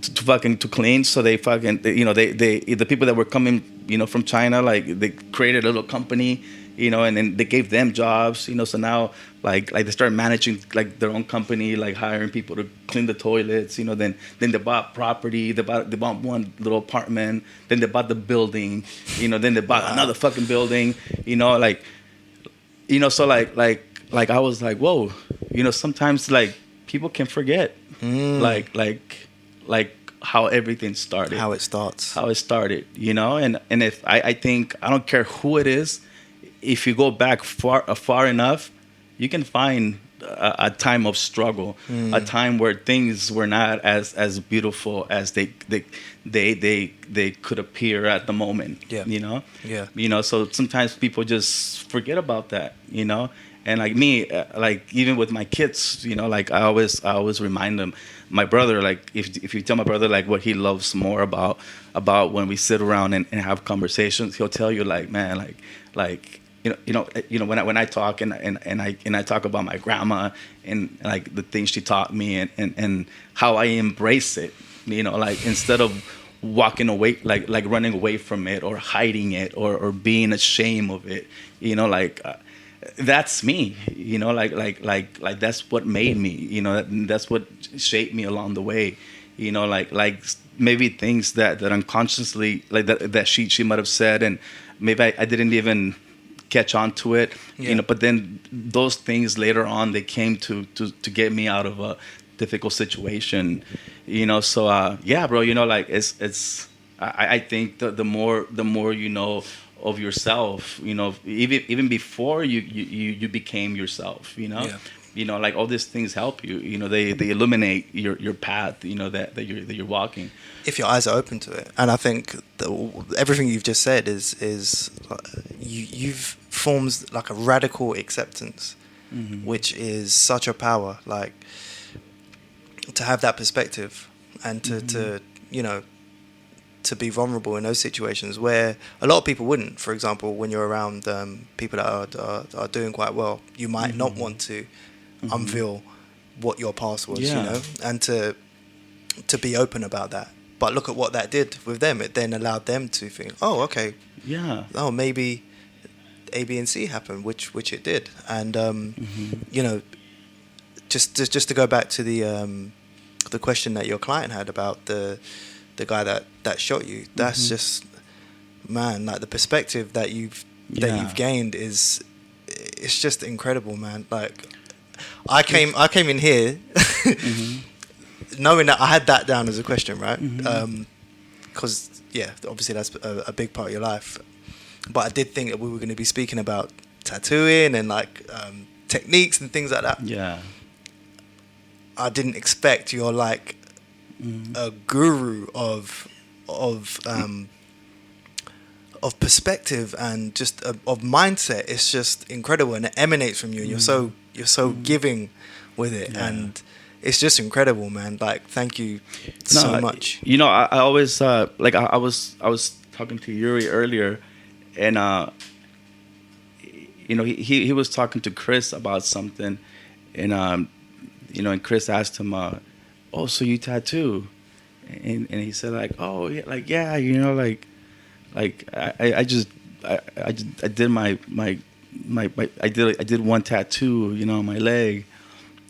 clean. So they the people that were coming, from China, like they created a little company, and then they gave them jobs, so now like they started managing like their own company, like hiring people to clean the toilets, then they bought property, they bought one little apartment, then they bought the building, then they bought another fucking building, so like I was like, whoa, sometimes like people can forget. Like how everything started, how it starts, and if I think I don't care who it is, if you go back far enough, you can find a time of struggle, a time where things were not as beautiful as they could appear at the moment. So sometimes people just forget about that, And like me, like even with my kids, like I always remind them. My brother, like if you tell my brother like what he loves more about when we sit around and have conversations, he'll tell you like, man, like when I talk and I talk about my grandma and like the things she taught me and how I embrace it, like instead of walking away, like running away from it or hiding it or being ashamed of it, that's me, like that's what made me, that's what shaped me along the way, like maybe things that unconsciously, like that she might have said, and maybe I didn't even catch on to it, but then those things later on, they came to get me out of a difficult situation, so yeah, bro, like it's I think the more you know of yourself, even before you became yourself, like all these things help you, they illuminate your path, that you're walking. If your eyes are open to it. And I think that everything you've just said is you've formed like a radical acceptance, which is such a power. Like to have that perspective and to to be vulnerable in those situations where a lot of people wouldn't. For example, when you're around people that are doing quite well, you might not want to unveil what your past was, and to be open about that. But look at what that did with them. It then allowed them to think, oh, okay, oh, maybe A, B, and C happened, which it did. And just to go back to the question that your client had about the guy that shot you. That's just, man, like the perspective that you've gained it's just incredible, man. Like I came in here knowing that I had that down as a question, right? Because obviously that's a big part of your life. But I did think that we were going to be speaking about tattooing and like techniques and things like that. Yeah. I didn't expect you're like a guru of perspective and just of mindset. It's just incredible, and it emanates from you. And you're so giving with it, and it's just incredible, man. Like, thank you so much. I always like I was talking to Yuri earlier, and he was talking to Chris about something, and and Chris asked him, oh, so you tattoo? And he said like, oh yeah, like yeah, I did one tattoo, on my leg.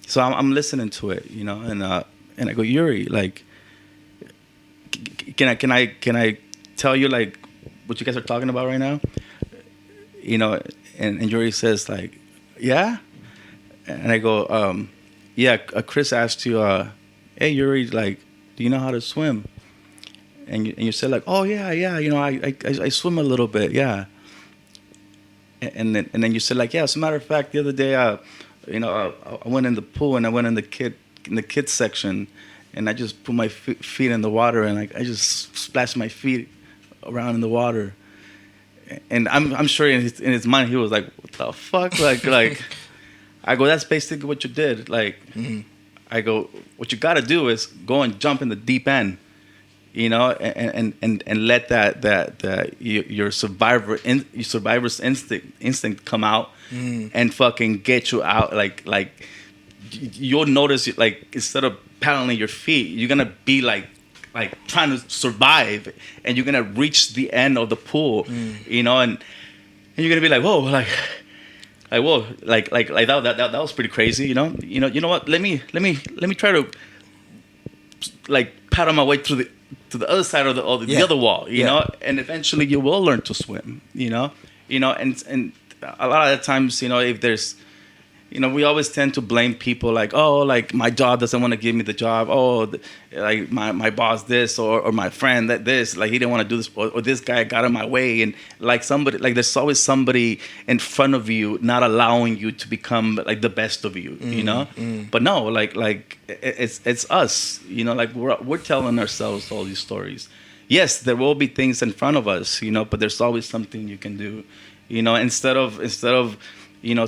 So I'm listening to it, and I go, Yuri, like, can I tell you like what you guys are talking about right now? And Yuri says like, yeah, and I go, yeah, Chris asked you, hey Yuri, like, do you know how to swim? And you said like, oh yeah, I swim a little bit, yeah. And then you said like, yeah, as a matter of fact, the other day, I went in the pool and I went in the kids section, and I just put my feet in the water, and like I just splashed my feet around in the water. And I'm sure in his mind he was like, what the fuck, like I go, that's basically what you did, like. I go, what you got to do is go and jump in the deep end, and let that your survivor's instinct come out and fucking get you out. Like you'll notice, like, instead of paddling your feet, you're gonna be like trying to survive, and you're gonna reach the end of the pool, and you're gonna be like, whoa, like whoa, like that was pretty crazy, you know what? Let me try to like paddle my way to the other side of the other wall, you know, and eventually you will learn to swim, and a lot of the times, if there's, we always tend to blame people like, oh, like my job doesn't want to give me the job. Oh, like my boss this, or my friend that this, like he didn't want to do this, or this guy got in my way. And like somebody, like there's always somebody in front of you not allowing you to become like the best of you, But no, like it's us, like we're telling ourselves all these stories. Yes, there will be things in front of us, but there's always something you can do, instead of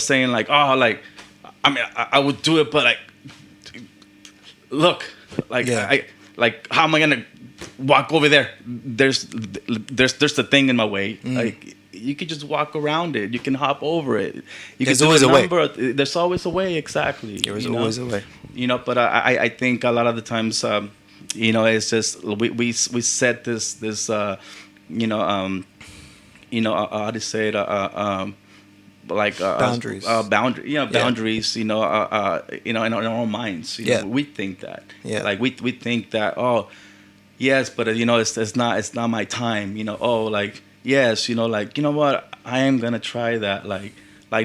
saying like, oh, like, I mean, I would do it, but like, look, like, how am I gonna walk over there? There's the thing in my way. Like, you could just walk around it. You can hop over it. There's always a way. There's always a way. Exactly. There's always a way. But I think a lot of the times, it's just we set this how to say it, like boundaries, boundaries, in our own minds. We think that, like we think that, oh, yes, but it's not my time. Oh, like, yes, like, you know what, I am gonna try that. Like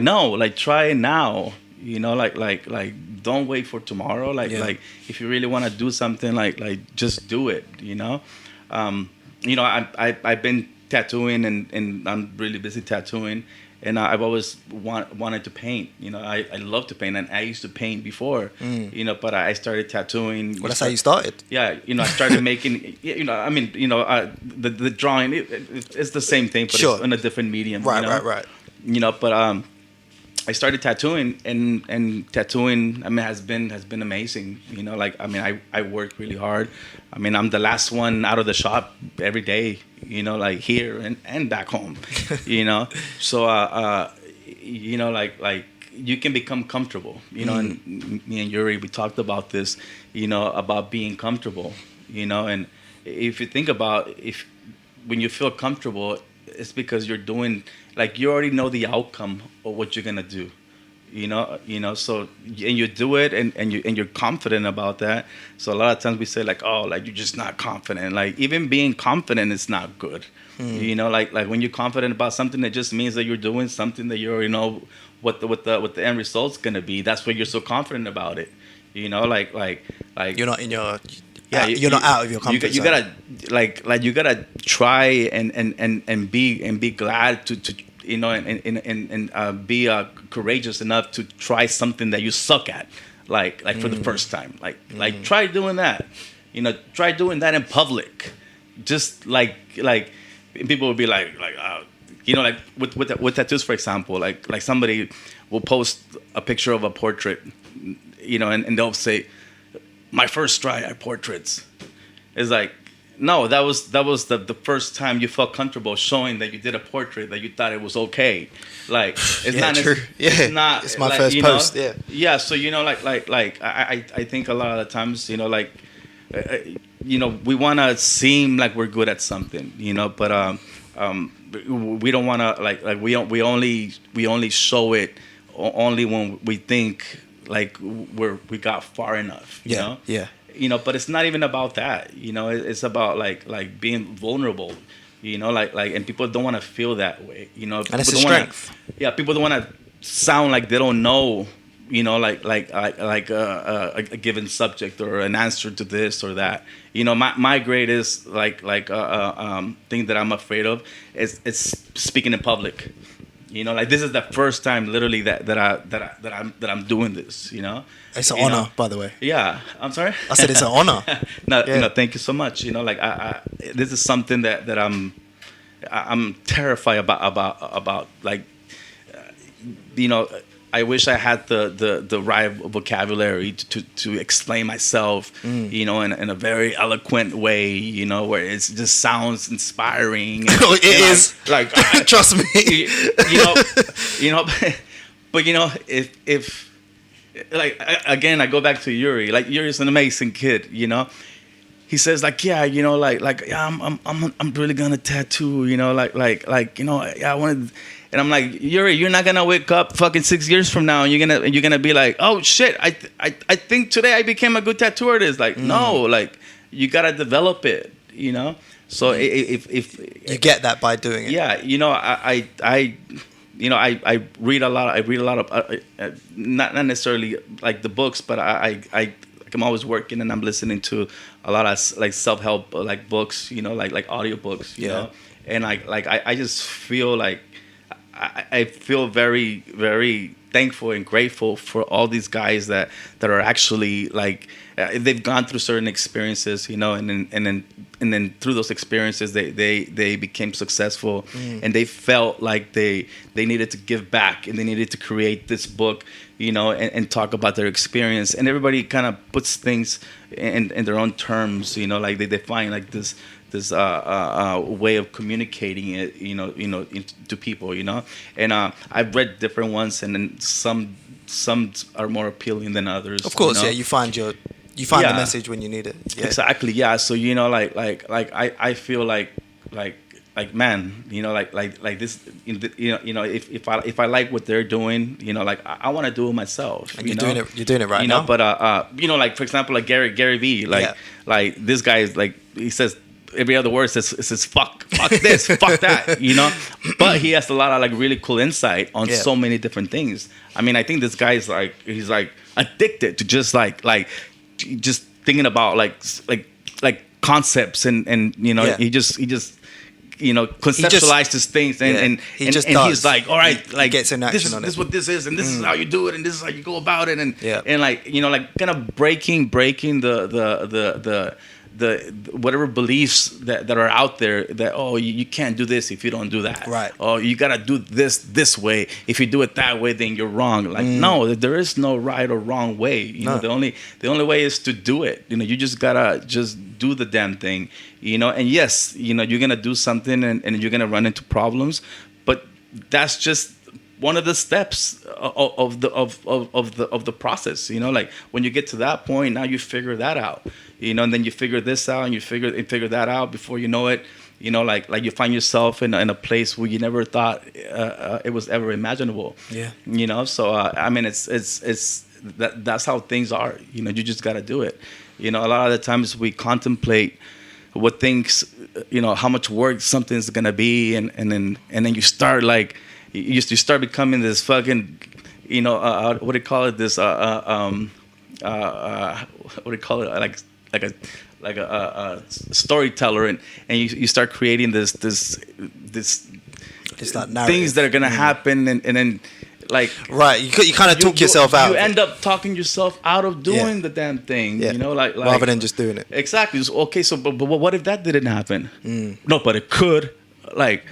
no, like, try it now. Like don't wait for tomorrow. Like if you really want to do something, like just do it. I've been tattooing, and I'm really busy tattooing. And I've always wanted to paint. I love to paint, and I used to paint before. But I started tattooing. Well, that's how you started. Yeah, I started making. The drawing. It's the same thing, but it's in a different medium. Right. But I started tattooing, and tattooing, has been amazing. I work really hard. I'm the last one out of the shop every day. Like here and back home. So like you can become comfortable. And me and Yuri, we talked about this. About being comfortable. And if you think about when you feel comfortable, it's because you're doing, like, you already know the outcome of what you're gonna do, so, and you do it, and you're confident about that. So a lot of times we say, like, oh, like, you're just not confident. Like, even being confident is not good. Like when you're confident about something, it just means that you're doing something that you already know what the end result's gonna be. That's why you're so confident about it. Like you're not in your you're not out of your comfort zone. You gotta you gotta try and be glad to and be courageous enough to try something that you suck at, like for the first time. Like try doing that. Try doing that in public. Just like people will be like with tattoos, for example. Like somebody will post a picture of a portrait, and they'll say, my first try at portraits. Is like, no, that was the first time you felt comfortable showing that you did a portrait, that you thought it was okay. Like, it's not true. It's not. It's my first post. Yeah. Yeah. So I think a lot of the times, we want to seem like we're good at something, but we don't want to we only show it only when we think like we got far enough. You know? Yeah. But it's not even about that. It's about like being vulnerable. And people don't want to feel that way. And it's a strength. People don't want to sound like they don't know. Like a given subject or an answer to this or that. My greatest thing that I'm afraid of is speaking in public. Like, this is the first time literally that I'm doing this. It's an honor, by the way. Yeah, I'm sorry. I said it's an honor. No, thank you so much. I this is something that I'm terrified about. Like, I wish I had the right vocabulary to explain myself, in a very eloquent way, where it just sounds inspiring. It is. Like, trust me. But if like, again, I go back to Yuri. Like, Yuri's an amazing kid. He says, like, yeah, I'm really gonna tattoo. I wanted. And I'm like, Yuri, you're not gonna wake up fucking 6 years from now and you're gonna be like, oh shit, I think today I became a good tattoo artist. Like, no, like, you gotta develop it, So if you get that by doing it. Yeah, I read a lot. I read a lot of not necessarily like the books, but I'm always working and I'm listening to a lot of like self-help like books, like audiobooks, you know. And I just feel like I feel very, very thankful and grateful for all these guys that are actually like they've gone through certain experiences, and then through those experiences they became successful, and they felt like they needed to give back and they needed to create this book, and talk about their experience, and everybody kind of puts things in their own terms, like they define like this way of communicating it, to people, and I've read different ones, and then some are more appealing than others. Of course, you find the message when you need it. Yeah. Exactly, yeah. So like I feel like man, like this, if I like what they're doing, like I want to do it myself. And you're doing it right now. But like for example, like Gary Vee, like this guy is like, he says every other word says fuck this, fuck that, But he has a lot of like really cool insight on so many different things. I mean, I think this guy is like, he's like addicted to just like just thinking about like concepts and he just conceptualizes things and he's like, all right, like gets in action this on is it. what this is, and this is how you do it, and this is how you go about it, and like like kind of breaking the whatever beliefs that are out there that you can't do this if you don't do that, right? Oh, you gotta do this way. If you do it that way, then you're wrong. Like no, there is no right or wrong way. The only way is to do it. You just gotta just do the damn thing. And yes, you're gonna do something and you're gonna run into problems, but that's just one of the steps of the process. Like when you get to that point, now you figure that out. And then you figure this out, and you figure that out. Before you know it, like you find yourself in a place where you never thought it was ever imaginable. Yeah. So I mean, it's that's how things are. You just got to do it. A lot of the times we contemplate what things, how much work something's gonna be, and then you start like you start becoming this fucking, what do you call it? This what do you call it? Like a storyteller, and you start creating this like narrative. Things that are gonna happen, and then like right, you kind of talk yourself out. You end up talking yourself out of doing the damn thing. Like rather than just doing it. Exactly. So, okay, so but what if that didn't happen? No, but it could. Like,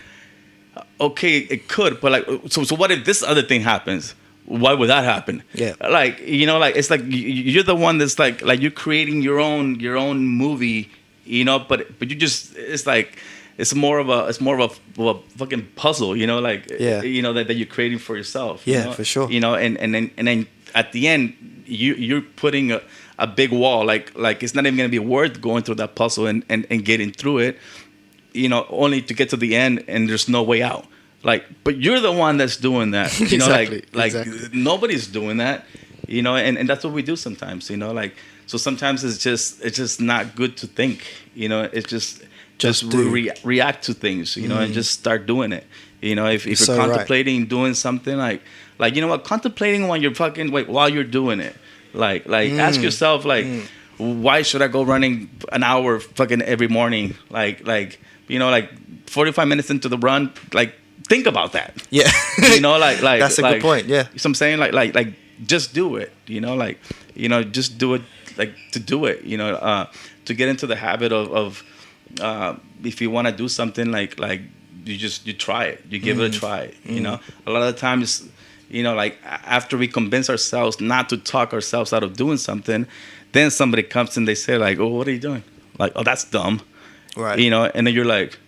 okay, it could, but like, so what if this other thing happens? Why would that happen? Yeah. Like, it's like you're the one that's like you're creating your own movie, but you just, it's like, it's more of a fucking puzzle, like, that you're creating for yourself. Yeah, for sure. And then at the end, you're putting a big wall, like it's not even going to be worth going through that puzzle and getting through it, only to get to the end and there's no way out. Like, but you're the one that's doing that, Exactly. Nobody's doing that, and that's what we do sometimes, like, so sometimes it's just not good to think, it's just react to things, and just start doing it, if you're so contemplating doing something like, contemplating while you're while you're doing it, like ask yourself, why should I go running an hour fucking every morning, like 45 minutes into the run, like, think about that. Yeah. Like that's a good point. Yeah. So I'm saying like just do it. Just do it, like, to do it. To get into the habit of if you want to do something, like you try it. You give it a try. A lot of the times, like after we convince ourselves not to talk ourselves out of doing something, then somebody comes and they say like, "Oh, what are you doing?" Like, "Oh, that's dumb." Right. And then you're like,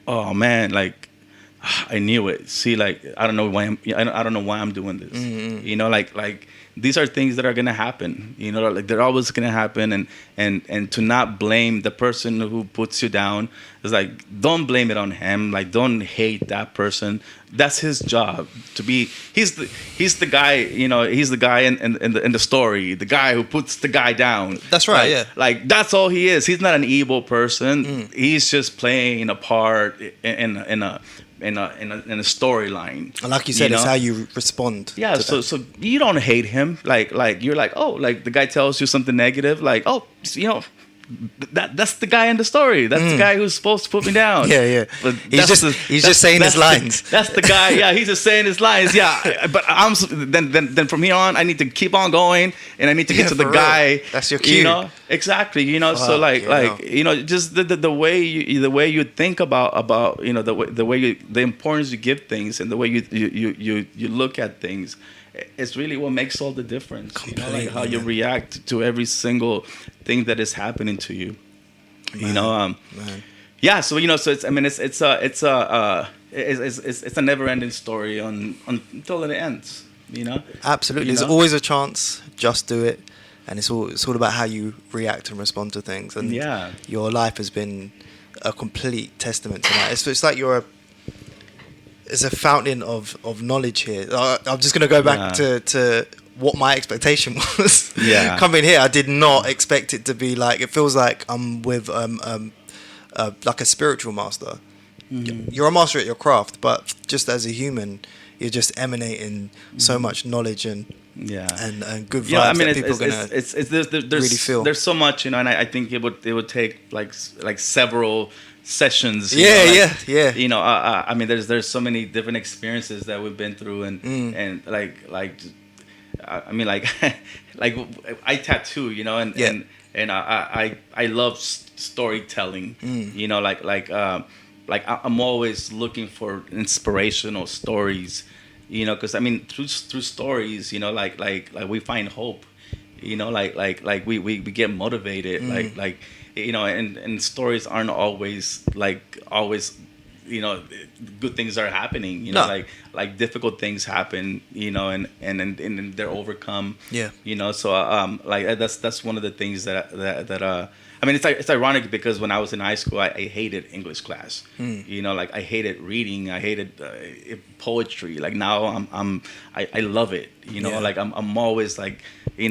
"Oh man, like, I knew it." See, like, I don't know why I'm doing this. Like these are things that are gonna happen. Like they're always gonna happen, and to not blame the person who puts you down is like, don't blame it on him. Like, don't hate that person. That's his job to be. He's the guy. He's the guy in the story. The guy who puts the guy down. That's right. Like that's all he is. He's not an evil person. He's just playing a part in a storyline. And like you said, it's how you respond. Yeah, so you don't hate him. Like you're like, oh, like the guy tells you something negative, like, oh, that's the guy in the story. That's the guy who's supposed to put me down. Yeah. But he's just saying his lines. That's the guy. Yeah, he's just saying his lines. Yeah, but then from here on, I need to keep on going, and I need to get to the guy. That's your cue. Exactly. So just the way you think about the importance you give things, and the way you look at things. It's really what makes all the difference. Completely, how you react to every single thing that is happening to you. Man. Yeah. So so it's a never-ending story until it ends. Absolutely. There's always a chance. Just do it, and it's all about how you react and respond to things. And your life has been a complete testament to that. It's like it's a fountain of knowledge here. I'm just gonna go back to what my expectation was. Yeah. Coming here, I did not expect it to be like. It feels like I'm with like a spiritual master. You're a master at your craft, but just as a human, you're just emanating so much knowledge and good vibes that people are gonna really feel. There's so much, and I think it would take like several sessions. Yeah. I mean, there's so many different experiences that we've been through, and like I mean, like like I tattoo, and I love storytelling. Like I'm always looking for inspirational stories, because I mean through stories, like we find hope, like we get motivated, and stories aren't always good things are happening, No. like difficult things happen, and they're overcome. Yeah. So like that's one of the things that I mean, it's ironic because when I was in high school, I hated English class. Like I hated reading, I hated poetry. Like now I love it. Like I'm always like, on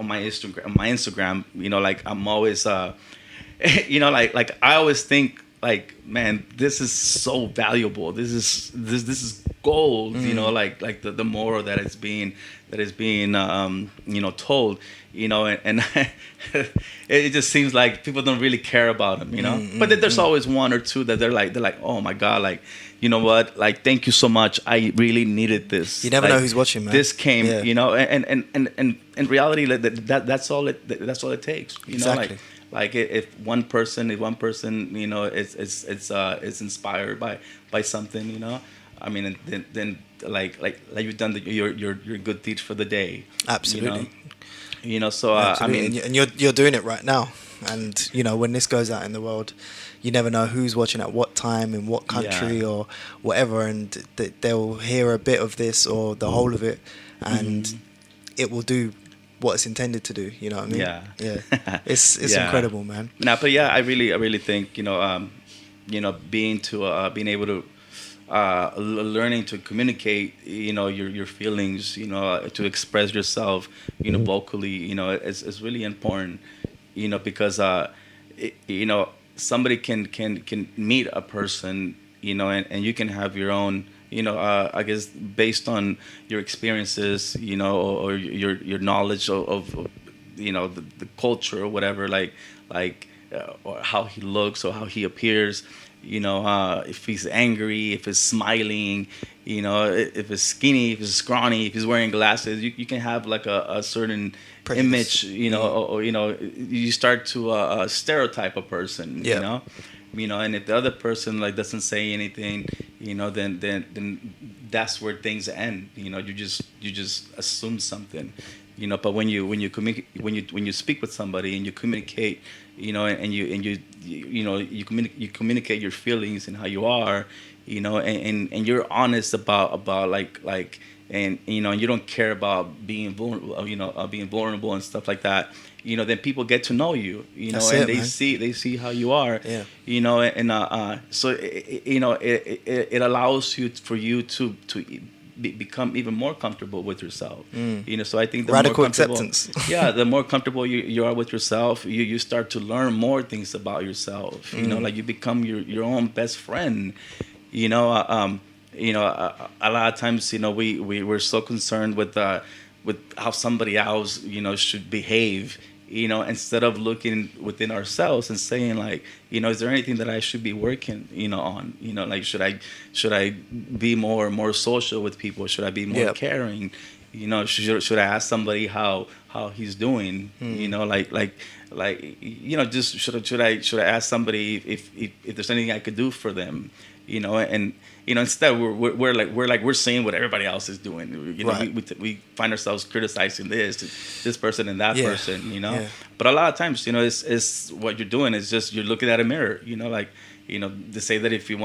my Instagram, like I'm always like I always think like, man, this is so valuable. This is gold. Like the moral that is being told. And it just seems like people don't really care about them, but then there's always one or two that they're like, oh my God, like, you know what, like, thank you so much, I really needed this. You never know who's watching, man. This came, and in reality, that's all it takes, Exactly. like if one person is inspired by something, I mean, and then like you've done your good deed for the day. Absolutely. So I mean, and you're doing it right now, and when this goes out in the world, you never know who's watching at what time in what country or whatever, and they'll hear a bit of this or the whole of it, and it will do what it's intended to do. You know what I mean? Yeah. It's incredible, man. Nah, but I really think being able to learning to communicate, your feelings, to express yourself, vocally, is really important, because somebody can meet a person, and you can have your own, I guess based on your experiences, or your knowledge of the culture or whatever, or how he looks or how he appears. If he's angry, if he's smiling, if he's skinny, if he's scrawny, if he's wearing glasses, you can have like a certain image, or you start to stereotype a person, and if the other person like doesn't say anything, then that's where things end. You just assume something. But when you speak with somebody and you communicate, and you communicate your feelings and how you are, and you're honest about like and you don't care about being vulnerable and stuff like that, then people get to know you, they see how you are, so it allows for you to become even more comfortable with yourself. So I think the radical more comfortable, acceptance. the more comfortable you are with yourself, you start to learn more things about yourself. Like you become your own best friend. A lot of times, we're so concerned with how somebody else, should behave, instead of looking within ourselves and saying like, is there anything that I should be working, on, like, should I be more social with people? Should I be more caring? Should I ask somebody how he's doing? Just should I ask somebody if there's anything I could do for them? And instead we're seeing what everybody else is doing. We find ourselves criticizing this person and that person. But a lot of times, it's what you're doing is just you're looking at a mirror. They say that if you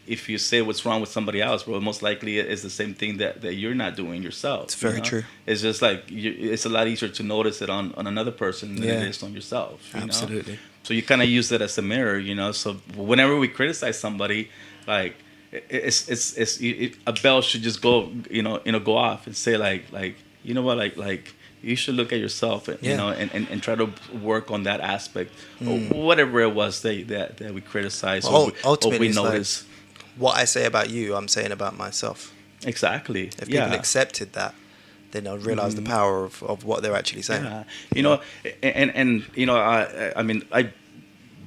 if you say what's wrong with somebody else, bro, most likely it's the same thing that you're not doing yourself. It's very true. It's just like it's a lot easier to notice it on another person than it is on yourself. Absolutely. Know? So you kind of use that as a mirror, So whenever we criticize somebody, like a bell should just go, go off and say like you know what, like you should look at yourself, and try to work on that aspect, or whatever it was that we criticize, or we notice. Like, what I say about you, I'm saying about myself. Exactly. If people accepted that, then they'll realize the power of what they're actually saying. Yeah. I mean, I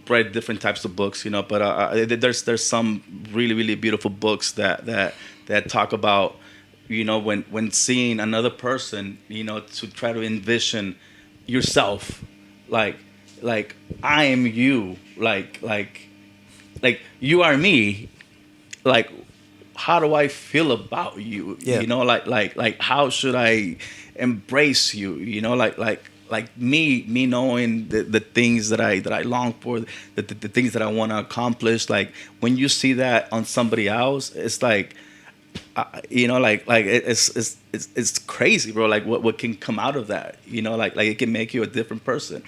read different types of books, but there's some really, really beautiful books that talk about, when seeing another person, to try to envision yourself, like I am you, like you are me, like how do I feel about you? Like how should I embrace you? Like me knowing the things that I long for, the things that I want to accomplish. Like when you see that on somebody else, it's like, it's crazy, bro. Like what can come out of that? Like it can make you a different person.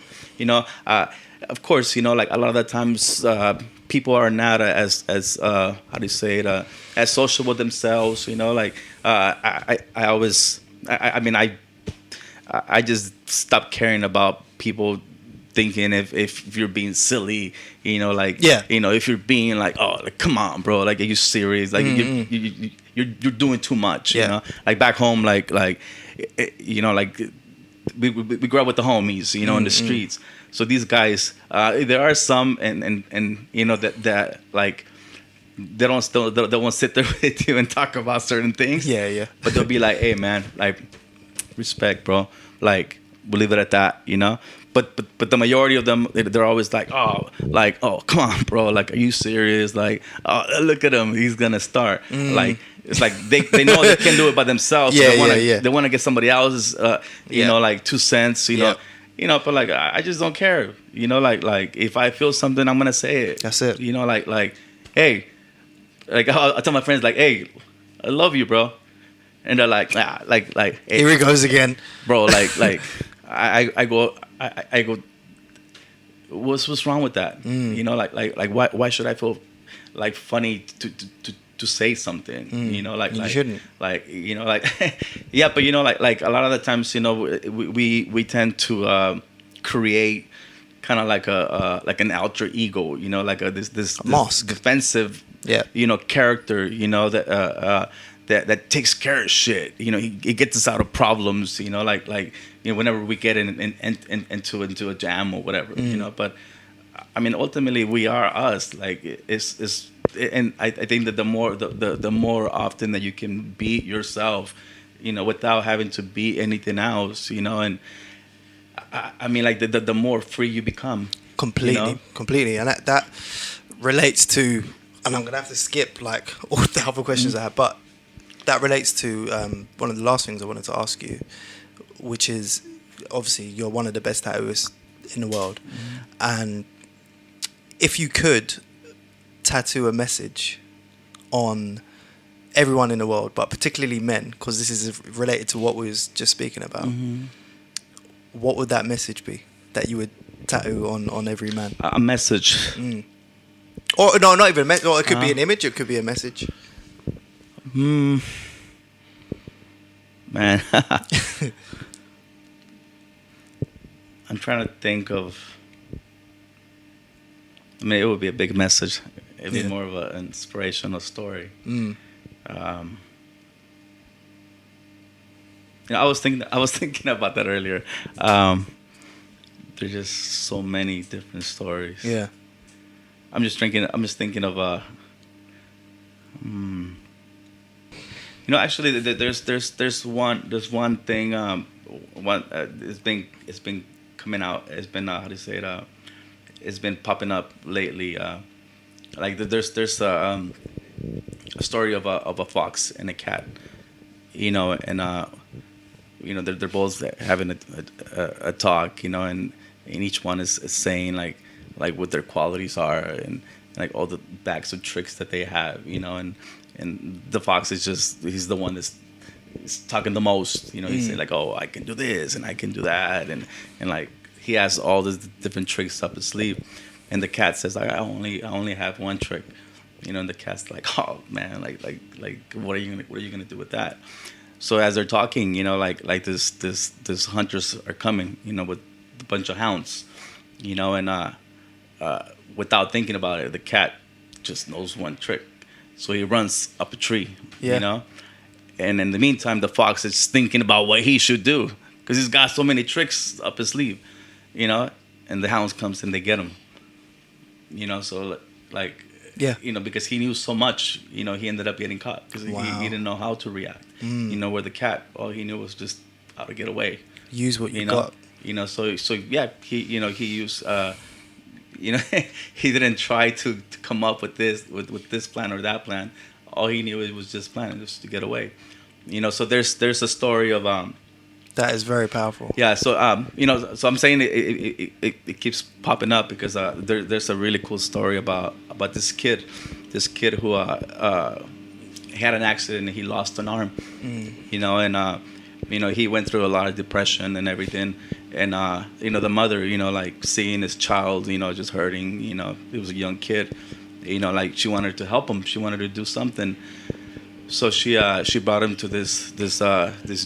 Of course, like a lot of the times, people are not as how do you say it, as social with themselves. I just stopped caring about people thinking if you're being silly, if you're being like, oh, like, come on, bro, like, are you serious? Like you're doing too much, like back home, like we grew up with the homies, in the streets. So these guys, there are some, and that like they won't sit there with you and talk about certain things. Yeah. But they'll be like, hey man, like respect, bro. Like we'll leave it at that, But the majority of them, they're always like, oh, come on, bro. Like, are you serious? Like, oh, look at him. He's gonna start. Like, it's like they know they can do it by themselves. Yeah, so yeah. They want to get somebody else's, like 2 cents, But like, I just don't care. Like if I feel something, I'm gonna say it. That's it. Like, hey, like I tell my friends, like, hey, I love you, bro. And they're like, hey, here he goes again, bro. Like, I go, what's wrong with that? Like why should I feel like funny to say something? You shouldn't. Like, yeah, but like a lot of the times, we tend to create kind of like an alter ego, like this mask, defensive, character, that takes care of shit. He gets us out of problems. Whenever we get into a jam or whatever. But I mean, ultimately, we are us. Like and I think that the more often that you can be yourself, without having to be anything else, and I mean, like the more free you become. Completely, and that relates to. And I'm gonna have to skip like all the other questions I have, but that relates to one of the last things I wanted to ask you, which is obviously you're one of the best tattooists in the world, and if you could tattoo a message on everyone in the world, but particularly men, because this is related to what we was just speaking about, what would that message be that you would tattoo on every man? A message. Or no, not even a message. Or it could be an image. It could be a message. Man. I'm trying to think of. I mean, it would be a big message. It'd be more of an inspirational story. I was thinking about that earlier. There's just so many different stories. Yeah. I'm just thinking of actually there's one thing it's been coming out. It's been how do you say it? It's been popping up lately. Like there's a story of a fox and a cat, and they're both having a talk, and each one is saying like what their qualities are, and like all the bags of tricks that they have, and the fox is just, he's the one that's is talking the most, he say like, oh, I can do this and I can do that, and like he has all the different tricks up his sleeve, and the cat says like, I only have one trick, and the cat's like, oh man, like what are you gonna do with that? So as they're talking, like this hunters are coming, with a bunch of hounds, and without thinking about it, the cat just knows one trick. So he runs up a tree, and in the meantime, the fox is thinking about what he should do because he's got so many tricks up his sleeve, and the hounds comes and they get him, so like, yeah, because he knew so much, he ended up getting caught because he didn't know how to react. Where the cat, all he knew was just how to get away. Use what you got. So yeah, he used, he didn't try to come up with this plan or that plan. All he knew was just planning just to get away. So there's a story of that is very powerful. Yeah, so so I'm saying it keeps popping up because there's a really cool story about this kid who had an accident and he lost an arm, and he went through a lot of depression and everything, and the mother, like seeing his child, just hurting, he was a young kid, like she wanted to help him, she wanted to do something. So she brought him to this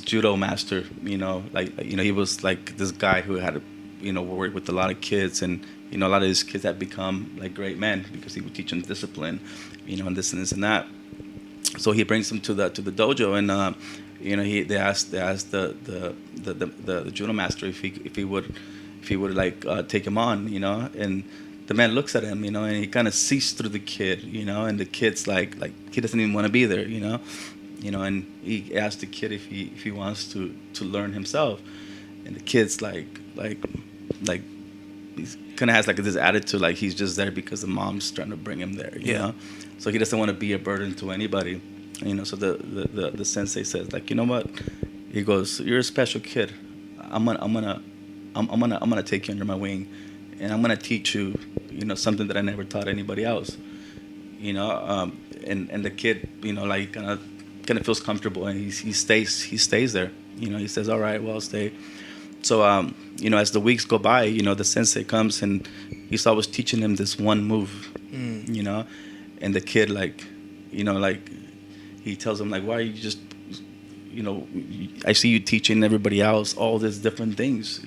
judo master, he was like this guy who had worked with a lot of kids, and a lot of his kids had become like great men because he would teach them discipline, and this and that. So he brings them to the dojo, and they asked the judo master if he would like take him on, and the man looks at him, and he kind of sees through the kid, and the kid's like he doesn't even want to be there, and he asked the kid if he wants to learn himself, and the kid's like he kind of has like this attitude like he's just there because the mom's trying to bring him there, you know, so he doesn't want to be a burden to anybody, So the sensei says like, you know what, he goes, you're a special kid, I'm gonna take you under my wing. And I'm gonna teach you, something that I never taught anybody else, and the kid, like kind of feels comfortable, and he stays there, he says, all right, well, I'll stay. So as the weeks go by, the sensei comes and he's always teaching him this one move, and the kid like he tells him like, why are you just, I see you teaching everybody else all these different things,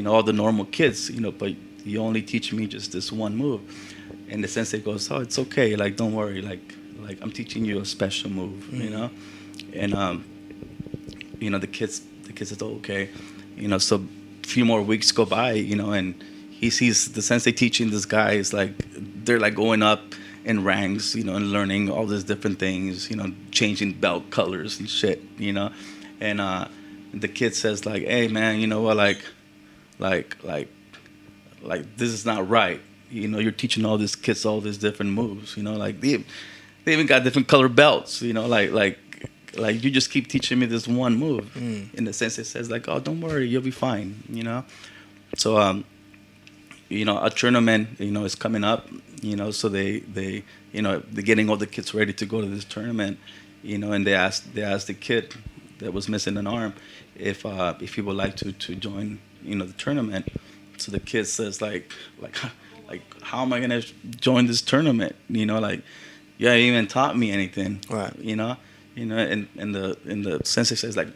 all the normal kids, but you only teach me just this one move. And the sensei goes, oh, it's okay, like don't worry, like I'm teaching you a special move, and the kids said, oh, okay, so a few more weeks go by, and he sees the sensei teaching this guy is like they're like going up in ranks, and learning all these different things, changing belt colors and shit, and the kid says like, hey man, like this is not right, you're teaching all these kids all these different moves, like they even got different color belts, like you just keep teaching me this one move. And the sensei says like, oh, don't worry, you'll be fine, so a tournament is coming up, so they they're getting all the kids ready to go to this tournament, and they asked the kid that was missing an arm if he would like to join the tournament. So the kid says like how am I gonna join this tournament? Like you haven't even taught me anything, right? And the sensei says like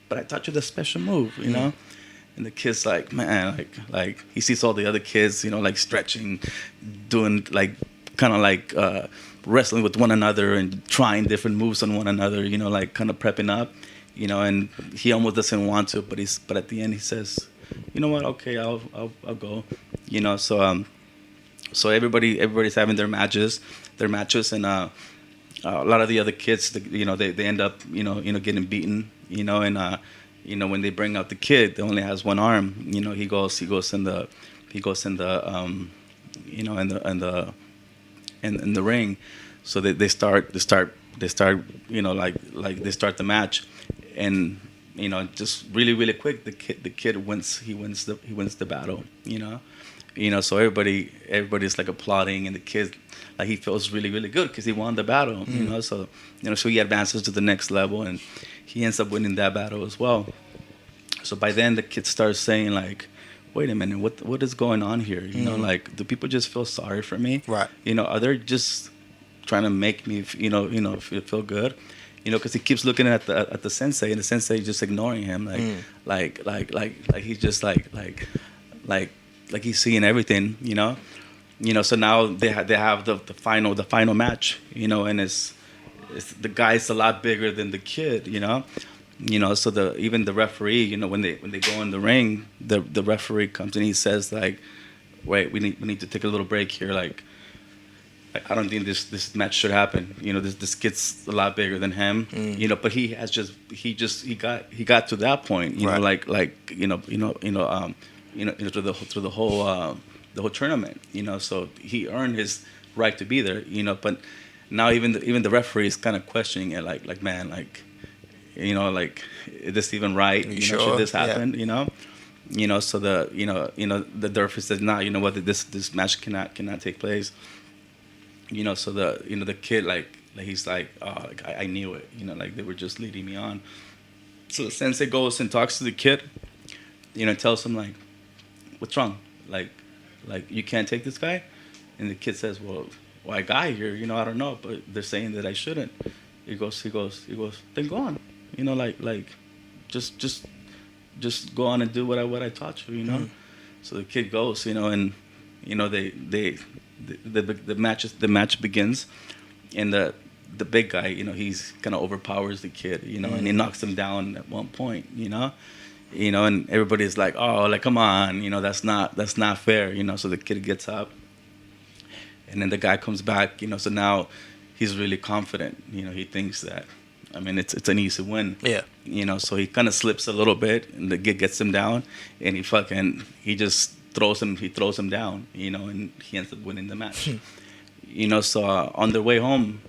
but I taught you the special move, And the kid's like, man, like he sees all the other kids, like stretching, doing like kind of like wrestling with one another and trying different moves on one another, like kind of prepping up, and he almost doesn't want to, but at the end he says, you know what, okay, I'll go, so everybody's having their matches, and a lot of the other kids, they end up, getting beaten, and when they bring out the kid that only has one arm, he goes in the in the ring. So they start they start the match, and just really quick the kid wins the battle, So everybody's like applauding, and the kid, like, he feels really, really good because he won the battle. So he advances to the next level, and he ends up winning that battle as well. So by then the kid starts saying like, wait a minute, what is going on here? Like, do people just feel sorry for me? Right. Are they just trying to make me feel good? Because he keeps looking at the sensei, and the sensei is just ignoring him, like he's just like he's seeing everything. So now they have the final match, and it's the guy's a lot bigger than the kid. So even the referee, when they go in the ring, the referee comes and he says like, wait, we need to take a little break here, like, I don't think this match should happen. This kid's a lot bigger than him. But he got to that point. Right. Through the whole tournament. So he earned his right to be there. But now even the referee is kind of questioning it. Like man, like, is this even right? Sure? Should this happen? Yeah. So the referee says, nah, you know what, this match cannot take place. So the kid, like he's like, oh, I knew it. Like they were just leading me on. So the sensei goes and talks to the kid. Tells him like, what's wrong? Like you can't take this guy. And the kid says, well, I got here. I don't know, but they're saying that I shouldn't. He goes. Then go on. Like just go on and do what I taught you. So the kid goes. And the match begins, and the big guy, he's kind of overpowers the kid, and he knocks him down at one point, and everybody's like, oh, like, come on, that's not fair, so the kid gets up, and then the guy comes back, so now he's really confident, he thinks that, I mean, it's an easy win. Yeah. So he kind of slips a little bit, and the kid gets him down, and he just throws him down, and he ends up winning the match. So on their way home,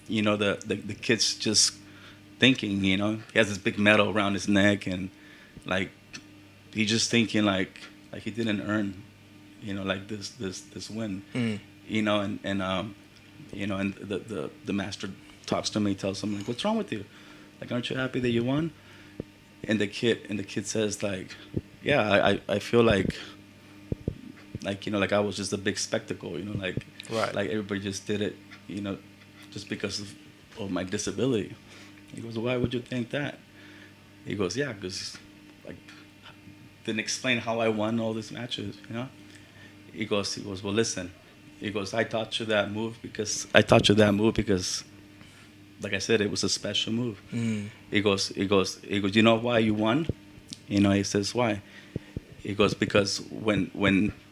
the kid's just thinking, he has this big medal around his neck, and like he's just thinking like he didn't earn, like this win, and the master talks to him, he tells him like, what's wrong with you? Like, aren't you happy that you won? And the kid says like, yeah, I feel like I was just a big spectacle, like, right. Like everybody just did it, just because of my disability. He goes, why would you think that? He goes, yeah, because like didn't explain how I won all these matches, He goes, well, listen. He goes, I taught you that move because like I said, it was a special move. He goes, you know why you won? He says, why? He goes, because when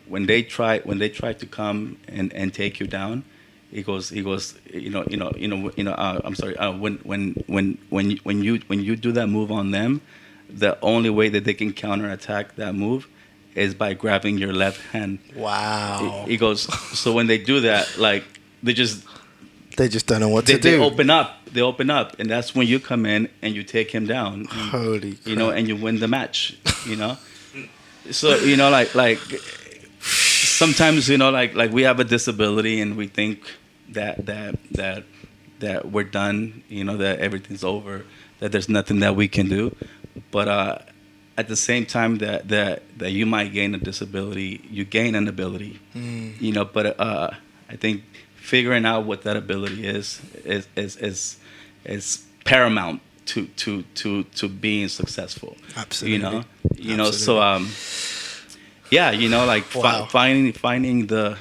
they try to come and take you down, he goes, I'm sorry, when you do that move on them, the only way that they can counterattack that move is by grabbing your left hand. Wow. He goes, so when they do that, like they just don't know what to do. They open up, and that's when you come in and you take him down. Holy crap. And you win the match. So like sometimes like we have a disability and we think that we're done. That everything's over. That there's nothing that we can do. But at the same time that you might gain a disability, you gain an ability. But I think figuring out what that ability is paramount to being successful. Absolutely. Absolutely. So like wow. finding the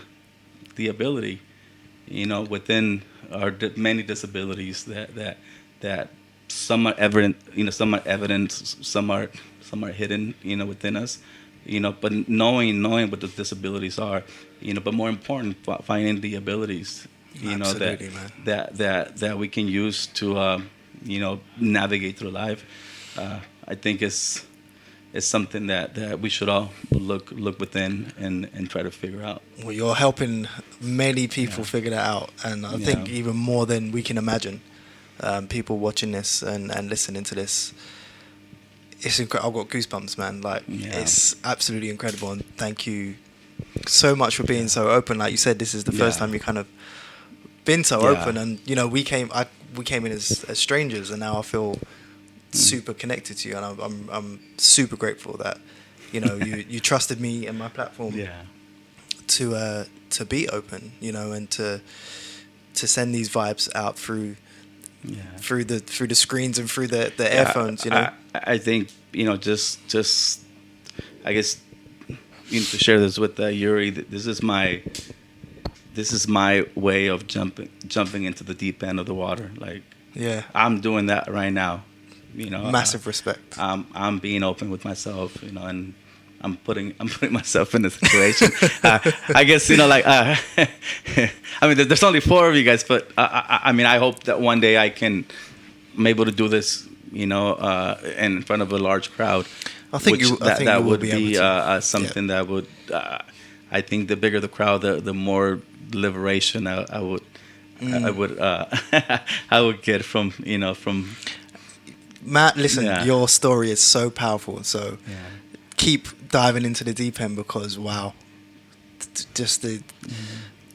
ability, within our many disabilities that some are evident, some are evident, some are hidden, within us, but knowing what the disabilities are, but more important, finding the abilities, Absolutely, that we can use to, navigate through life. I think it's something that we should all look within and try to figure out. Well, you're helping many people figure that out, and I think even more than we can imagine. People watching this and listening to this, it's incredible. I've got goosebumps, man. Like, it's absolutely incredible, and thank you so much for being so open. Like you said, this is the first time you kind of been so open, and you know, we came in as strangers, and now I feel super connected to you, and I'm super grateful that, you know, you trusted me and my platform to be open, you know, and to send these vibes out through the screens and through the earphones, you know. I think, you know, just I guess, you know, to share this with Yuri, this is my way of jumping into the deep end of the water. Like, I'm doing that right now, you know. Massive respect. I'm being open with myself, you know, and I'm putting myself in a situation. I guess, you know, like, I mean, there's only 4 of you guys, but I mean, I hope that one day I'm able to do this, you know, in front of a large crowd. I think that would be something that would. I think the bigger the crowd, the more liberation I would get from, you know, from. Matt, listen, your story is so powerful, so keep diving into the deep end, because wow, just the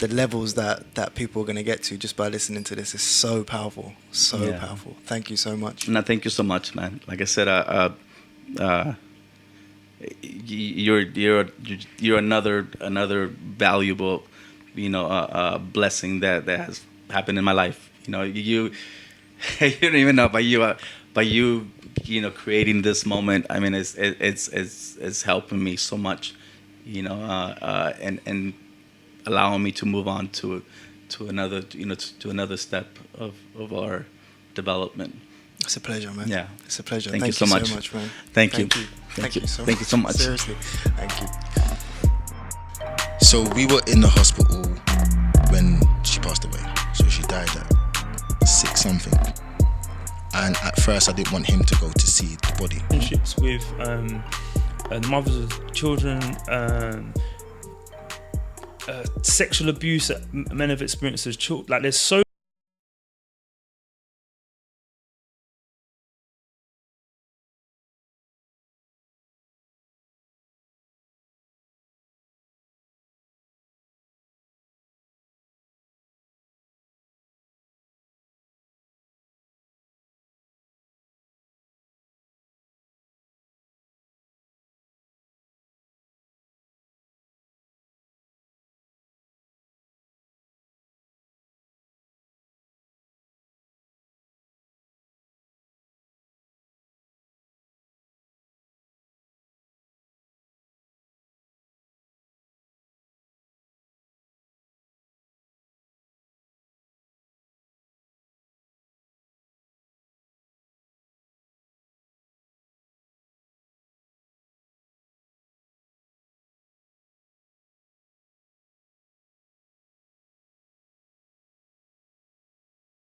levels that people are going to get to just by listening to this is so powerful, powerful. Thank you so much. No, thank you so much, man. Like I said, you're another valuable, you know, blessing that has happened in my life. You know, you don't even know, by you you know, creating this moment. I mean, it's helping me so much, you know, and allowing me to move on to another, you know, to another step of our development. It's a pleasure, man. Yeah, it's a pleasure. Thank you so much, man. Thank you so much. Seriously, thank you. So we were in the hospital when she passed away. So she died at 6 something. And at first I didn't want him to go to see the body. Relationships with the mothers of children, sexual abuse that men have experienced as children. Like, there's so